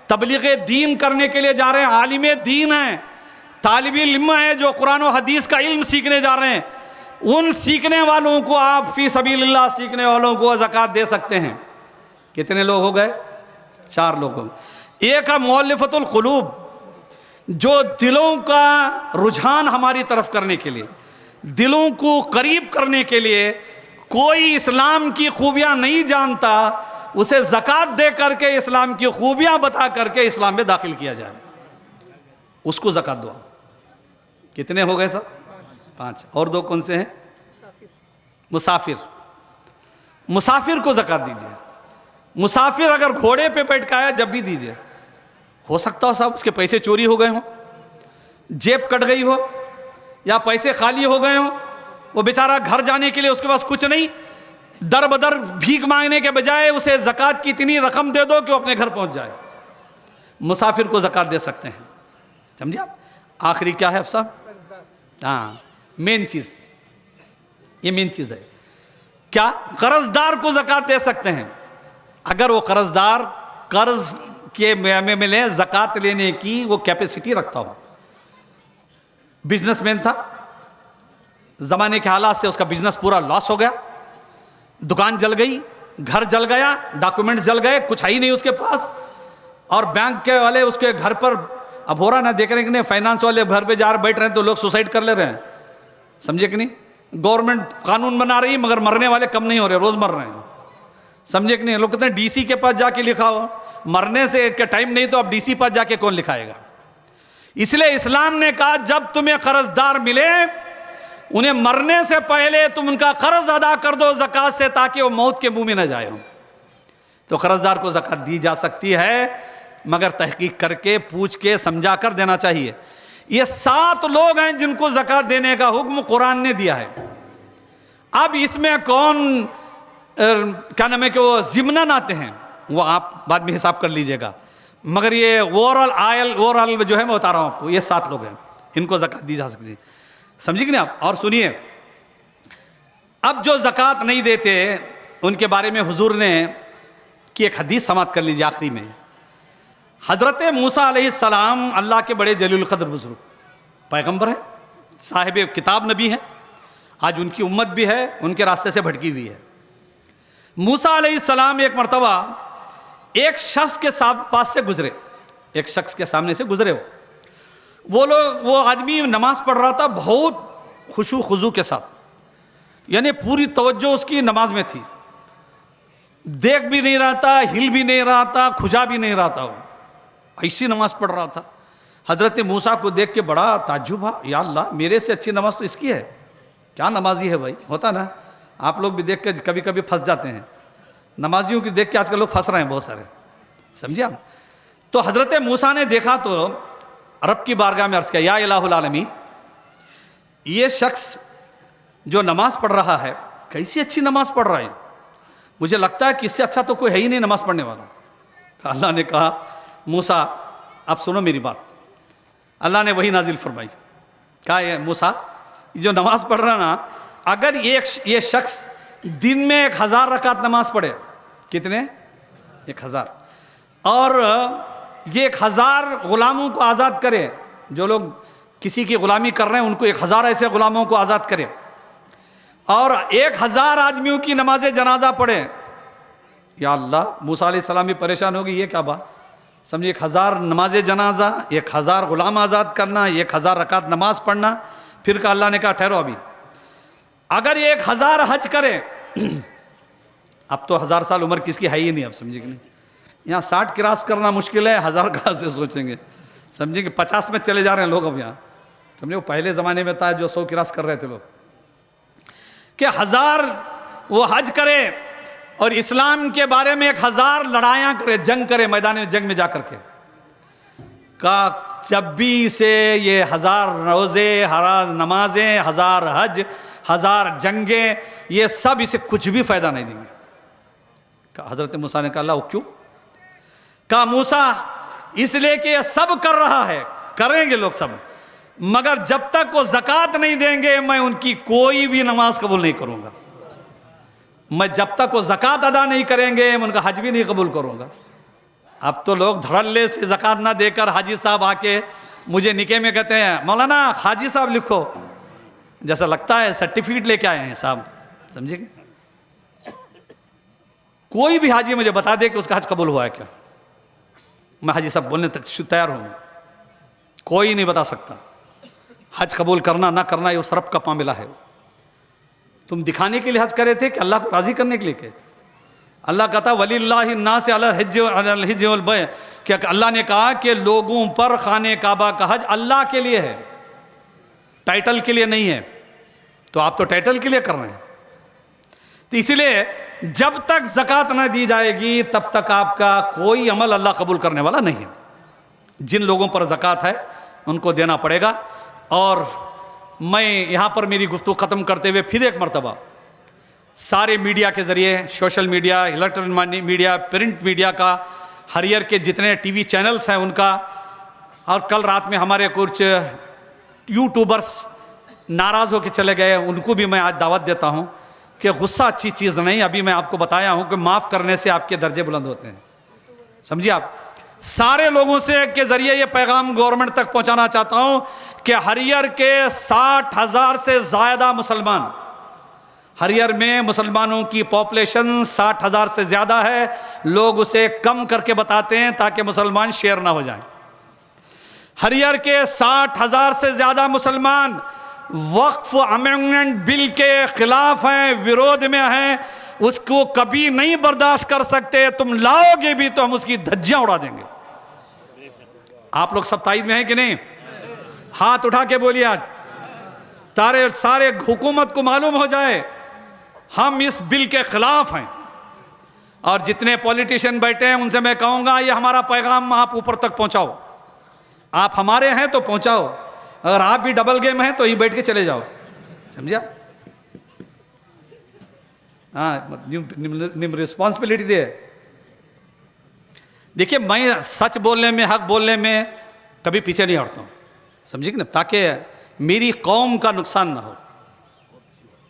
تبلیغ دین کرنے کے لیے جا رہے ہیں، عالم دین ہیں، طالب علم ہیں، جو قرآن و حدیث کا علم سیکھنے جا رہے ہیں، ان سیکھنے والوں کو آپ فی سبیل اللہ سیکھنے والوں کو زکوٰۃ دے سکتے ہیں. کتنے لوگ ہو گئے؟ 4 لوگ ہو گئے. ایک ہے مؤلفۃ القلوب، جو دلوں کا رجحان ہماری طرف کرنے کے لیے، دلوں کو قریب کرنے کے لیے، کوئی اسلام کی خوبیاں نہیں جانتا، اسے زکوٰۃ دے کر کے اسلام کی خوبیاں بتا کر کے اسلام میں داخل کیا جائے، اس کو زکوٰۃ دو. کتنے ہو گئے سر؟ 5. اور 2 کون سے ہیں؟ مسافر. مسافر کو زکوٰۃ دیجیے. مسافر اگر گھوڑے پہ بیٹھ کے آیا، جب بھی دیجیے. ہو سکتا ہو صاحب اس کے پیسے چوری ہو گئے ہوں، جیب کٹ گئی ہو، یا پیسے خالی ہو گئے ہوں، وہ بیچارہ گھر جانے کے لیے اس کے پاس کچھ نہیں، در بدر بھیک مانگنے کے بجائے اسے زکوٰۃ کی اتنی رقم دے دو کہ وہ اپنے گھر پہنچ جائے. مسافر کو زکوٰۃ دے سکتے ہیں، سمجھے آپ. آخری کیا ہے صاحب؟ ہاں، مین چیز، یہ مین چیز ہے. کیا؟ قرض دار کو زکوٰۃ دے سکتے ہیں. اگر وہ قرض دار قرض کے میں لے، زکوٰۃ لینے کی وہ کیپیسٹی رکھتا ہو. بزنس مین تھا، زمانے کے حالات سے اس کا بزنس پورا لاس ہو گیا، دکان جل گئی، گھر جل گیا، ڈاکومنٹس جل گئے، کچھ ہے ہی نہیں اس کے پاس، اور بینک کے والے اس کے گھر پر اب ہو رہا نا، دیکھ رہے ہیں کہ نہیں، فائنانس والے گھر پہ جا بیٹھ رہے ہیں تو لوگ سوسائڈ کر لے رہے ہیں، سمجھے کہ نہیں. گورنمنٹ قانون بنا رہی ہے مگر مرنے والے کم نہیں ہو رہے، روز مر رہے ہیں، سمجھے کہ نہیں. لوگ کہتے ہیں ڈی سی کے پاس جا کے لکھا ہو، مرنے سے کا ٹائم نہیں تو اب ڈی سی پاس جا کے کون لکھائے گا. اس لیے اسلام نے کہا جب تمہیں قرض دار ملے، انہیں مرنے سے پہلے تم ان کا قرض ادا کر دو زکوٰۃ سے، تاکہ وہ موت کے منہ میں نہ جائے ہوں. تو قرض دار کو زکوٰۃ دی جا سکتی ہے، مگر تحقیق کر کے پوچھ کے سمجھا کر دینا چاہیے. یہ 7 لوگ ہیں جن کو زکوٰۃ دینے کا حکم قرآن نے دیا ہے. اب اس میں کون کیا نام ہے کہ وہ ضمناً آتے ہیں، وہ آپ بعد میں حساب کر لیجئے گا، مگر یہ اوور آل جو ہے میں بتا رہا ہوں آپ کو، یہ 7 لوگ ہیں، ان کو زکوٰۃ دی جا سکتی ہے. سمجھے کہ نہیں آپ. اور سنیے، اب جو زکوٰۃ نہیں دیتے ان کے بارے میں حضور نے کی ایک حدیث سماعت کر لیجیے آخری میں. حضرت موسیٰ علیہ السلام اللہ کے بڑے جلیل القدر بزرگ پیغمبر ہیں، صاحب کتاب نبی ہیں، آج ان کی امت بھی ہے ان کے راستے سے بھٹکی ہوئی ہے. موسیٰ علیہ السلام ایک مرتبہ ایک شخص کے پاس سے گزرے، ایک شخص کے سامنے سے گزرے ہو، وہ آدمی نماز پڑھ رہا تھا بہت خشوع خضوع کے ساتھ، یعنی پوری توجہ اس کی نماز میں تھی، دیکھ بھی نہیں رہا تھا، ہل بھی نہیں رہا تھا، کھجا بھی نہیں رہا تھا، وہ ایسی نماز پڑھ رہا تھا۔ حضرت موسیٰ کو دیکھ کے بڑا تعجب ہوا، یا اللہ میرے سے اچھی نماز تو اس کی ہے، کیا نمازی ہے بھائی، ہوتا نا، آپ لوگ بھی دیکھ کے کبھی کبھی پھنس جاتے ہیں، نمازیوں کی دیکھ کے آج کل لوگ پھنس رہے ہیں بہت سارے، سمجھے آپ؟ تو حضرت موسیٰ نے دیکھا تو رب کی بارگاہ میں عرض کیا، یا الہ العالمین، یہ شخص جو نماز پڑھ رہا ہے کیسی اچھی نماز پڑھ رہا ہے، مجھے لگتا ہے کہ اس سے اچھا تو کوئی ہے ہی نہیں نماز پڑھنے والا۔ اللہ نے کہا موسیٰ اب سنو میری بات، اللہ نے وہی نازل فرمائی، کہا یہ موسیٰ جو نماز پڑھ رہا نا، اگر یہ شخص دن میں 1000 رکعت نماز پڑھے، کتنے؟ 1000، اور یہ 1000 غلاموں کو آزاد کرے، جو لوگ کسی کی غلامی کر رہے ہیں ان کو 1000 ایسے غلاموں کو آزاد کرے، اور 1000 آدمیوں کی نماز جنازہ پڑھے، یا اللہ موسیٰ علیہ السلام بھی پریشان ہوگی، یہ کیا بات، سمجھے 1000 نماز جنازہ، 1000 غلام آزاد کرنا، 1000 رکعت نماز پڑھنا، پھر کہ اللہ نے کہا ٹھہرو ابھی، اگر 1000 حج کرے، اب تو 1000 سال عمر کس کی ہے ہی نہیں، اب سمجھے کہ نہیں، یہاں 60 کراس کرنا مشکل ہے، 1000 کہاں سے سوچیں گے، سمجھے کہ 50 میں چلے جا رہے ہیں لوگ اب یہاں، سمجھے وہ پہلے زمانے میں تھا جو 100 کراس کر رہے تھے لوگ، کہ 1000 وہ حج کرے اور اسلام کے بارے میں 1000 لڑائیاں کرے، جنگ کرے، میدان جنگ میں جا کر کے، کہ جب بھی سے یہ 1000 روزے، 1000 نمازیں، 1000 حج، 1000 جنگیں، یہ سب اسے کچھ بھی فائدہ نہیں دیں گے۔ کہ حضرت موسیٰ نے کہا اللہ وہ کیوں؟ کہا موسیٰ اس لیے کہ یہ سب کر رہا ہے، کریں گے لوگ سب، مگر جب تک وہ زکوٰۃ نہیں دیں گے میں ان کی کوئی بھی نماز قبول نہیں کروں گا، میں جب تک وہ زکوٰۃ ادا نہیں کریں گے میں ان کا حج بھی نہیں قبول کروں گا۔ اب تو لوگ دھڑلے سے زکوٰۃ نہ دے کر حاجی صاحب آ کے مجھے نکاح میں کہتے ہیں مولانا حاجی صاحب لکھو، جیسا لگتا ہے سرٹیفکیٹ لے کے آئے ہیں صاحب، سمجھے گے؟ کوئی بھی حاجی مجھے بتا دے کہ اس کا حج قبول ہوا ہے کیا، میں حاجی صاحب بولنے تک تیار ہوں، کوئی نہیں بتا سکتا۔ حج قبول کرنا نہ کرنا یہ اس رب کا معاملہ ہے، تم دکھانے کے لیے حج کرے تھے کہ اللہ کو راضی کرنے کے لیے کہے تھے؟ اللہ کہتا وَلِلَّهِ النَّاسِ عَلَى الْحِجِّ وَالْبَيْعِ، کہ اللہ نے کہا کہ لوگوں پر خانہ کعبہ کا حج اللہ کے لیے ہے، ٹائٹل کے لیے نہیں ہے، تو آپ تو ٹائٹل کے لیے کر رہے ہیں۔ تو اسی لیے جب تک زکوٰۃ نہ دی جائے گی تب تک آپ کا کوئی عمل اللہ قبول کرنے والا نہیں ہے۔ جن لوگوں پر زکوٰۃ ہے ان کو دینا پڑے گا۔ اور میں یہاں پر میری گفتگو ختم کرتے ہوئے پھر ایک مرتبہ سارے میڈیا کے ذریعے، social media, electronic media, print media کا، ہریئر کے جتنے ٹی وی چینلز ہیں ان کا، اور کل رات میں ہمارے کچھ یوٹیوبرز ناراض ہو کے چلے گئے، ان کو بھی میں آج دعوت دیتا ہوں کہ غصہ اچھی چیز نہیں، ابھی میں آپ کو بتایا ہوں کہ معاف کرنے سے آپ کے درجے بلند ہوتے ہیں، سمجھیے آپ۔ سارے لوگوں سے کے ذریعے یہ پیغام گورنمنٹ تک پہنچانا چاہتا ہوں کہ ہریئر کے 60,000 سے زیادہ مسلمان، ہریئر میں مسلمانوں کی پاپولیشن 60,000 سے زیادہ ہے، لوگ اسے کم کر کے بتاتے ہیں تاکہ مسلمان شیئر نہ ہو جائیں۔ ہریئر کے 60,000 سے زیادہ مسلمان وقف امینڈمنٹ بل کے خلاف ہیں، ویرودھ میں ہیں، اس کو کبھی نہیں برداشت کر سکتے، تم لاؤ گے بھی تو ہم اس کی دھجیاں اڑا دیں گے۔ آپ لوگ سب تائید میں ہیں کہ نہیں؟ ہاتھ اٹھا کے بولیے آج سارے حکومت کو معلوم ہو جائے ہم اس بل کے خلاف ہیں، اور جتنے پولیٹیشین بیٹھے ہیں ان سے میں کہوں گا یہ ہمارا پیغام آپ اوپر تک پہنچاؤ، آپ ہمارے ہیں تو پہنچاؤ، اگر آپ بھی ڈبل گیم ہیں تو ہی بیٹھ کے چلے جاؤ، سمجھا؟ ہاں ریسپانسبلٹی دے۔ دیکھیے میں سچ بولنے میں، حق بولنے میں کبھی پیچھے نہیں ہٹتا ہوں، سمجھے کہ نا، تاکہ میری قوم کا نقصان نہ ہو۔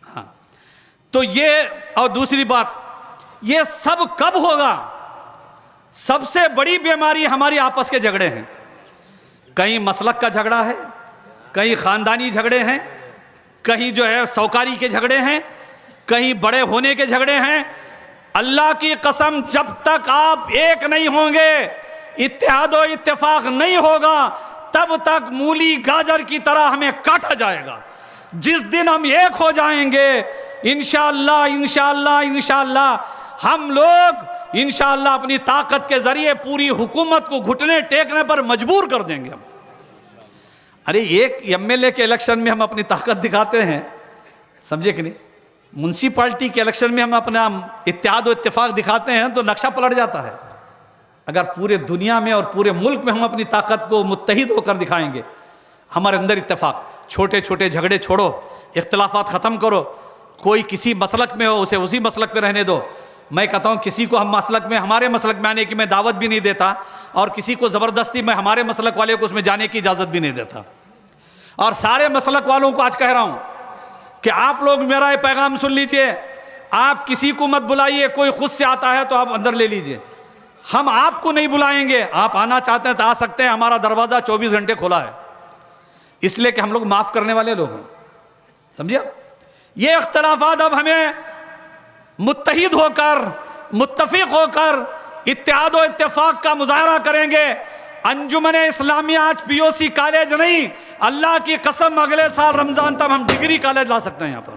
ہاں تو یہ، اور دوسری بات، یہ سب کب ہوگا؟ سب سے بڑی بیماری ہماری آپس کے جھگڑے ہیں، کہیں مسلک کا جھگڑا ہے، کہیں خاندانی جھگڑے ہیں، کہیں جو ہے سوکاری کے جھگڑے ہیں، کہیں بڑے ہونے کے جھگڑے ہیں۔ اللہ کی قسم جب تک آپ ایک نہیں ہوں گے، اتحاد و اتفاق نہیں ہوگا، تب تک مولی گاجر کی طرح ہمیں کاٹا جائے گا. جس دن ہم ایک ہو جائیں گے انشاءاللہ انشاءاللہ انشاءاللہ ہم لوگ انشاءاللہ اپنی طاقت کے ذریعے پوری حکومت کو گھٹنے ٹیکنے پر مجبور کر دیں گے. ارے ایک MLA کے الیکشن میں ہم اپنی طاقت دکھاتے ہیں, سمجھے کہ نہیں, منسپلٹی کے الیکشن میں ہم اپنا اتحاد و اتفاق دکھاتے ہیں تو نقشہ پلٹ جاتا ہے. اگر پورے دنیا میں اور پورے ملک میں ہم اپنی طاقت کو متحد ہو کر دکھائیں گے, ہمارے اندر اتفاق, چھوٹے چھوٹے جھگڑے چھوڑو, اختلافات ختم کرو, کوئی کسی مسلک میں ہو اسے اسی مسلک پہ رہنے دو. میں کہتا ہوں کسی کو ہم مسلک میں ہمارے مسلک میں آنے کی میں دعوت بھی نہیں دیتا, اور کسی کو زبردستی میں ہمارے مسلک والے کو اس میں جانے کی اجازت بھی نہیں دیتا. اور سارے مسلک والوں کو آج کہہ رہا ہوں کہ آپ لوگ میرا یہ پیغام سن لیجئے, آپ کسی کو مت بلائیے, کوئی خود سے آتا ہے تو آپ اندر لے لیجئے, ہم آپ کو نہیں بلائیں گے. آپ آنا چاہتے ہیں تو آ سکتے ہیں, ہمارا دروازہ 24 گھنٹے کھلا ہے, اس لیے کہ ہم لوگ معاف کرنے والے لوگ ہیں. سمجھے؟ یہ اختلافات اب ہمیں متحد ہو کر, متفق ہو کر اتحاد و اتفاق کا مظاہرہ کریں گے. انجمن اسلامیہ آج POC کالج نہیں, اللہ کی قسم اگلے سال رمضان تک ہم ڈگری کالج لا سکتے ہیں یہاں پر.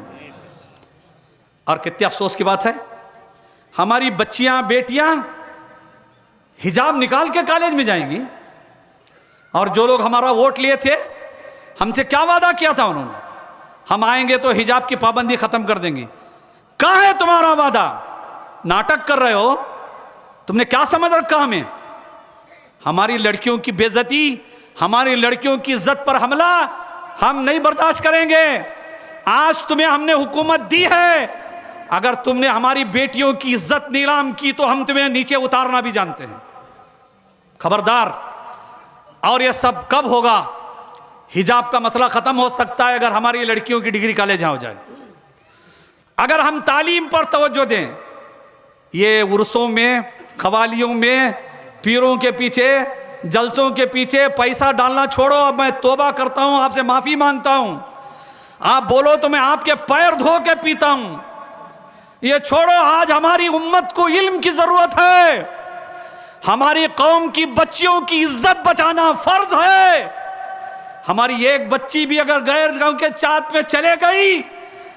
اور کتنے افسوس کی بات ہے, ہماری بچیاں بیٹیاں حجاب نکال کے کالج میں جائیں گی, اور جو لوگ ہمارا ووٹ لیے تھے ہم سے کیا وعدہ کیا تھا انہوں نے, ہم آئیں گے تو حجاب کی پابندی ختم کر دیں گے. کہاں ہے تمہارا وعدہ؟ ناٹک کر رہے ہو, تم نے کیا سمجھ رکھا ہمیں؟ ہماری لڑکیوں کی بے عزتی, ہماری لڑکیوں کی عزت پر حملہ ہم نہیں برداشت کریں گے. آج تمہیں ہم نے حکومت دی ہے, اگر تم نے ہماری بیٹیوں کی عزت نیلام کی تو ہم تمہیں نیچے اتارنا بھی جانتے ہیں, خبردار. اور یہ سب کب ہوگا؟ حجاب کا مسئلہ ختم ہو سکتا ہے اگر ہماری لڑکیوں کی ڈگری کالج یہاں ہو جائے, اگر ہم تعلیم پر توجہ دیں. یہ عرسوں میں, قوالیوں میں, پیروں کے پیچھے, جلسوں کے پیچھے پیسہ ڈالنا چھوڑو. اب میں توبہ کرتا ہوں, آپ سے معافی مانگتا ہوں. آپ بولو تو میں آپ کے پیر دھو کے پیتا ہوں. یہ چھوڑو. آج ہماری امت کو علم کی ضرورت ہے, ہماری قوم کی بچیوں کی عزت بچانا فرض ہے. ہماری ایک بچی بھی اگر غیر گاؤں کے چاند میں چلے گئی,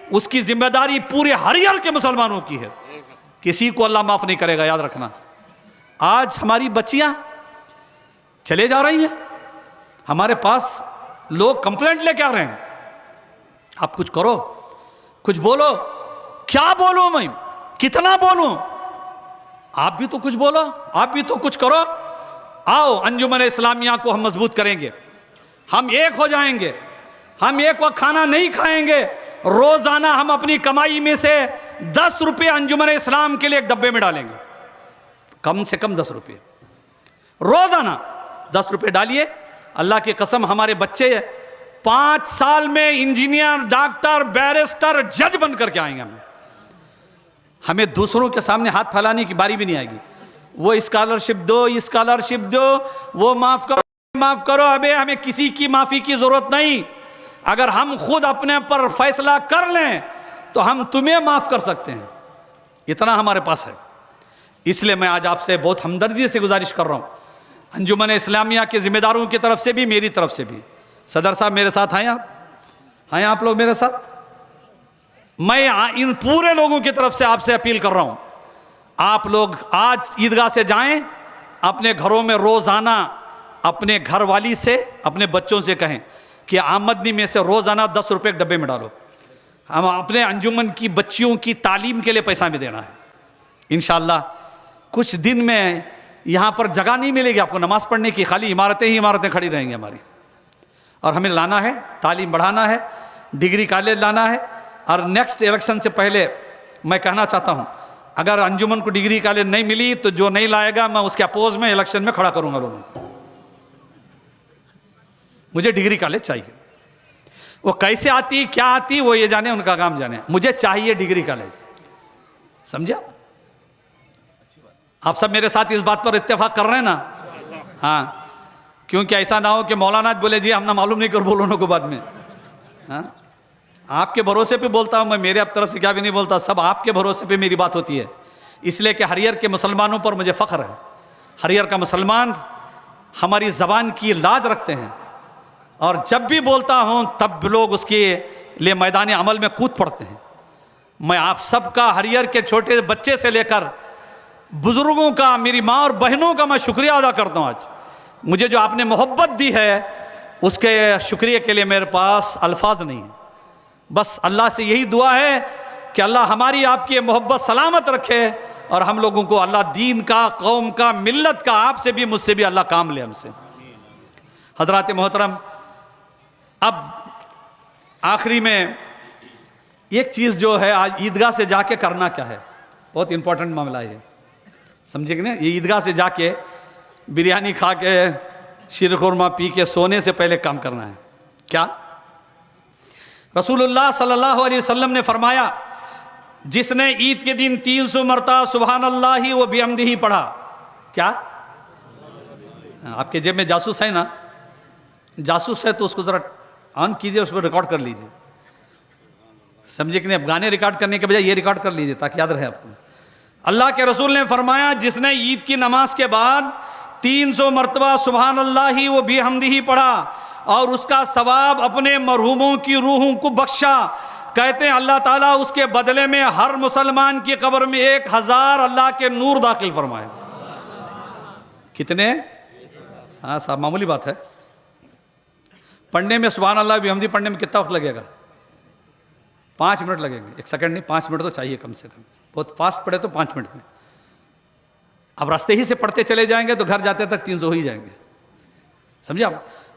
اس کی ذمہ داری پورے ہریئر کے مسلمانوں کی ہے, کسی کو اللہ معاف نہیں کرے گا, یاد رکھنا. آج ہماری بچیاں چلے جا رہی ہیں, ہمارے پاس لوگ کمپلینٹ لے کے آ رہے ہیں. آپ کچھ کرو, کچھ بولو. کیا بولوں میں, کتنا بولوں؟ آپ بھی تو کچھ بولو, آپ بھی تو کچھ کرو. آؤ انجمن اسلامیہ کو ہم مضبوط کریں گے, ہم ایک ہو جائیں گے. ہم ایک وقت کھانا نہیں کھائیں گے, روزانہ ہم اپنی کمائی میں سے 10 روپے انجمن اسلام کے لیے ایک ڈبے میں ڈالیں گے, کم سے کم 10 روپے روزانہ. 10 روپے ڈالیے, اللہ کی قسم ہمارے بچے 5 سال میں انجینئر, ڈاکٹر, بیرسٹر, جج بن کر کے آئیں گے. ہمیں دوسروں کے سامنے ہاتھ پھیلانے کی باری بھی نہیں آئے گی. وہ اسکالرشپ دو, اسکالرشپ دو, وہ معاف کرو, معاف کرو. ابے ہمیں کسی کی معافی کی ضرورت نہیں. اگر ہم خود اپنے پر فیصلہ کر لیں تو ہم تمہیں معاف کر سکتے ہیں, اتنا ہمارے پاس ہے. اس لیے میں آج آپ سے بہت ہمدردی سے گزارش کر رہا ہوں, انجمن اسلامیہ کے ذمہ داروں کی طرف سے بھی, میری طرف سے بھی. صدر صاحب میرے ساتھ ہیں, آپ لوگ میرے ساتھ. میں ان پورے لوگوں کی طرف سے آپ سے اپیل کر رہا ہوں, آپ لوگ آج عیدگاہ سے جائیں, اپنے گھروں میں روزانہ اپنے گھر والی سے, اپنے بچوں سے کہیں کہ آمدنی میں سے روزانہ 10 روپے ایک ڈبے میں ڈالو. ہم اپنے انجمن کی بچیوں کی تعلیم کے لیے پیسہ بھی دینا ہے. انشاءاللہ کچھ دن میں یہاں پر جگہ نہیں ملے گی آپ کو نماز پڑھنے کی, خالی عمارتیں ہی عمارتیں کھڑی رہیں گی ہماری. اور ہمیں لانا ہے, تعلیم بڑھانا ہے, ڈگری کالج لانا ہے. اور نیکسٹ الیکشن سے پہلے میں کہنا چاہتا ہوں, اگر انجمن کو ڈگری کالج نہیں ملی تو جو نہیں لائے گا میں اس کے اپوز میں الیکشن میں کھڑا کروں گا لوگوں. مجھے ڈگری کالج چاہیے. وہ کیسے آتی, کیا آتی, وہ یہ جانے, ان کا کام جانے. مجھے چاہیے ڈگری کالج. سمجھا؟ آپ سب میرے ساتھ اس بات پر اتفاق کر رہے ہیں نا؟ ہاں, کیونکہ ایسا نہ ہو کہ مولانا بولے جی ہم نہ معلوم نہیں کر بولوں کو بعد میں. ہاں, آپ کے بھروسے پہ بولتا ہوں میں, میرے اب طرف سے کیا بھی نہیں بولتا, سب آپ کے بھروسے پہ میری بات ہوتی ہے. اس لیے کہ ہریئر کے مسلمانوں پر مجھے فخر ہے. ہریئر کا مسلمان ہماری زبان کی لاج رکھتے ہیں, اور جب بھی بولتا ہوں تب لوگ اس کے لیے میدان عمل میں کود پڑتے ہیں۔ میں آپ سب کا، ہریئر کے چھوٹے بچے سے لے کر بزرگوں کا، میری ماں اور بہنوں کا میں شکریہ ادا کرتا ہوں۔ آج مجھے جو آپ نے محبت دی ہے اس کے شکریہ کے لیے میرے پاس الفاظ نہیں ہیں۔ بس اللہ سے یہی دعا ہے کہ اللہ ہماری آپ کی محبت سلامت رکھے، اور ہم لوگوں کو اللہ دین کا، قوم کا، ملت کا، آپ سے بھی مجھ سے بھی اللہ کام لے ہم سے۔ حضرات محترم، اب آخری میں ایک چیز جو ہے، آج عیدگاہ سے جا کے کرنا کیا ہے، بہت امپورٹنٹ معاملہ ہے، سمجھے کہ نہیں؟ یہ عیدگاہ سے جا کے بریانی کھا کے، شیر خورما پی کے سونے سے پہلے کام کرنا ہے۔ کیا؟ رسول اللہ صلی اللہ علیہ وسلم نے فرمایا، جس نے عید کے دن 300 مرتبہ سبحان اللہ و بحمدہ پڑھا، کیا؟ آپ کے جیب میں جاسوس ہے نا، جاسوس ہے تو اس کو ذرا آن کیجئے، اس پر ریکارڈ کر لیجئے، سمجھے کہ نہیں؟ اب گانے ریکارڈ کرنے کے بجائے یہ ریکارڈ کر لیجئے تاکہ یاد رہے آپ کو۔ اللہ کے رسول نے فرمایا، جس نے عید کی نماز کے بعد 300 مرتبہ سبحان اللہ و بحمدہ پڑھا اور اس کا ثواب اپنے مرحوموں کی روحوں کو بخشا، کہتے ہیں اللہ تعالیٰ اس کے بدلے میں ہر مسلمان کی قبر میں 1000 اللہ کے نور داخل فرمائے۔ کتنے؟ ہاں صاحب، معمولی بات ہے۔ پڑھنے میں سبحان اللہ بحمدہ پڑھنے میں کتنا وقت لگے گا؟ 5 منٹ لگیں گے، 1 سیکنڈ نہیں، 5 منٹ تو چاہیے کم سے کم۔ بہت فاسٹ پڑھے تو 5 منٹ میں، اب راستے ہی سے پڑھتے چلے جائیں گے تو گھر جاتے تک 300 ہو ہی جائیں گے، سمجھے آپ؟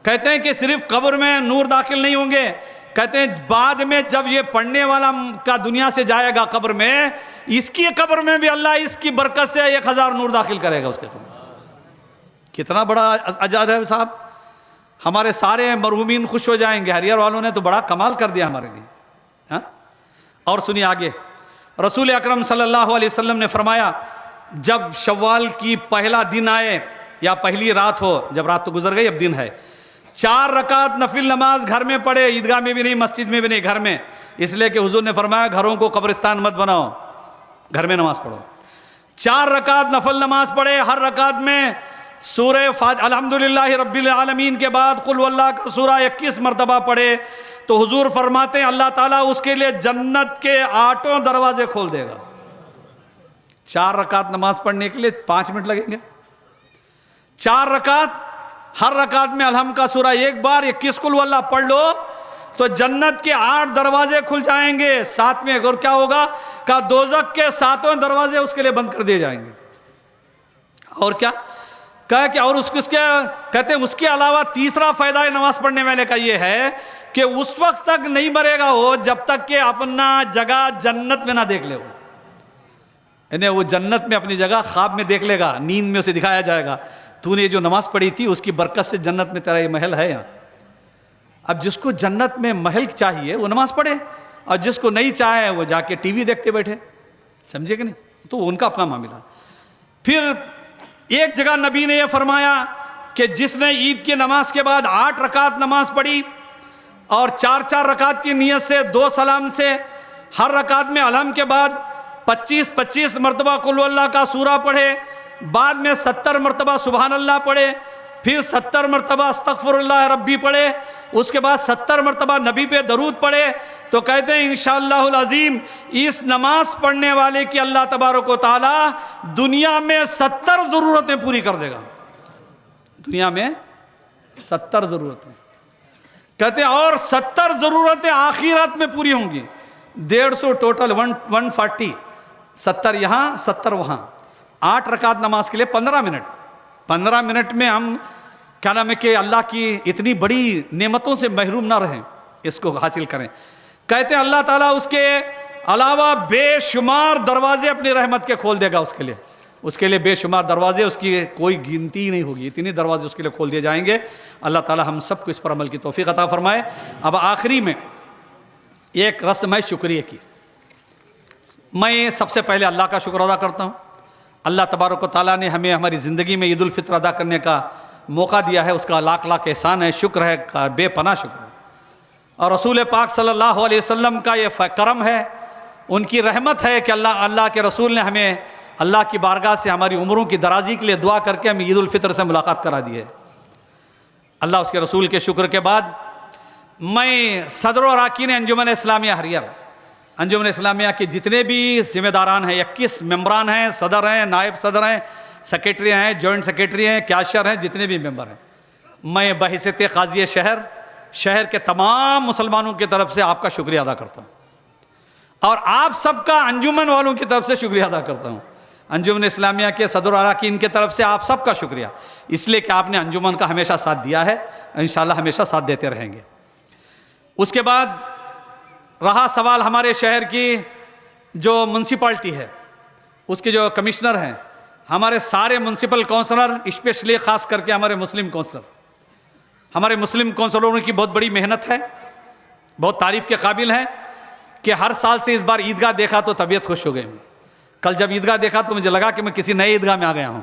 کہتے ہیں کہ صرف قبر میں نور داخل نہیں ہوں گے، کہتے ہیں بعد میں جب یہ پڑھنے والا کا دنیا سے جائے گا قبر میں، اس کی قبر میں بھی اللہ اس کی برکت سے 1000 نور داخل کرے گا اس کے قبر میں۔ کتنا بڑا اجر ہے صاحب، ہمارے سارے مرحومین خوش ہو جائیں گے۔ ہریئر والوں نے تو بڑا کمال کر دیا ہمارے لیے، ہاں؟ اور سنیے آگے، رسول اکرم صلی اللہ علیہ وسلم نے فرمایا، جب شوال کی پہلا دن آئے یا پہلی رات ہو، جب رات تو گزر گئی اب دن ہے، 4 رکعت نفل نماز گھر میں پڑھے، عیدگاہ میں بھی نہیں، مسجد میں بھی نہیں، گھر میں، اس لیے کہ حضور نے فرمایا گھروں کو قبرستان مت بناؤ، گھر میں نماز پڑھو۔ 4 رکعت نفل نماز پڑھے، ہر رکعت میں سورہ الحمدللہ رب العالمین کے بعد قل واللہ کا سورہ 21 مرتبہ پڑھے، تو حضور فرماتے ہیں اللہ تعالیٰ اس کے لیے جنت کے 8 دروازے کھول دے گا۔ 4 رکعت نماز پڑھنے کے لیے 5 منٹ لگیں گے، 4 رکعت، ہر رکعت میں الحمد کا سورہ 1 بار، 21 قل واللہ پڑھ لو تو جنت کے 8 دروازے کھل جائیں گے۔ 7ویں اور کیا ہوگا؟ کہ دوزخ کے 7 دروازے اس کے لیے بند کر دیے جائیں گے۔ اور کیا کہ اور کہتے ہیں اس کے علاوہ تیسرا فائدہ نماز پڑھنے والے کا یہ ہے کہ اس وقت تک نہیں مرے گا وہ جب تک کہ اپنا جگہ جنت میں نہ دیکھ لے، یعنی وہ جنت میں اپنی جگہ خواب میں دیکھ لے گا، نیند میں اسے دکھایا جائے گا، تو نے جو نماز پڑھی تھی اس کی برکت سے جنت میں تیرا یہ محل ہے یہاں۔ اب جس کو جنت میں محل چاہیے وہ نماز پڑھے، اور جس کو نہیں چاہے وہ جا کے ٹی وی دیکھتے بیٹھے، سمجھے کہ نہیں؟ تو ان کا اپنا معاملہ۔ پھر ایک جگہ نبی نے یہ فرمایا کہ جس نے عید کی نماز کے بعد 8 رکعت نماز پڑھی اور 4 رکعت کی نیت سے 2 سلام سے، ہر رکعت میں الحمد کے بعد 25 مرتبہ قل اللہ کا سورہ پڑھے، بعد میں 70 مرتبہ سبحان اللہ پڑھے، پھر 70 مرتبہ استغفر اللہ ربی پڑھے، اس کے بعد 70 مرتبہ نبی پہ درود پڑھے، تو کہتے ہیں انشاءاللہ العظیم اس نماز پڑھنے والے کی اللہ تبارک و تعالی دنیا میں 70 ضرورتیں پوری کر دے گا۔ دنیا میں 70 ضرورتیں، کہتے ہیں اور 70 ضرورتیں آخرت میں پوری ہوں گی۔ 150 ٹوٹل 140، 70 یہاں 70 وہاں۔ 8 رکعت نماز کے لیے 15 منٹ میں ہم کیا نام ہے کہ اللہ کی اتنی بڑی نعمتوں سے محروم نہ رہیں، اس کو حاصل کریں۔ کہتے ہیں اللہ تعالیٰ اس کے علاوہ بے شمار دروازے اپنی رحمت کے کھول دے گا اس کے لیے بے شمار دروازے، اس کی کوئی گنتی ہی نہیں ہوگی، اتنی دروازے اس کے لیے کھول دیے جائیں گے۔ اللہ تعالیٰ ہم سب کو اس پر عمل کی توفیق عطا فرمائے۔ اب آخری میں ایک رسم ہے شکریہ کی۔ میں سب سے پہلے اللہ کا شکر ادا کرتا ہوں۔ اللہ تبارک و تعالیٰ نے ہمیں ہماری زندگی میں عید الفطر ادا کرنے کا موقع دیا ہے، اس کا لاکھ لاکھ احسان ہے، شکر ہے، بے پناہ شکر ہے۔ اور رسول پاک صلی اللہ علیہ وسلم کا یہ کرم ہے، ان کی رحمت ہے کہ اللہ کے رسول نے ہمیں اللہ کی بارگاہ سے ہماری عمروں کی درازی کے لیے دعا کر کے ہمیں عید الفطر سے ملاقات کرا دی ہے۔ اللہ اس کے رسول کے شکر کے بعد میں صدر و اراکین انجمن اسلامیہ ہریئر، انجمن اسلامیہ کے جتنے بھی ذمہ داران ہیں، 21 ممبران ہیں، صدر ہیں، نائب صدر ہیں، سیکریٹری ہیں، جوائنٹ سیکریٹری ہیں، کیشر ہیں، جتنے بھی ممبر ہیں، میں بحیثیت قاضی شہر کے تمام مسلمانوں کی طرف سے آپ کا شکریہ ادا کرتا ہوں، اور آپ سب کا انجمن والوں کی طرف سے شکریہ ادا کرتا ہوں، انجمن اسلامیہ کے صدر و اراکین کی طرف سے آپ سب کا شکریہ، اس لیے کہ آپ نے انجمن کا ہمیشہ ساتھ دیا ہے، انشاءاللہ ہمیشہ ساتھ دیتے رہیں گے۔ اس کے بعد رہا سوال ہمارے شہر کی جو منسپلٹی ہے، اس کے جو کمشنر ہیں، ہمارے سارے منسپل کونسلر، اسپیشلی خاص کر کے ہمارے مسلم کونسلروں کی بہت بڑی محنت ہے، بہت تعریف کے قابل ہیں کہ ہر سال سے اس بار عیدگاہ دیکھا تو طبیعت خوش ہو گئی۔ کل جب عیدگاہ دیکھا تو مجھے لگا کہ میں کسی نئے عیدگاہ میں آ گیا ہوں،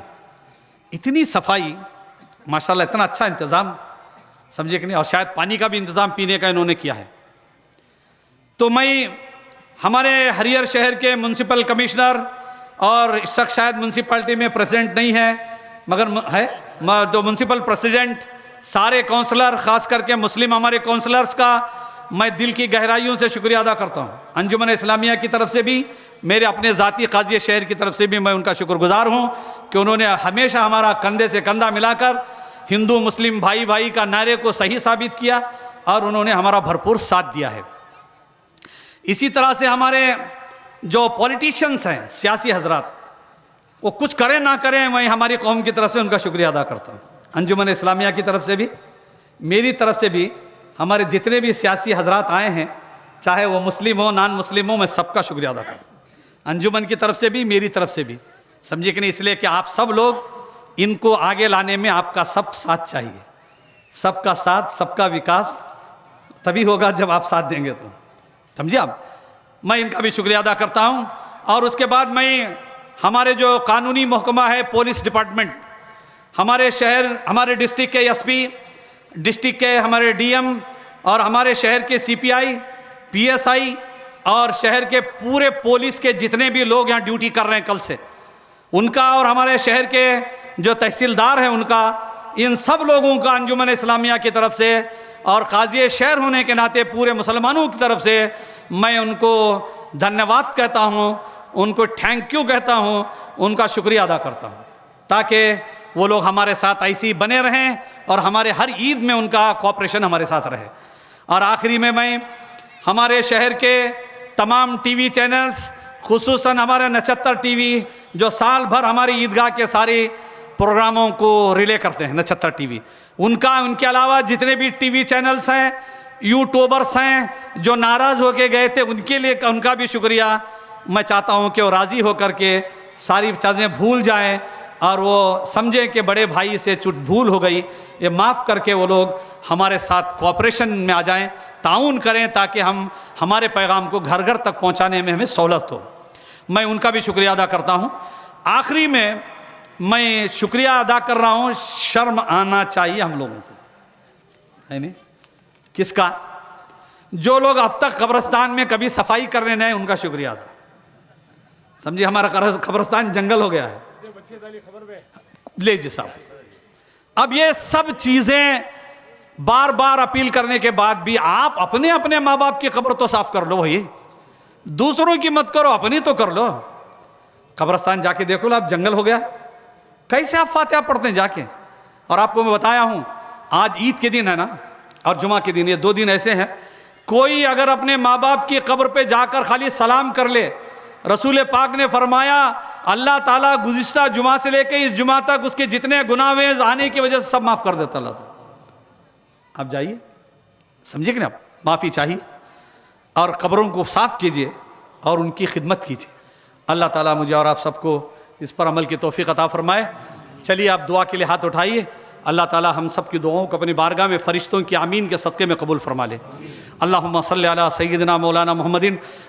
اتنی صفائی ماشاءاللہ، اتنا اچھا انتظام، سمجھے کہ نہیں، اور شاید پانی کا بھی انتظام پینے کا انہوں نے کیا ہے۔ تو میں ہمارے ہریئر شہر کے منسپل کمشنر، اور اس وقت شاید منسپلٹی میں پریزیڈنٹ نہیں ہے مگر ہے تو منسپل پریزیڈنٹ، سارے کونسلر، خاص کر کے مسلم ہمارے کونسلرز کا میں دل کی گہرائیوں سے شکریہ ادا کرتا ہوں۔ انجمن اسلامیہ کی طرف سے بھی، میرے اپنے ذاتی قاضی شہر کی طرف سے بھی میں ان کا شکر گزار ہوں کہ انہوں نے ہمیشہ ہمارا کندھے سے کندھا ملا کر ہندو مسلم بھائی بھائی کا نعرے کو صحیح ثابت کیا، اور انہوں نے ہمارا بھرپور ساتھ دیا ہے۔ اسی طرح سے ہمارے جو پولیٹیشنز ہیں، سیاسی حضرات، وہ کچھ کریں نہ کریں، میں ہماری قوم کی طرف سے ان کا شکریہ ادا کرتا ہوں۔ انجمن اسلامیہ کی طرف سے بھی، میری طرف سے بھی، ہمارے جتنے بھی سیاسی حضرات آئے ہیں، چاہے وہ مسلم ہوں نان مسلم ہوں، میں سب کا شکریہ ادا کرتا ہوں، انجمن کی طرف سے بھی، میری طرف سے بھی، سمجھے کہ نہیں، اس لیے کہ آپ سب لوگ ان کو آگے لانے میں آپ کا سب ساتھ چاہیے، سب کا ساتھ، سب کا وکاس تبھی ہوگا جب آپ ساتھ دیں گے، تو سمجھے آپ، میں ان کا بھی شکریہ ادا کرتا ہوں۔ اور اس کے بعد میں ہمارے جو قانونی محکمہ ہے، پولیس ڈپارٹمنٹ، ہمارے شہر، ہمارے ڈسٹرکٹ کے ایس پی، ڈسٹرکٹ کے ہمارے ڈی ایم، اور ہمارے شہر کے سی پی آئی، پی ایس آئی، اور شہر کے پورے پولیس کے جتنے بھی لوگ یہاں ڈیوٹی کر رہے ہیں کل سے، ان کا، اور ہمارے شہر کے جو تحصیلدار ہیں ان کا، ان سب لوگوں کا انجمن اسلامیہ کی طرف سے اور قاضی شہر ہونے کے ناطے پورے مسلمانوں کی طرف سے میں ان کو دھنیہ کہتا ہوں، ان کو تھینک یو کہتا ہوں، ان کا شکریہ ادا کرتا ہوں، تاکہ وہ لوگ ہمارے ساتھ ایسے ہی بنے رہیں اور ہمارے ہر عید میں ان کا کوآپریشن ہمارے ساتھ رہے۔ اور آخری میں ہمارے شہر کے تمام ٹی وی چینلز، خصوصاً ہمارے نچتر ٹی وی جو سال بھر ہماری عیدگاہ کے سارے پروگراموں کو ریلے کرتے ہیں، نچتر ٹی وی، ان کے علاوہ جتنے بھی ٹی وی چینلز ہیں، یوٹیوبرس ہیں جو ناراض ہو کے گئے تھے، ان کے لیے ان کا بھی شکریہ، میں چاہتا ہوں کہ وہ راضی ہو کر کے ساری چیزیں بھول جائیں اور وہ سمجھیں کہ بڑے بھائی سے بھول ہو گئی، یہ معاف کر کے وہ لوگ ہمارے ساتھ کوآپریشن میں آ جائیں، تعاون کریں، تاکہ ہم ہمارے پیغام کو گھر گھر تک پہنچانے میں ہمیں سہولت ہو۔ میں ان کا بھی شکریہ ادا کرتا ہوں۔ آخری میں شکریہ ادا کر رہا ہوں، شرم آنا چاہیے ہم لوگوں کو، ہے نہیں؟ کس کا؟ جو لوگ اب تک قبرستان میں کبھی صفائی کرنے نہیں، ان کا شکریہ ادا، سمجھے ہمارا قبرستان جنگل ہو گیا ہے، لے جی صاحب۔ اب یہ سب چیزیں بار بار اپیل کرنے کے بعد بھی آپ اپنے ماں باپ کی قبر تو صاف کر لو، بھائی دوسروں کی مت کرو، اپنی تو کر لو۔ قبرستان جا کے دیکھو، اب جنگل ہو گیا، کیسے آپ فاتحہ پڑھتے ہیں جا کے؟ اور آپ کو میں بتایا ہوں، آج عید کے دن ہے نا، اور جمعہ کے دن، یہ 2 دن ایسے ہیں، کوئی اگر اپنے ماں باپ کی قبر پہ جا کر خالی سلام کر لے، رسول پاک نے فرمایا اللہ تعالیٰ گزشتہ جمعہ سے لے کے اس جمعہ تک اس کے جتنے گناہ ہوئے آنے کی وجہ سے سب معاف کر دیتا اللہ تعالیٰ۔ آپ جائیے، سمجھے کہ نا، معافی چاہیے، اور قبروں کو صاف کیجئے اور ان کی خدمت کیجئے۔ اللہ تعالیٰ مجھے اور آپ سب کو اس پر عمل کی توفیق عطا فرمائے۔ چلیے آپ دعا کے لیے ہاتھ اٹھائیے، اللہ تعالیٰ ہم سب کی دعاؤں کو اپنی بارگاہ میں فرشتوں کی آمین کے صدقے میں قبول فرما لے۔ اللہم صلی علی سیدنا مولانا محمد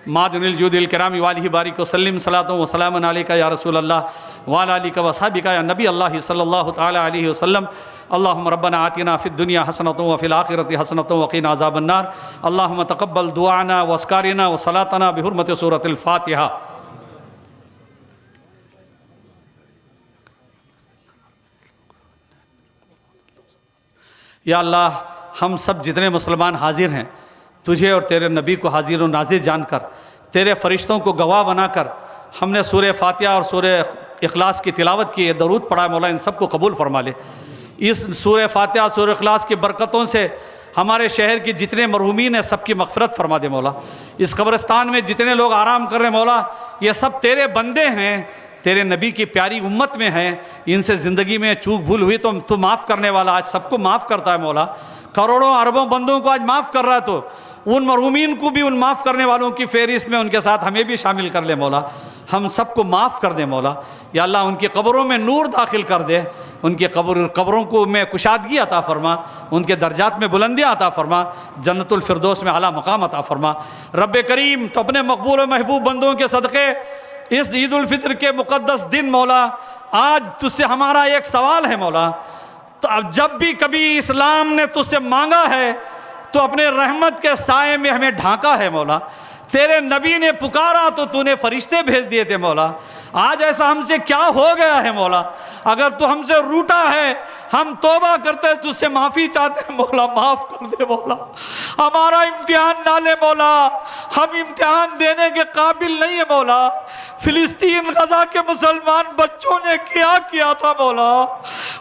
معدن الجود الکرام والہ بارک وسلم، صلاۃ و سلام علیک یا رسول اللہ وعلی آلک و اصحابک یا نبی اللہ صلی اللہ تعالی علیہ وسلم۔ اللہم ربنا آتنا فی الدنیا حسنۃ وفی الآخرۃ حسنۃ وقنا عذاب النار۔ اللہم تقبل دعانا واذکارنا وصلاتنا بحرمت سورۃ الفاتحہ۔ یا اللہ ہم سب جتنے مسلمان حاضر ہیں تجھے اور تیرے نبی کو حاضر و ناظر جان کر، تیرے فرشتوں کو گواہ بنا کر ہم نے سورہ فاتحہ اور سورہ اخلاص کی تلاوت کی ہے، درود پڑھا ہے، مولا ان سب کو قبول فرما لے۔ اس سورہ فاتحہ سورہ اخلاص کی برکتوں سے ہمارے شہر کی جتنے مرحومین ہیں سب کی مغفرت فرما دے مولا۔ اس قبرستان میں جتنے لوگ آرام کر رہے ہیں مولا، یہ سب تیرے بندے ہیں، تیرے نبی کی پیاری امت میں ہیں، ان سے زندگی میں چوک بھول ہوئی تو معاف کرنے والا آج سب کو معاف کرتا ہے مولا۔ کروڑوں اربوں بندوں کو آج معاف کر رہا ہے، تو ان مرحومین کو بھی ان معاف کرنے والوں کی فہرست میں ان کے ساتھ ہمیں بھی شامل کر لے مولا۔ ہم سب کو معاف کر دے مولا۔ یا اللہ ان کی قبروں میں نور داخل کر دے، ان کی قبروں کو میں کشادگی عطا فرما، ان کے درجات میں بلندیاں عطا فرما، جنت الفردوس میں اعلیٰ مقام عطا فرما۔ رب کریم تو اپنے مقبول و محبوب بندوں کے صدقے اس عید الفطر کے مقدس دن مولا، آج تجھ سے ہمارا ایک سوال ہے مولا، تو اب جب بھی کبھی اسلام نے تجھ سے مانگا ہے تو اپنے رحمت کے سائے میں ہمیں ڈھانکا ہے مولا۔ تیرے نبی نے پکارا تو تو نے فرشتے بھیج دیے تھے مولا۔ آج ایسا ہم سے کیا ہو گیا ہے مولا؟ اگر تو ہم سے روٹا ہے، ہم توبہ کرتے تجھ سے معافی چاہتے ہیں مولا، معاف کر دے مولا۔ ہمارا امتحان نہ لے مولا، ہم امتحان دینے کے قابل نہیں ہے مولا۔ فلسطین غزہ کے مسلمان بچوں نے کیا کیا تھا مولا؟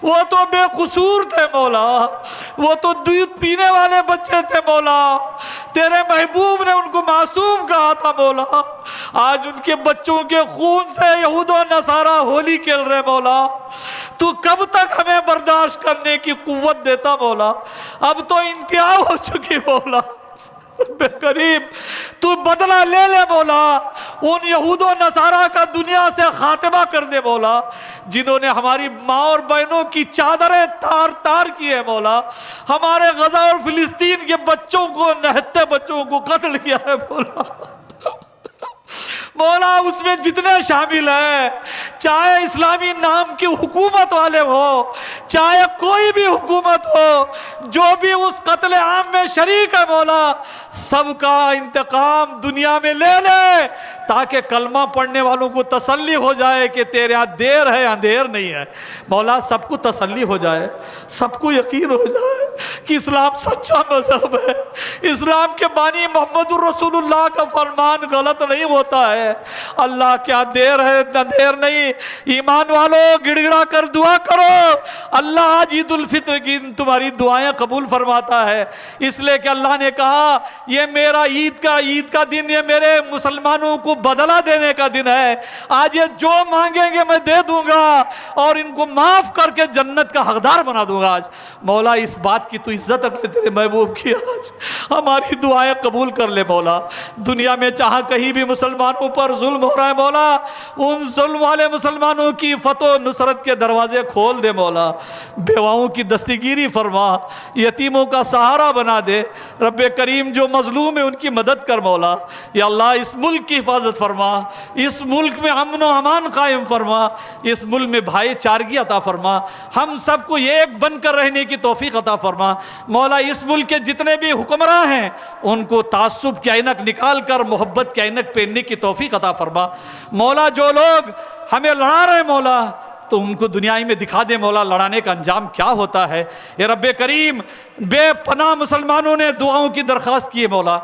وہ تو بے قصور تھے مولا، وہ تو دودھ پینے والے بچے تھے مولا، تیرے محبوب نے ان کو معصوم کہا تھا مولا۔ آج ان کے بچوں کے خون سے یہود و نصارہ ہولی کھیل رہے مولا۔ تو کب تک ہمیں برداشت کرنے کی قوت دیتا مولا؟ اب تو انتہا ہو چکی مولا۔ بے کریم تو بدلہ لے لے مولا، ان یہود و نصارہ کا دنیا سے خاتمہ کر دے مولا، جنہوں نے ہماری ماں اور بہنوں کی چادریں تار تار کی ہے مولا، ہمارے غزہ اور فلسطین کے بچوں کو، نہتے بچوں کو قتل کیا ہے مولا۔ مولا اس میں جتنے شامل ہیں، چاہے اسلامی نام کی حکومت والے ہو، چاہے کوئی بھی حکومت ہو، جو بھی اس قتل عام میں شریک ہے مولا، سب کا انتقام دنیا میں لے لے، تاکہ کلمہ پڑھنے والوں کو تسلی ہو جائے کہ تیرے ہاں دیر ہے اندھیر نہیں ہے مولا۔ سب کو تسلی ہو جائے، سب کو یقین ہو جائے کہ اسلام سچا مذہب ہے، اسلام کے بانی محمد الرسول اللہ کا فرمان غلط نہیں ہوتا ہے۔ اللہ کیا دیر ہے نہ دیر نہیں، ایمان والو گڑ گڑا کر دعا کرو، اللہ آج عید الفطر کی تمہاری دعائیں قبول فرماتا ہے، اس لیے کہ اللہ نے کہا یہ میرا عید کا دن، یہ میرے مسلمانوں کو بدلہ دینے کا دن ہے، آج یہ جو مانگیں گے میں دے دوں گا اور ان کو معاف کر کے جنت کا حقدار بنا دوں گا۔ آج مولا اس بات کی تو عزت رکھ لے، تیرے محبوب کی آج ہماری دعائیں قبول کر لے مولا۔ دنیا میں چاہا کہیں بھی مسلمانوں پر ظلم ہو رہا ہے مولا، ان ظلم والے مسلمانوں کی فتح و نصرت کے دروازے کھول دے مولا، بیواؤں کی دستگیری فرما، یتیموں کا سہارا بنا دے رب کریم، جو مظلوم ہے ان کی مدد کر مولا۔ یا اللہ اس ملک کی حفاظت فرما، اس ملک میں امن و امان قائم فرما، اس ملک میں بھائی چارگی عطا فرما، ہم سب کو ایک بن کر رہنے کی توفیق عطا فرما مولا۔ اس ملک کے جتنے بھی حکمراں ہیں ان کو تعصب کی عینک نکال کر محبت کی عینک پہننے کی توفیق عطا فرما مولا۔ جو لوگ ہمیں لڑا رہے مولا تو ان کو دنیا میں دکھا دے مولا، لڑانے کا انجام کیا ہوتا ہے۔ اے رب کریم بے پناہ مسلمانوں نے دعاؤں کی درخواست کی ہے مولا،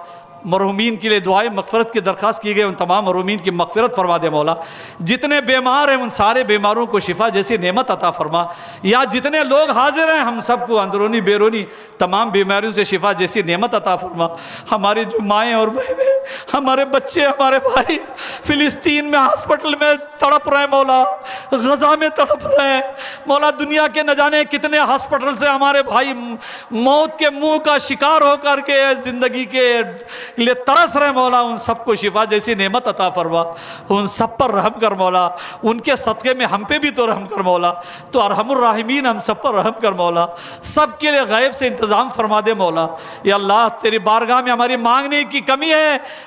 مرحومین کے لیے دعائیں مغفرت کی درخواست کی گئی، ان تمام مرحومین کی مغفرت فرما دے مولا۔ جتنے بیمار ہیں ان سارے بیماروں کو شفا جیسی نعمت عطا فرما، یا جتنے لوگ حاضر ہیں ہم سب کو اندرونی بیرونی تمام بیماریوں سے شفا جیسی نعمت عطا فرما۔ ہماری جو مائیں اور بہنیں، ہمارے بچے، ہمارے بھائی فلسطین میں ہاسپٹل میں تڑپ رہے ہیں مولا، غزہ میں تڑپ رہے ہیں مولا، دنیا کے نہ جانے کتنے ہاسپٹل سے ہمارے بھائی موت کے منہ کا شکار ہو کر کے زندگی کے لیے ترس رہے مولا، ان سب کو شفا جیسی نعمت عطا فرما، ان سب پر رحم کر مولا، ان کے صدقے میں ہم پہ بھی تو رحم کر مولا، تو ارحم الراحمین ہم سب پر رحم کر مولا، سب کے لیے غیب سے انتظام فرما دے مولا۔ یا اللہ تیری بارگاہ میں ہماری مانگنے کی کمی ہے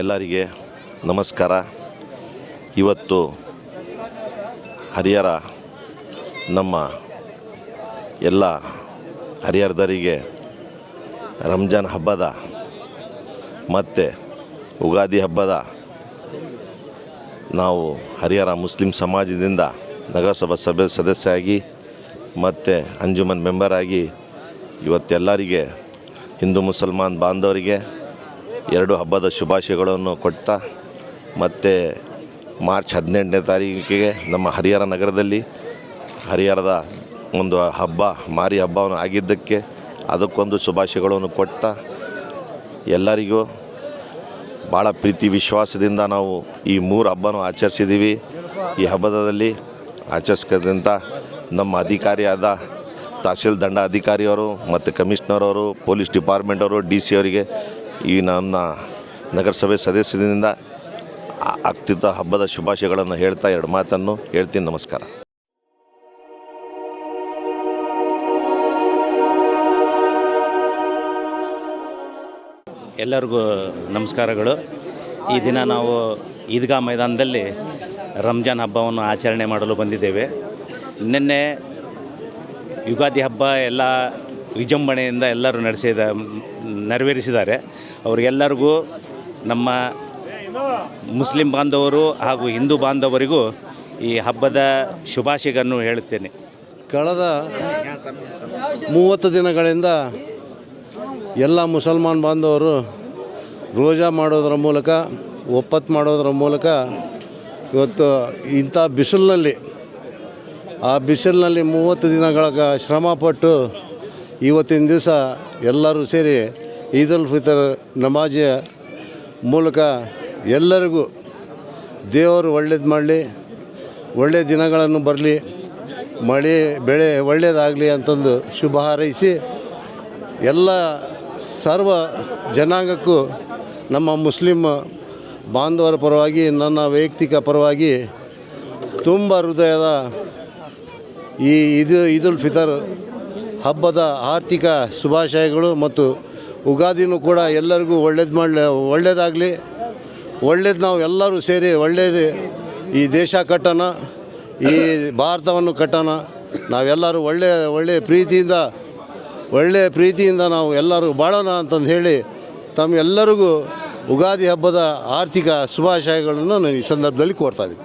ಎಲ್ಲರಿಗೆ ನಮಸ್ಕಾರ। ಇವತ್ತು ಹರಿಹರ ನಮ್ಮ ಎಲ್ಲ ಹರಿಹರದರಿಗೆ ರಂಜಾನ್ ಹಬ್ಬದ ಮತ್ತು ಉಗಾದಿ ಹಬ್ಬದ ನಾವು ಹರಿಹರ ಮುಸ್ಲಿಂ ಸಮಾಜದಿಂದ ನಗರಸಭಾ ಸದಸ್ಯರಾಗಿ ಮತ್ತು ಅಂಜುಮನ್ ಮೆಂಬರ್ ಆಗಿ ಇವತ್ತೆಲ್ಲರಿಗೆ ಹಿಂದೂ ಮುಸಲ್ಮಾನ್ ಬಾಂಧವರಿಗೆ ಎರಡು ಹಬ್ಬದ ಶುಭಾಶಯಗಳನ್ನು ಕೊಡ್ತಾ, ಮತ್ತು ಮಾರ್ಚ್ 18ನೇ ತಾರೀಕಿಗೆ ನಮ್ಮ ಹರಿಹರ ನಗರದಲ್ಲಿ ಹರಿಹರದ ಒಂದು ಹಬ್ಬ, ಮಾರಿ ಹಬ್ಬವನ್ನು ಆಗಿದ್ದಕ್ಕೆ ಅದಕ್ಕೊಂದು ಶುಭಾಶಯಗಳನ್ನು ಕೊಡ್ತಾ, ಎಲ್ಲರಿಗೂ ಭಾಳ ಪ್ರೀತಿ ವಿಶ್ವಾಸದಿಂದ ನಾವು ಈ 3 ಹಬ್ಬನೂ ಆಚರಿಸಿದ್ದೀವಿ. ಈ ಹಬ್ಬದಲ್ಲಿ ಆಚರಿಸ್ಕೊಂತ ನಮ್ಮ ಅಧಿಕಾರಿಯಾದ ತಹಸೀಲ್ ದಂಡ ಅಧಿಕಾರಿಯವರು ಮತ್ತು ಕಮಿಷನರ್ ಅವರು, ಪೊಲೀಸ್ ಡಿಪಾರ್ಟ್ಮೆಂಟ್ ಅವರು, DC ಅವರಿಗೆ, ಈ ನನ್ನ ನಗರಸಭೆ ಸದಸ್ಯರಿಂದ ಆಗ್ತಿದ್ದ ಹಬ್ಬದ ಶುಭಾಶಯಗಳನ್ನು ಹೇಳ್ತಾ 2 ಮಾತನ್ನು ಹೇಳ್ತೀನಿ. ನಮಸ್ಕಾರ. ಎಲ್ಲರಿಗೂ ನಮಸ್ಕಾರಗಳು. ಈ ದಿನ ನಾವು ಈದ್ಗಾ ಮೈದಾನದಲ್ಲಿ ರಂಜಾನ್ ಹಬ್ಬವನ್ನು ಆಚರಣೆ ಮಾಡಲು ಬಂದಿದ್ದೇವೆ. ನಿನ್ನೆ ಯುಗಾದಿ ಹಬ್ಬ ಎಲ್ಲ ವಿಜೃಂಭಣೆಯಿಂದ ಎಲ್ಲರೂ ನೆರವೇರಿಸಿದ್ದಾರೆ. ಅವರಿಗೆಲ್ಲರಿಗೂ ನಮ್ಮ ಮುಸ್ಲಿಂ ಬಾಂಧವರು ಹಾಗೂ ಹಿಂದೂ ಬಾಂಧವರಿಗೂ ಈ ಹಬ್ಬದ ಶುಭಾಶಯಗಳನ್ನು ಹೇಳುತ್ತೇನೆ. ಕಳೆದ 30 ದಿನಗಳಿಂದ ಎಲ್ಲ ಮುಸಲ್ಮಾನ್ ಬಾಂಧವರು ರೋಜಾ ಮಾಡೋದರ ಮೂಲಕ, ಒಪ್ಪತ್ತು ಮಾಡೋದರ ಮೂಲಕ ಇವತ್ತು ಇಂಥ ಬಿಸಿಲಿನಲ್ಲಿ, ಆ ಬಿಸಿಲಿನಲ್ಲಿ 30 ದಿನಗಳ ಶ್ರಮಪಟ್ಟು ಇವತ್ತಿನ ದಿವಸ ಎಲ್ಲರೂ ಸೇರಿ ಈದ್ ಉಲ್ ಫಿತರ್ ನಮಾಜಿಯ ಮೂಲಕ ಎಲ್ಲರಿಗೂ ದೇವರು ಒಳ್ಳೇದು ಮಾಡಲಿ, ಒಳ್ಳೆಯ ದಿನಗಳನ್ನು ಬರಲಿ, ಮಳೆ ಬೆಳೆ ಒಳ್ಳೆಯದಾಗಲಿ ಅಂತಂದು ಶುಭ ಹಾರೈಸಿ ಎಲ್ಲ ಸರ್ವ ಜನಾಂಗಕ್ಕೂ ನಮ್ಮ ಮುಸ್ಲಿಂ ಬಾಂಧವರ ಪರವಾಗಿ, ನನ್ನ ವೈಯಕ್ತಿಕ ಪರವಾಗಿ ತುಂಬ ಹೃದಯದ ಈ ಈದ್ ಉಲ್ ಫಿತರ್ ಹಬ್ಬದ ಆರ್ಥಿಕ ಶುಭಾಶಯಗಳು. ಮತ್ತು ಉಗಾದಿನೂ ಕೂಡ ಎಲ್ಲರಿಗೂ ಒಳ್ಳೆಯದಾಗಲಿ, ಒಳ್ಳೇದು ನಾವು ಎಲ್ಲರೂ ಸೇರಿ ಒಳ್ಳೆಯದು ಈ ದೇಶ ಕಟ್ಟೋಣ, ಈ ಭಾರತವನ್ನು ಕಟ್ಟೋಣ. ನಾವೆಲ್ಲರೂ ಒಳ್ಳೆಯ ಪ್ರೀತಿಯಿಂದ ನಾವು ಎಲ್ಲರೂ ಬಾಳೋಣ ಅಂತಂದು ಹೇಳಿ ತಮ್ಮೆಲ್ಲರಿಗೂ ಉಗಾದಿ ಹಬ್ಬದ ಆರ್ಥಿಕ ಶುಭಾಶಯಗಳನ್ನು ನಾನು ಈ ಸಂದರ್ಭದಲ್ಲಿ ಕೋರ್ತಾ ಇದ್ದೀನಿ.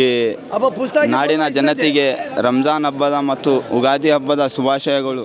ಈ ನಾಡಿನ ಜನತೆಗೆ ರಂಜಾನ್ ಹಬ್ಬದ ಮತ್ತು ಉಗಾದಿ ಹಬ್ಬದ ಶುಭಾಶಯಗಳು.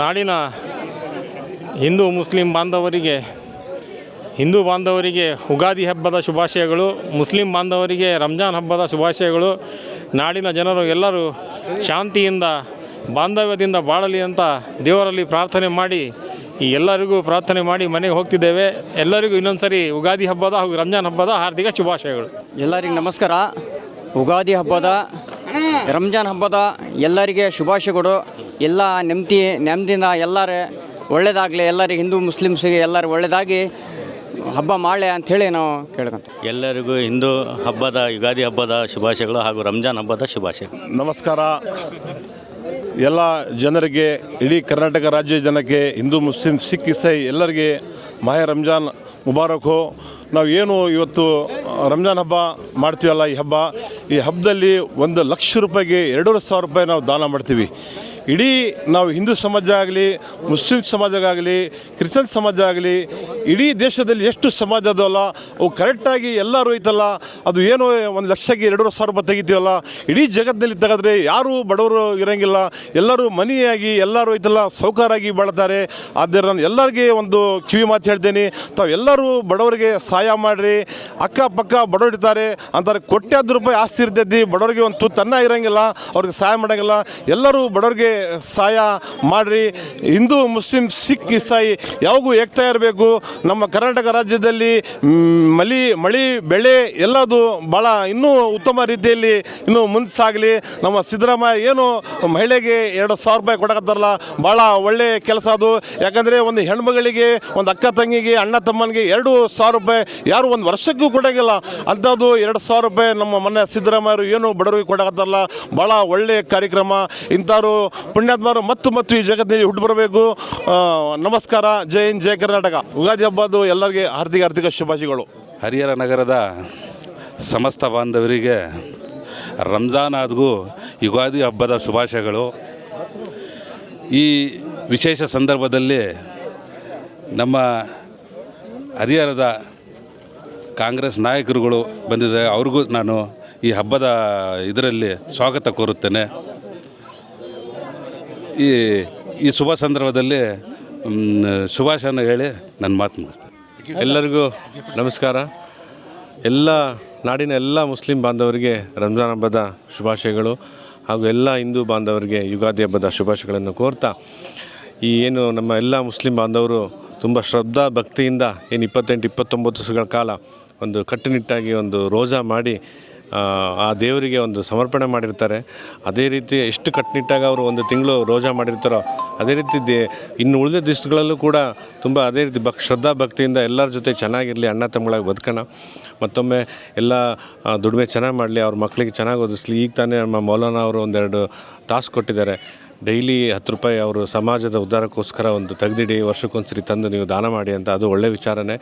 ನಾಡಿನ ಹಿಂದೂ ಮುಸ್ಲಿಂ ಬಾಂಧವರಿಗೆ ಉಗಾದಿ ಹಬ್ಬದ ಶುಭಾಶಯಗಳು. ಮುಸ್ಲಿಂ ಬಾಂಧವರಿಗೆ ರಂಜಾನ್ ಹಬ್ಬದ ಶುಭಾಶಯಗಳು. ನಾಡಿನ ಜನರು ಎಲ್ಲರೂ ಶಾಂತಿಯಿಂದ ಬಾಂಧವ್ಯದಿಂದ ಬಾಳಲಿ ಅಂತ ದೇವರಲ್ಲಿ ಪ್ರಾರ್ಥನೆ ಮಾಡಿ ಎಲ್ಲರಿಗೂ ಪ್ರಾರ್ಥನೆ ಮಾಡಿ ಮನೆಗೆ ಹೋಗ್ತಿದ್ದೇವೆ. ಎಲ್ಲರಿಗೂ ಇನ್ನೊಂದು ಸರಿ ಉಗಾದಿ ಹಬ್ಬದ ಹಾಗೂ ರಂಜಾನ್ ಹಬ್ಬದ ಹಾರ್ದಿಕ ಶುಭಾಶಯಗಳು. ಎಲ್ಲರಿಗೂ ನಮಸ್ಕಾರ. ಉಗಾದಿ ಹಬ್ಬದ ರಂಜಾನ್ ಹಬ್ಬದ ಎಲ್ಲರಿಗೆ ಶುಭಾಶಯಗಳು. ಎಲ್ಲ ನೆಮ್ಮದಿಯಿಂದ ಎಲ್ಲರೂ ಒಳ್ಳೆಯದಾಗಲಿ, ಎಲ್ಲರಿಗೆ ಹಿಂದೂ ಮುಸ್ಲಿಮ್ಸಿಗೆ ಎಲ್ಲರೂ ಒಳ್ಳೆಯದಾಗಿ ಹಬ್ಬ ಮಾಡಲಿ ಅಂಥೇಳಿ ನಾವು ಕೇಳ್ಕೊಂತೀವಿ. ಎಲ್ಲರಿಗೂ ಹಿಂದೂ ಹಬ್ಬದ ಯುಗಾದಿ ಹಬ್ಬದ ಶುಭಾಶಯಗಳು ಹಾಗೂ ರಂಜಾನ್ ಹಬ್ಬದ ಶುಭಾಶಯಗಳು. ನಮಸ್ಕಾರ. ಎಲ್ಲ ಜನರಿಗೆ, ಇಡೀ ಕರ್ನಾಟಕ ರಾಜ್ಯ ಜನಕ್ಕೆ, ಹಿಂದೂ ಮುಸ್ಲಿಂ ಸಿಖ್ ಇಸೈ ಎಲ್ಲರಿಗೆ ಮಾಹೆ ರಂಜಾನ್ ಮುಬಾರಕ್ ಹೋ. ನಾವು ಏನು ಇವತ್ತು ರಂಜಾನ್ ಹಬ್ಬ ಮಾಡ್ತೀವಲ್ಲ, ಈ ಹಬ್ಬದಲ್ಲಿ 1 ಲಕ್ಷ ರೂಪಾಯಿಗೆ 2,500 ರೂಪಾಯಿ ನಾವು ದಾನ ಮಾಡ್ತೀವಿ. ಇಡೀ ನಾವು ಹಿಂದೂ ಸಮಾಜ ಆಗಲಿ, ಮುಸ್ಲಿಂ ಸಮಾಜ ಆಗಲಿ, ಕ್ರಿಶ್ಚಿಯನ್ ಸಮಾಜ ಆಗಲಿ, ಇಡೀ ದೇಶದಲ್ಲಿ ಎಷ್ಟು ಸಮಾಜ ಅದಲ್ಲ ಅವು ಕರೆಕ್ಟಾಗಿ ಎಲ್ಲರೂ ಐತಲ್ಲ, ಅದು ಏನು 1 ಲಕ್ಷಕ್ಕೆ 2,500 ರೂಪಾಯಿ ತೆಗಿತೀವಲ್ಲ, ಇಡೀ ಜಗತ್ತಿನಲ್ಲಿ ತೆಗೆದ್ರೆ ಯಾರೂ ಬಡವರು ಇರೋಂಗಿಲ್ಲ. ಎಲ್ಲರೂ ಮನಿಯಾಗಿ ಎಲ್ಲರೂ ಐತಲ್ಲ ಸೌಕಾರಾಗಿ ಬಾಳ್ತಾರೆ. ಆದರೆ ನಾನು ಎಲ್ಲರಿಗೆ ಒಂದು ಕಿವಿ ಮಾತು ಹೇಳ್ತೇನೆ, ತಾವು ಎಲ್ಲರೂ ಬಡವರಿಗೆ ಸಹಾಯ ಮಾಡಿರಿ. ಅಕ್ಕಪಕ್ಕ ಬಡವರು ಇರ್ತಾರೆ ಅಂತಾರೆ, ಕೋಟ್ಯಾಂತರ ರೂಪಾಯಿ ಆಸ್ತಿ ಇರ್ತೈತಿ, ಬಡವರಿಗೆ ಒಂದು ತುತ್ತು ಅನ್ನ ಇರೋಂಗಿಲ್ಲ, ಅವ್ರಿಗೆ ಸಹಾಯ ಮಾಡೋಂಗಿಲ್ಲ. ಎಲ್ಲರೂ ಬಡವರಿಗೆ ಸಹಾಯ ಮಾಡಿರಿ. ಹಿಂದೂ ಮುಸ್ಲಿಂ ಸಿಖ್ ಇಸಾಯಿ ಯಾವಾಗೂ ಏಕ್ತಾ ಇರಬೇಕು. ನಮ್ಮ ಕರ್ನಾಟಕ ರಾಜ್ಯದಲ್ಲಿ ಮಳೆ ಬೆಳೆ ಎಲ್ಲದು ಭಾಳ ಇನ್ನೂ ಉತ್ತಮ ರೀತಿಯಲ್ಲಿ ಇನ್ನೂ ಮುಂದೆ ಸಾಗಲಿ. ನಮ್ಮ ಸಿದ್ದರಾಮಯ್ಯ ಏನು ಮಹಿಳೆಗೆ 2,000 ರೂಪಾಯಿ ಕೊಡಕತ್ತಾರಲ್ಲ, ಭಾಳ ಒಳ್ಳೆಯ ಕೆಲಸ ಅದು. ಯಾಕಂದರೆ ಒಂದು ಹೆಣ್ಮಗಳಿಗೆ, ಒಂದು ಅಕ್ಕ ತಂಗಿಗೆ, ಅಣ್ಣ ತಮ್ಮನಿಗೆ 2,000 ರೂಪಾಯಿ ಯಾರು ಒಂದು ವರ್ಷಕ್ಕೂ ಕೊಡೋಂಗಿಲ್ಲ. ಅಂಥದ್ದು 2,000 ರೂಪಾಯಿ ನಮ್ಮ ಮೊನ್ನೆ ಸಿದ್ದರಾಮಯ್ಯರು ಏನು ಬಡವರಿಗೆ ಕೊಡಕತ್ತಾರಲ್ಲ, ಭಾಳ ಒಳ್ಳೆಯ ಕಾರ್ಯಕ್ರಮ. ಇಂಥವ್ರು ಪುಣ್ಯಾತ್ಮರು ಮತ್ತು ಈ ಜಗತ್ತಿನಲ್ಲಿ ಹುಟ್ಟು ಬರಬೇಕು. ನಮಸ್ಕಾರ. ಜೈ ಹಿಂದ್, ಜೈ ಕರ್ನಾಟಕ. ಉಗಾದಿ ಹಬ್ಬದ್ದು ಎಲ್ಲರಿಗೆ ಹಾರ್ದಿಕ ಶುಭಾಶಯಗಳು. ಹರಿಹರ ನಗರದ ಸಮಸ್ತ ಬಾಂಧವರಿಗೆ ರಂಜಾನ್ ಹಾಗೂ ಯುಗಾದಿ ಹಬ್ಬದ ಶುಭಾಶಯಗಳು. ಈ ವಿಶೇಷ ಸಂದರ್ಭದಲ್ಲಿ ನಮ್ಮ ಹರಿಹರದ ಕಾಂಗ್ರೆಸ್ ನಾಯಕರುಗಳು ಬಂದಿದ್ದಾರೆ, ಅವ್ರಿಗೂ ನಾನು ಈ ಹಬ್ಬದ ಇದರಲ್ಲಿ ಸ್ವಾಗತ ಕೋರುತ್ತೇನೆ. ಈ ಶುಭ ಸಂದರ್ಭದಲ್ಲಿ ಶುಭಾಶಯನ ಹೇಳಿ ನನ್ನ ಮಾತು ಮುಗಿಸ್ತೇನೆ. ಎಲ್ಲರಿಗೂ ನಮಸ್ಕಾರ. ಎಲ್ಲ ನಾಡಿನ ಎಲ್ಲ ಮುಸ್ಲಿಂ ಬಾಂಧವರಿಗೆ ರಂಜಾನ್ ಹಬ್ಬದ ಶುಭಾಶಯಗಳು ಹಾಗೂ ಎಲ್ಲ ಹಿಂದೂ ಬಾಂಧವರಿಗೆ ಯುಗಾದಿ ಹಬ್ಬದ ಶುಭಾಶಯಗಳನ್ನು ಕೋರ್ತಾ, ಈ ಏನು ನಮ್ಮ ಎಲ್ಲ ಮುಸ್ಲಿಂ ಬಾಂಧವರು ತುಂಬ ಶ್ರದ್ಧಾ ಭಕ್ತಿಯಿಂದ ಏನು 28-29 ದಿವಸಗಳ ಕಾಲ ಒಂದು ಕಟ್ಟುನಿಟ್ಟಾಗಿ ಒಂದು ರೋಜಾ ಮಾಡಿ ಆ ದೇವರಿಗೆ ಒಂದು ಸಮರ್ಪಣೆ ಮಾಡಿರ್ತಾರೆ. ಅದೇ ರೀತಿ ಎಷ್ಟು ಕಟ್ಟುನಿಟ್ಟಾಗಿ ಅವರು 1 ತಿಂಗಳು ರೋಜಾ ಮಾಡಿರ್ತಾರೋ ಅದೇ ರೀತಿ ಇನ್ನು ಉಳಿದ ದಿವಸಗಳಲ್ಲೂ ಕೂಡ ತುಂಬ ಅದೇ ರೀತಿ ಶ್ರದ್ಧಾ ಭಕ್ತಿಯಿಂದ ಎಲ್ಲರ ಜೊತೆ ಚೆನ್ನಾಗಿರಲಿ, ಅಣ್ಣ ತಮ್ಮಗಳಾಗಿ ಬದುಕೋಣ. ಮತ್ತೊಮ್ಮೆ ಎಲ್ಲ ದುಡಿಮೆ ಚೆನ್ನಾಗಿ ಮಾಡಲಿ, ಅವ್ರ ಮಕ್ಕಳಿಗೆ ಚೆನ್ನಾಗಿ ಓದಿಸ್ಲಿ. ಈಗ ತಾನೇ ನಮ್ಮ ಮೌಲಾನಾ ಅವರು 1-2 ಟಾಸ್ಕ್ ಕೊಟ್ಟಿದ್ದಾರೆ. ಡೈಲಿ 10 ರೂಪಾಯಿ ಅವರು ಸಮಾಜದ ಉದ್ಧಾರಕ್ಕೋಸ್ಕರ ಒಂದು ತೆಗೆದಿಡಿ, ವರ್ಷಕ್ಕೊಂದ್ಸರಿ ತಂದು ನೀವು ದಾನ ಮಾಡಿ ಅಂತ. ಅದು ಒಳ್ಳೆಯ ವಿಚಾರನೇ.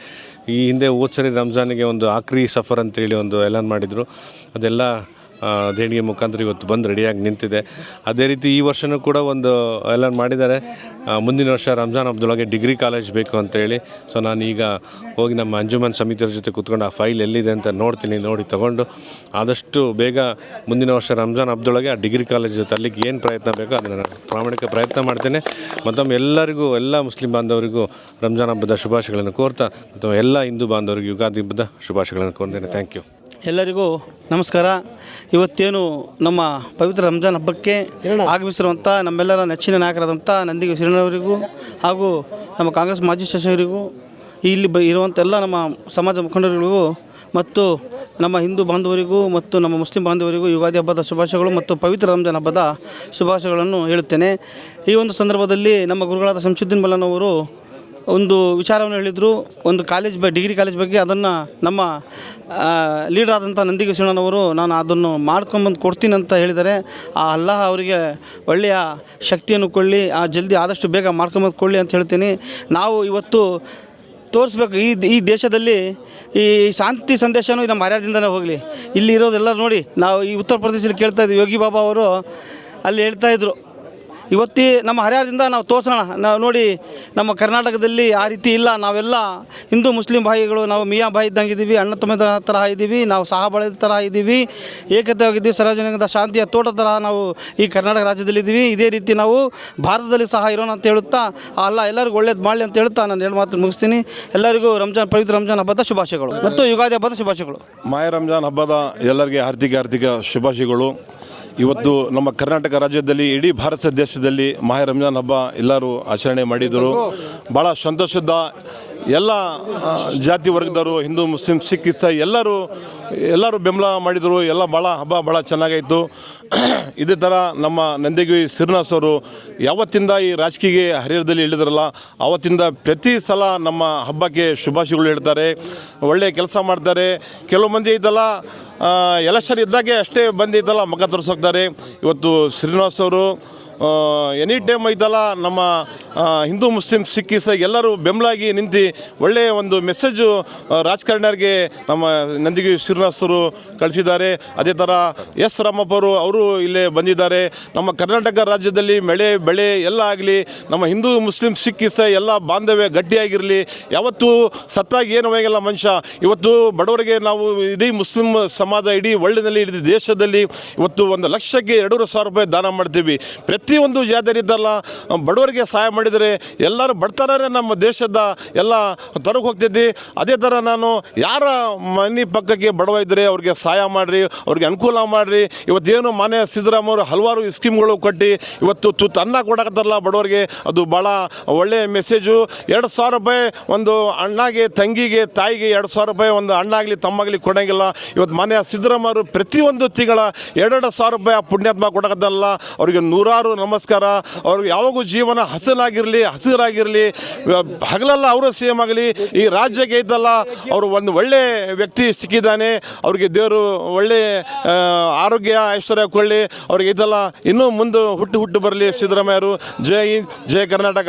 ಈ ಹಿಂದೆ ಹೋದ್ಸರಿ ರಂಜಾನಿಗೆ ಒಂದು ಆಕ್ರಿ ಸಫರ್ ಅಂತೇಳಿ ಒಂದು ಎಲಾನ್ ಮಾಡಿದರು. ಅದೆಲ್ಲ ದೇಣಿಗೆ ಮುಖಾಂತರ ಇವತ್ತು ಬಂದು ರೆಡಿಯಾಗಿ ನಿಂತಿದೆ. ಅದೇ ರೀತಿ ಈ ವರ್ಷವೂ ಕೂಡ ಒಂದು ಎಲಾನ್ ಮಾಡಿದ್ದಾರೆ, ಮುಂದಿನ ವರ್ಷ ರಂಜಾನ್ ಹಬ್ಬದೊಳಗೆ ಡಿಗ್ರಿ ಕಾಲೇಜ್ ಬೇಕು ಅಂತೇಳಿ. ಸೊ ನಾನು ಈಗ ಹೋಗಿ ನಮ್ಮ ಅಂಜುಮನ್ ಸಮಿತಿಯವ್ರ ಜೊತೆ ಕೂತ್ಕೊಂಡು ಆ ಫೈಲ್ ಎಲ್ಲಿದೆ ಅಂತ ನೋಡ್ತೀನಿ. ನೋಡಿ ತೊಗೊಂಡು ಆದಷ್ಟು ಬೇಗ ಮುಂದಿನ ವರ್ಷ ರಂಜಾನ್ ಹಬ್ಬದೊಳಗೆ ಆ ಡಿಗ್ರಿ ಕಾಲೇಜ್ ತರಲಿಕ್ಕೆ ಏನು ಪ್ರಯತ್ನ ಬೇಕೋ ಅದನ್ನು ನಾನು ಪ್ರಾಮಾಣಿಕ ಪ್ರಯತ್ನ ಮಾಡ್ತೇನೆ. ಮತ್ತೊಮ್ಮೆ ಎಲ್ಲರಿಗೂ, ಎಲ್ಲ ಮುಸ್ಲಿಂ ಬಾಂಧವರಿಗೂ ರಂಜಾನ್ ಹಬ್ಬದ ಶುಭಾಶಯಗಳನ್ನು ಕೋರ್ತಾ, ಮತ್ತು ಎಲ್ಲ ಹಿಂದೂ ಬಾಂಧವರಿಗೂ ಯುಗಾದಿ ಹಬ್ಬದ ಶುಭಾಶಯಗಳನ್ನು ಕೋರ್ತೇನೆ. Thank you. ಎಲ್ಲರಿಗೂ ನಮಸ್ಕಾರ. ಇವತ್ತೇನು ನಮ್ಮ ಪವಿತ್ರ ರಂಜಾನ್ ಹಬ್ಬಕ್ಕೆ ಆಗಮಿಸಿರುವಂಥ ನಮ್ಮೆಲ್ಲರ ನೆಚ್ಚಿನ ನಾಯಕರಾದಂಥ ನಂದಿಗೆ ಸಿರಿನವರಿಗೂ ಹಾಗೂ ನಮ್ಮ ಕಾಂಗ್ರೆಸ್ ಮಾಜಿ ಶಾಸಕರಿಗೂ ಇಲ್ಲಿ ಇರುವಂಥ ಎಲ್ಲ ನಮ್ಮ ಸಮಾಜ ಮುಖಂಡರಿಗೂ ಮತ್ತು ನಮ್ಮ ಹಿಂದೂ ಬಾಂಧವರಿಗೂ ಮತ್ತು ನಮ್ಮ ಮುಸ್ಲಿಂ ಬಾಂಧವರಿಗೂ ಯುಗಾದಿ ಹಬ್ಬದ ಶುಭಾಶಯಗಳು ಮತ್ತು ಪವಿತ್ರ ರಂಜಾನ್ ಹಬ್ಬದ ಶುಭಾಶಯಗಳನ್ನು ಹೇಳುತ್ತೇನೆ. ಈ ಒಂದು ಸಂದರ್ಭದಲ್ಲಿ ನಮ್ಮ ಗುರುಗಳಾದ ಶಂಶುದ್ದೀನ್ ಮಲ್ಲನವರು ಒಂದು ವಿಚಾರವನ್ನು ಹೇಳಿದರು. ಒಂದು ಡಿಗ್ರಿ ಕಾಲೇಜ್ ಬಗ್ಗೆ ಅದನ್ನು ನಮ್ಮ ಲೀಡರ್ ಆದಂಥ ನಂದಿಗೆ ಶಿವಣ್ಣನವರು ನಾನು ಅದನ್ನು ಮಾಡ್ಕೊಂಬಂದು ಕೊಡ್ತೀನಿ ಅಂತ ಹೇಳಿದ್ದಾರೆ. ಆ ಅಲ್ಲಾಹ ಅವರಿಗೆ ಒಳ್ಳೆಯ ಶಕ್ತಿಯನ್ನು ಕೊಳ್ಳಿ, ಜಲ್ದಿ ಆದಷ್ಟು ಬೇಗ ಮಾಡ್ಕೊಂಬಂದು ಕೊಡಲಿ ಅಂತ ಹೇಳ್ತೀನಿ. ನಾವು ಇವತ್ತು ತೋರಿಸ್ಬೇಕು ಈ ದೇಶದಲ್ಲಿ ಈ ಶಾಂತಿ ಸಂದೇಶನೂ ನಮ್ಮ ಹರ್ಯಾದಿಂದನೇ ಹೋಗಲಿ. ಇಲ್ಲಿ ಇರೋದೆಲ್ಲರೂ ನೋಡಿ, ನಾವು ಈ ಉತ್ತರ ಪ್ರದೇಶದಲ್ಲಿ ಕೇಳ್ತಾ ಇದ್ದೀವಿ, ಯೋಗಿ ಬಾಬಾ ಅವರು ಅಲ್ಲಿ ಹೇಳ್ತಾಯಿದ್ರು, ಇವತ್ತಿ ನಮ್ಮ ಹರ್ಯಾದಿಂದ ನಾವು ತೋರಿಸೋಣ. ನಾವು ನೋಡಿ ನಮ್ಮ ಕರ್ನಾಟಕದಲ್ಲಿ ಆ ರೀತಿ ಇಲ್ಲ. ನಾವೆಲ್ಲ ಹಿಂದೂ ಮುಸ್ಲಿಂ ಭಾಯಿಗಳು, ನಾವು ಮಿಯಾ ಭಾಯಿ ಇದ್ದಂಗೆ ಇದ್ದೀವಿ, ಅಣ್ಣ ತಮ್ಮ ಥರ ಇದ್ದೀವಿ, ನಾವು ಸಹಬಾಳ್ವೆ ಥರ ಇದ್ದೀವಿ, ಏಕತೆಯಾಗಿದ್ದೀವಿ, ಸಾರ್ವಜನಿಕದ ಶಾಂತಿಯ ತೋಟ ಥರ ನಾವು ಈ ಕರ್ನಾಟಕ ರಾಜ್ಯದಲ್ಲಿದ್ದೀವಿ. ಇದೇ ರೀತಿ ನಾವು ಭಾರತದಲ್ಲಿ ಸಹ ಇರೋಣ ಅಂತ ಹೇಳುತ್ತಾ ಅಲ್ಲ ಎಲ್ಲರಿಗೂ ಒಳ್ಳೇದು ಮಾಡಲಿ ಅಂತ ಹೇಳುತ್ತಾ ನಾನು ಎರಡು ಮಾತು ಮುಗಿಸ್ತೀನಿ. ಎಲ್ಲರಿಗೂ ಪವಿತ್ರ ರಂಜಾನ್ ಹಬ್ಬದ ಶುಭಾಶಯಗಳು ಮತ್ತು ಯುಗಾದಿ ಹಬ್ಬದ ಶುಭಾಶಯಗಳು. ಮಾಯ ರಂಜಾನ್ ಹಬ್ಬದ ಎಲ್ಲರಿಗೆ ಹಾರ್ದಿಕ ಶುಭಾಶಯಗಳು. ಇವತ್ತು ನಮ್ಮ ಕರ್ನಾಟಕ ರಾಜ್ಯದಲ್ಲಿ ಇಡೀ ಭಾರತ ದೇಶದಲ್ಲಿ ಮಾಯ ರಂಜಾನ್ ಹಬ್ಬ ಎಲ್ಲರೂ ಆಚರಣೆ ಮಾಡಿದರು. ಭಾಳ ಸಂತೋಷದ ಎಲ್ಲ ಜಾತಿ ವರ್ಗದವರು, ಹಿಂದೂ ಮುಸ್ಲಿಂ ಸಿಖ್ ಇಸಾಯಿ ಎಲ್ಲರೂ ಬೆಂಬಲ ಮಾಡಿದರು. ಎಲ್ಲ ಹಬ್ಬ ಭಾಳ ಚೆನ್ನಾಗಾಯಿತು. ಇದೇ ಥರ ನಮ್ಮ ನಂದಿಗಿರಿ ಶ್ರೀನಿವಾಸ್ ಅವರು ಯಾವತ್ತಿಂದ ಈ ರಾಜಕೀಯ ಹರಿಹರದಲ್ಲಿ ಇಳಿದ್ರಲ್ಲ ಆವತ್ತಿಂದ ಪ್ರತಿ ಸಲ ನಮ್ಮ ಹಬ್ಬಕ್ಕೆ ಶುಭಾಶಯಗಳು ಹೇಳ್ತಾರೆ, ಒಳ್ಳೆಯ ಕೆಲಸ ಮಾಡ್ತಾರೆ. ಕೆಲವು ಮಂದಿ ಇದ್ದಲ್ಲ ಎಲೆಕ್ಷನ್ ಇದ್ದಾಗೆ ಅಷ್ಟೇ ಬಂದಿದ್ದಲ್ಲ ಮಗ ತೋರಿಸೋಗ್ತಾರೆ. ಇವತ್ತು ಶ್ರೀನಿವಾಸ್ ಅವರು ಎನಿ ಟೈಮ್ ಐತಲ್ಲ ನಮ್ಮ ಹಿಂದೂ ಮುಸ್ಲಿಂ ಸಿಖ್ ಇಸಾಯಿ ಎಲ್ಲರೂ ಬೆಂಬಲಾಗಿ ನಿಂತು ಒಳ್ಳೆಯ ಒಂದು ಮೆಸೇಜು ರಾಜಕಾರಣಿಯರಿಗೆ ನಮ್ಮ ನಂದಿಗಿರಿ ಶ್ರೀನಿವಾಸರು ಕಳಿಸಿದ್ದಾರೆ. ಅದೇ ಥರ ಎಸ್ ರಾಮಪ್ಪವರು ಅವರು ಇಲ್ಲೇ ಬಂದಿದ್ದಾರೆ. ನಮ್ಮ ಕರ್ನಾಟಕ ರಾಜ್ಯದಲ್ಲಿ ಬೆಳೆ ಎಲ್ಲ ಆಗಲಿ, ನಮ್ಮ ಹಿಂದೂ ಮುಸ್ಲಿಂ ಸಿಖ್ ಇಸಾಯಿ ಎಲ್ಲ ಬಾಂಧವ್ಯ ಗಟ್ಟಿಯಾಗಿರಲಿ. ಯಾವತ್ತೂ ಸತ್ತಾಗಿ ಏನು ಹೋಗಿಲ್ಲ ಮನುಷ್ಯ. ಇವತ್ತು ಬಡವರಿಗೆ ನಾವು ಇಡೀ ಮುಸ್ಲಿಂ ಸಮಾಜ ಇಡೀ ವರ್ಲ್ಡ್ನಲ್ಲಿ ಇಡೀ ದೇಶದಲ್ಲಿ ಇವತ್ತು 1 ಲಕ್ಷಕ್ಕೆ 2,500 ರೂಪಾಯಿ ದಾನ ಮಾಡ್ತೀವಿ. ಪ್ರತಿಯೊಂದು ಜಾತಿಯರಿದ್ದಲ್ಲ ಬಡವರಿಗೆ ಸಹಾಯ ಮಾಡಿದರೆ ಎಲ್ಲರೂ ಬಡತನರೇ ನಮ್ಮ ದೇಶದ ಎಲ್ಲ ತೊರಗೆ ಹೋಗ್ತಿದ್ದಿ. ಅದೇ ಥರ ನಾನು ಯಾರ ಮನೆ ಪಕ್ಕಕ್ಕೆ ಬಡವ ಇದ್ದರೆ ಅವ್ರಿಗೆ ಸಹಾಯ ಮಾಡಿರಿ, ಅವ್ರಿಗೆ ಅನುಕೂಲ ಮಾಡಿರಿ. ಇವತ್ತೇನು ಮಾನ್ಯ ಸಿದ್ದರಾಮಯ್ಯವರು ಹಲವಾರು ಸ್ಕೀಮ್ಗಳು ಕೊಟ್ಟು ಇವತ್ತು ತುತ್ತು ಅನ್ನ ಕೊಡಕತ್ತಾರಲ್ಲ ಬಡವರಿಗೆ, ಅದು ಭಾಳ ಒಳ್ಳೆಯ ಮೆಸೇಜು. 2,000 ರೂಪಾಯಿ ಒಂದು ಅಣ್ಣಗೆ ತಂಗಿಗೆ ತಾಯಿಗೆ 2,000 ರೂಪಾಯಿ ಒಂದು ಅಣ್ಣಾಗಲಿ ತಮ್ಮಾಗಲಿ ಕೊಡೋಂಗಿಲ್ಲ. ಇವತ್ತು ಮಾನ್ಯ ಸಿದ್ದರಾಮಯ್ಯವರು ಪ್ರತಿಯೊಂದು ತಿಂಗಳ 2,000 ರೂಪಾಯಿ ಆ ಪುಣ್ಯಾತ್ಮ ಕೊಡಕತ್ತಲ್ಲ, ಅವರಿಗೆ 100 ನಮಸ್ಕಾರ. ಅವ್ರಿಗೆ ಯಾವಾಗೂ ಜೀವನ ಹಸಿರಾಗಿರಲಿ. ಹಗಲೆಲ್ಲ ಅವರು ಸೇಮ್ ಆಗಲಿ. ಈ ರಾಜ್ಯಕ್ಕೆ ಐತಲ್ಲ ಅವರು ಒಂದು ಒಳ್ಳೆ ವ್ಯಕ್ತಿ ಸಿಕ್ಕಿದ್ದಾನೆ. ಅವ್ರಿಗೆ ದೇವರು ಒಳ್ಳೆ ಆರೋಗ್ಯ ಐಶ್ವರ್ಯ ಕೊಳ್ಳಿ. ಅವ್ರಿಗೆ ಐತಲ್ಲ ಇನ್ನೂ ಮುಂದೆ ಹುಟ್ಟು ಬರಲಿ ಸಿದ್ದರಾಮಯ್ಯರು. ಜೈ ಹಿಂದ್, ಜೈ ಕರ್ನಾಟಕ.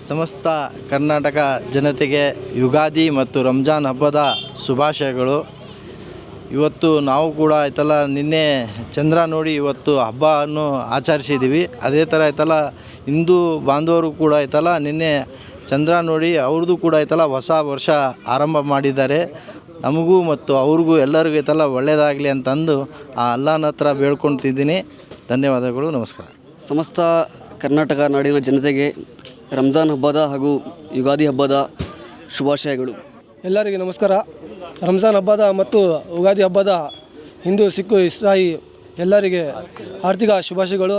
ಸಮಸ್ತ ಕರ್ನಾಟಕ ಜನತೆಗೆ ಯುಗಾದಿ ಮತ್ತು ರಂಜಾನ್ ಹಬ್ಬದ ಶುಭಾಶಯಗಳು. ಇವತ್ತು ನಾವು ಕೂಡ ಆಯ್ತಲ್ಲ ನಿನ್ನೆ ಚಂದ್ರ ನೋಡಿ ಇವತ್ತು ಹಬ್ಬವನ್ನು ಆಚರಿಸಿದ್ದೀವಿ. ಅದೇ ಥರ ಆಯ್ತಲ್ಲ ಹಿಂದೂ ಬಾಂಧವರು ಕೂಡ ಆಯ್ತಲ್ಲ ನಿನ್ನೆ ಚಂದ್ರ ನೋಡಿ ಅವ್ರದ್ದು ಕೂಡ ಆಯ್ತಲ್ಲ ಹೊಸ ವರ್ಷ ಆರಂಭ ಮಾಡಿದ್ದಾರೆ. ನಮಗೂ ಮತ್ತು ಅವ್ರಿಗೂ ಎಲ್ಲರಿಗೂ ಇದೆಲ್ಲ ಒಳ್ಳೆಯದಾಗಲಿ ಅಂತಂದು ಆ ಅಲ್ಲಾನ ಹತ್ರ ಬೇಡ್ಕೊಳ್ತಿದ್ದೀನಿ. ಧನ್ಯವಾದಗಳು, ನಮಸ್ಕಾರ. ಸಮಸ್ತ ಕರ್ನಾಟಕ ನಾಡಿನ ಜನತೆಗೆ ರಂಜಾನ್ ಹಬ್ಬದ ಹಾಗೂ ಯುಗಾದಿ ಹಬ್ಬದ ಶುಭಾಶಯಗಳು. ಎಲ್ಲರಿಗೆ ನಮಸ್ಕಾರ. ರಂಜಾನ್ ಹಬ್ಬದ ಮತ್ತು ಯುಗಾದಿ ಹಬ್ಬದ ಹಿಂದೂ ಸಿಖ್ ಇಸಾಯಿ ಎಲ್ಲರಿಗೆ ಆರ್ಥಿಕ ಶುಭಾಶಯಗಳು.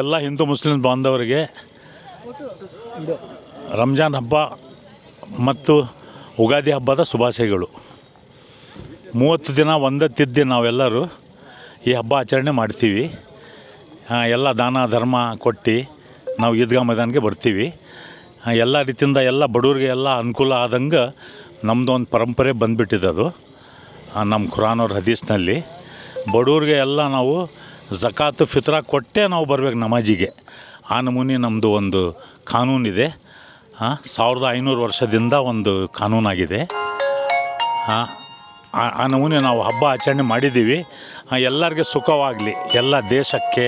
ಎಲ್ಲ ಹಿಂದೂ ಮುಸ್ಲಿಂ ಬಾಂಧವರಿಗೆ ರಂಜಾನ್ ಹಬ್ಬ ಮತ್ತು ಯುಗಾದಿ ಹಬ್ಬದ ಶುಭಾಶಯಗಳು. 30 ದಿನ ಒಂದೇ ತಿದ್ದಿ ನಾವೆಲ್ಲರೂ ಈ ಹಬ್ಬ ಆಚರಣೆ ಮಾಡ್ತೀವಿ. ಎಲ್ಲ ದಾನ ಧರ್ಮ ಕೊಟ್ಟು ನಾವು ಈದ್ಗಾ ಮೈದಾನಿಗೆ ಬರ್ತೀವಿ. ಎಲ್ಲ ರೀತಿಯಿಂದ ಎಲ್ಲ ಬಡವ್ರಿಗೆ ಎಲ್ಲ ಅನುಕೂಲ ಆದಂಗೆ ನಮ್ಮದು ಒಂದು ಪರಂಪರೆ ಬಂದುಬಿಟ್ಟಿದೆ. ಅದು ನಮ್ಮ ಖುರಾನ್ ಅವ್ರ ಹದೀಸ್ನಲ್ಲಿ ಬಡವ್ರಿಗೆ ಎಲ್ಲ ನಾವು ಝಕಾತ್ ಫಿತ್ರ ಕೊಟ್ಟೇ ನಾವು ಬರ್ಬೇಕು ನಮಾಜಿಗೆ. ಆ ನಮೂನಿ ನಮ್ಮದು ಒಂದು ಕಾನೂನಿದೆ. 1500 ವರ್ಷದಿಂದ ಒಂದು ಕಾನೂನಾಗಿದೆ. ಆ ನಮೂನೆ ನಾವು ಹಬ್ಬ ಆಚರಣೆ ಮಾಡಿದ್ದೀವಿ. ಎಲ್ಲರಿಗೆ ಸುಖವಾಗಲಿ, ಎಲ್ಲ ದೇಶಕ್ಕೆ,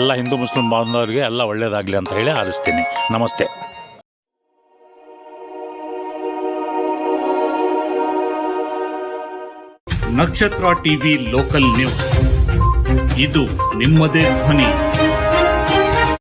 ಎಲ್ಲ ಹಿಂದೂ ಮುಸ್ಲಿಂ ಬಾಂಧವರಿಗೆ ಎಲ್ಲ ಒಳ್ಳೆಯದಾಗಲಿ ಅಂತ ಹೇಳಿ ಹಾರೈಸ್ತೀನಿ. ನಮಸ್ತೆ. ನಕ್ಷತ್ರ ಟಿವಿ ಲೋಕಲ್ ನ್ಯೂಸ್, ಇದು ನಿಮ್ಮದೇ ಧ್ವನಿ.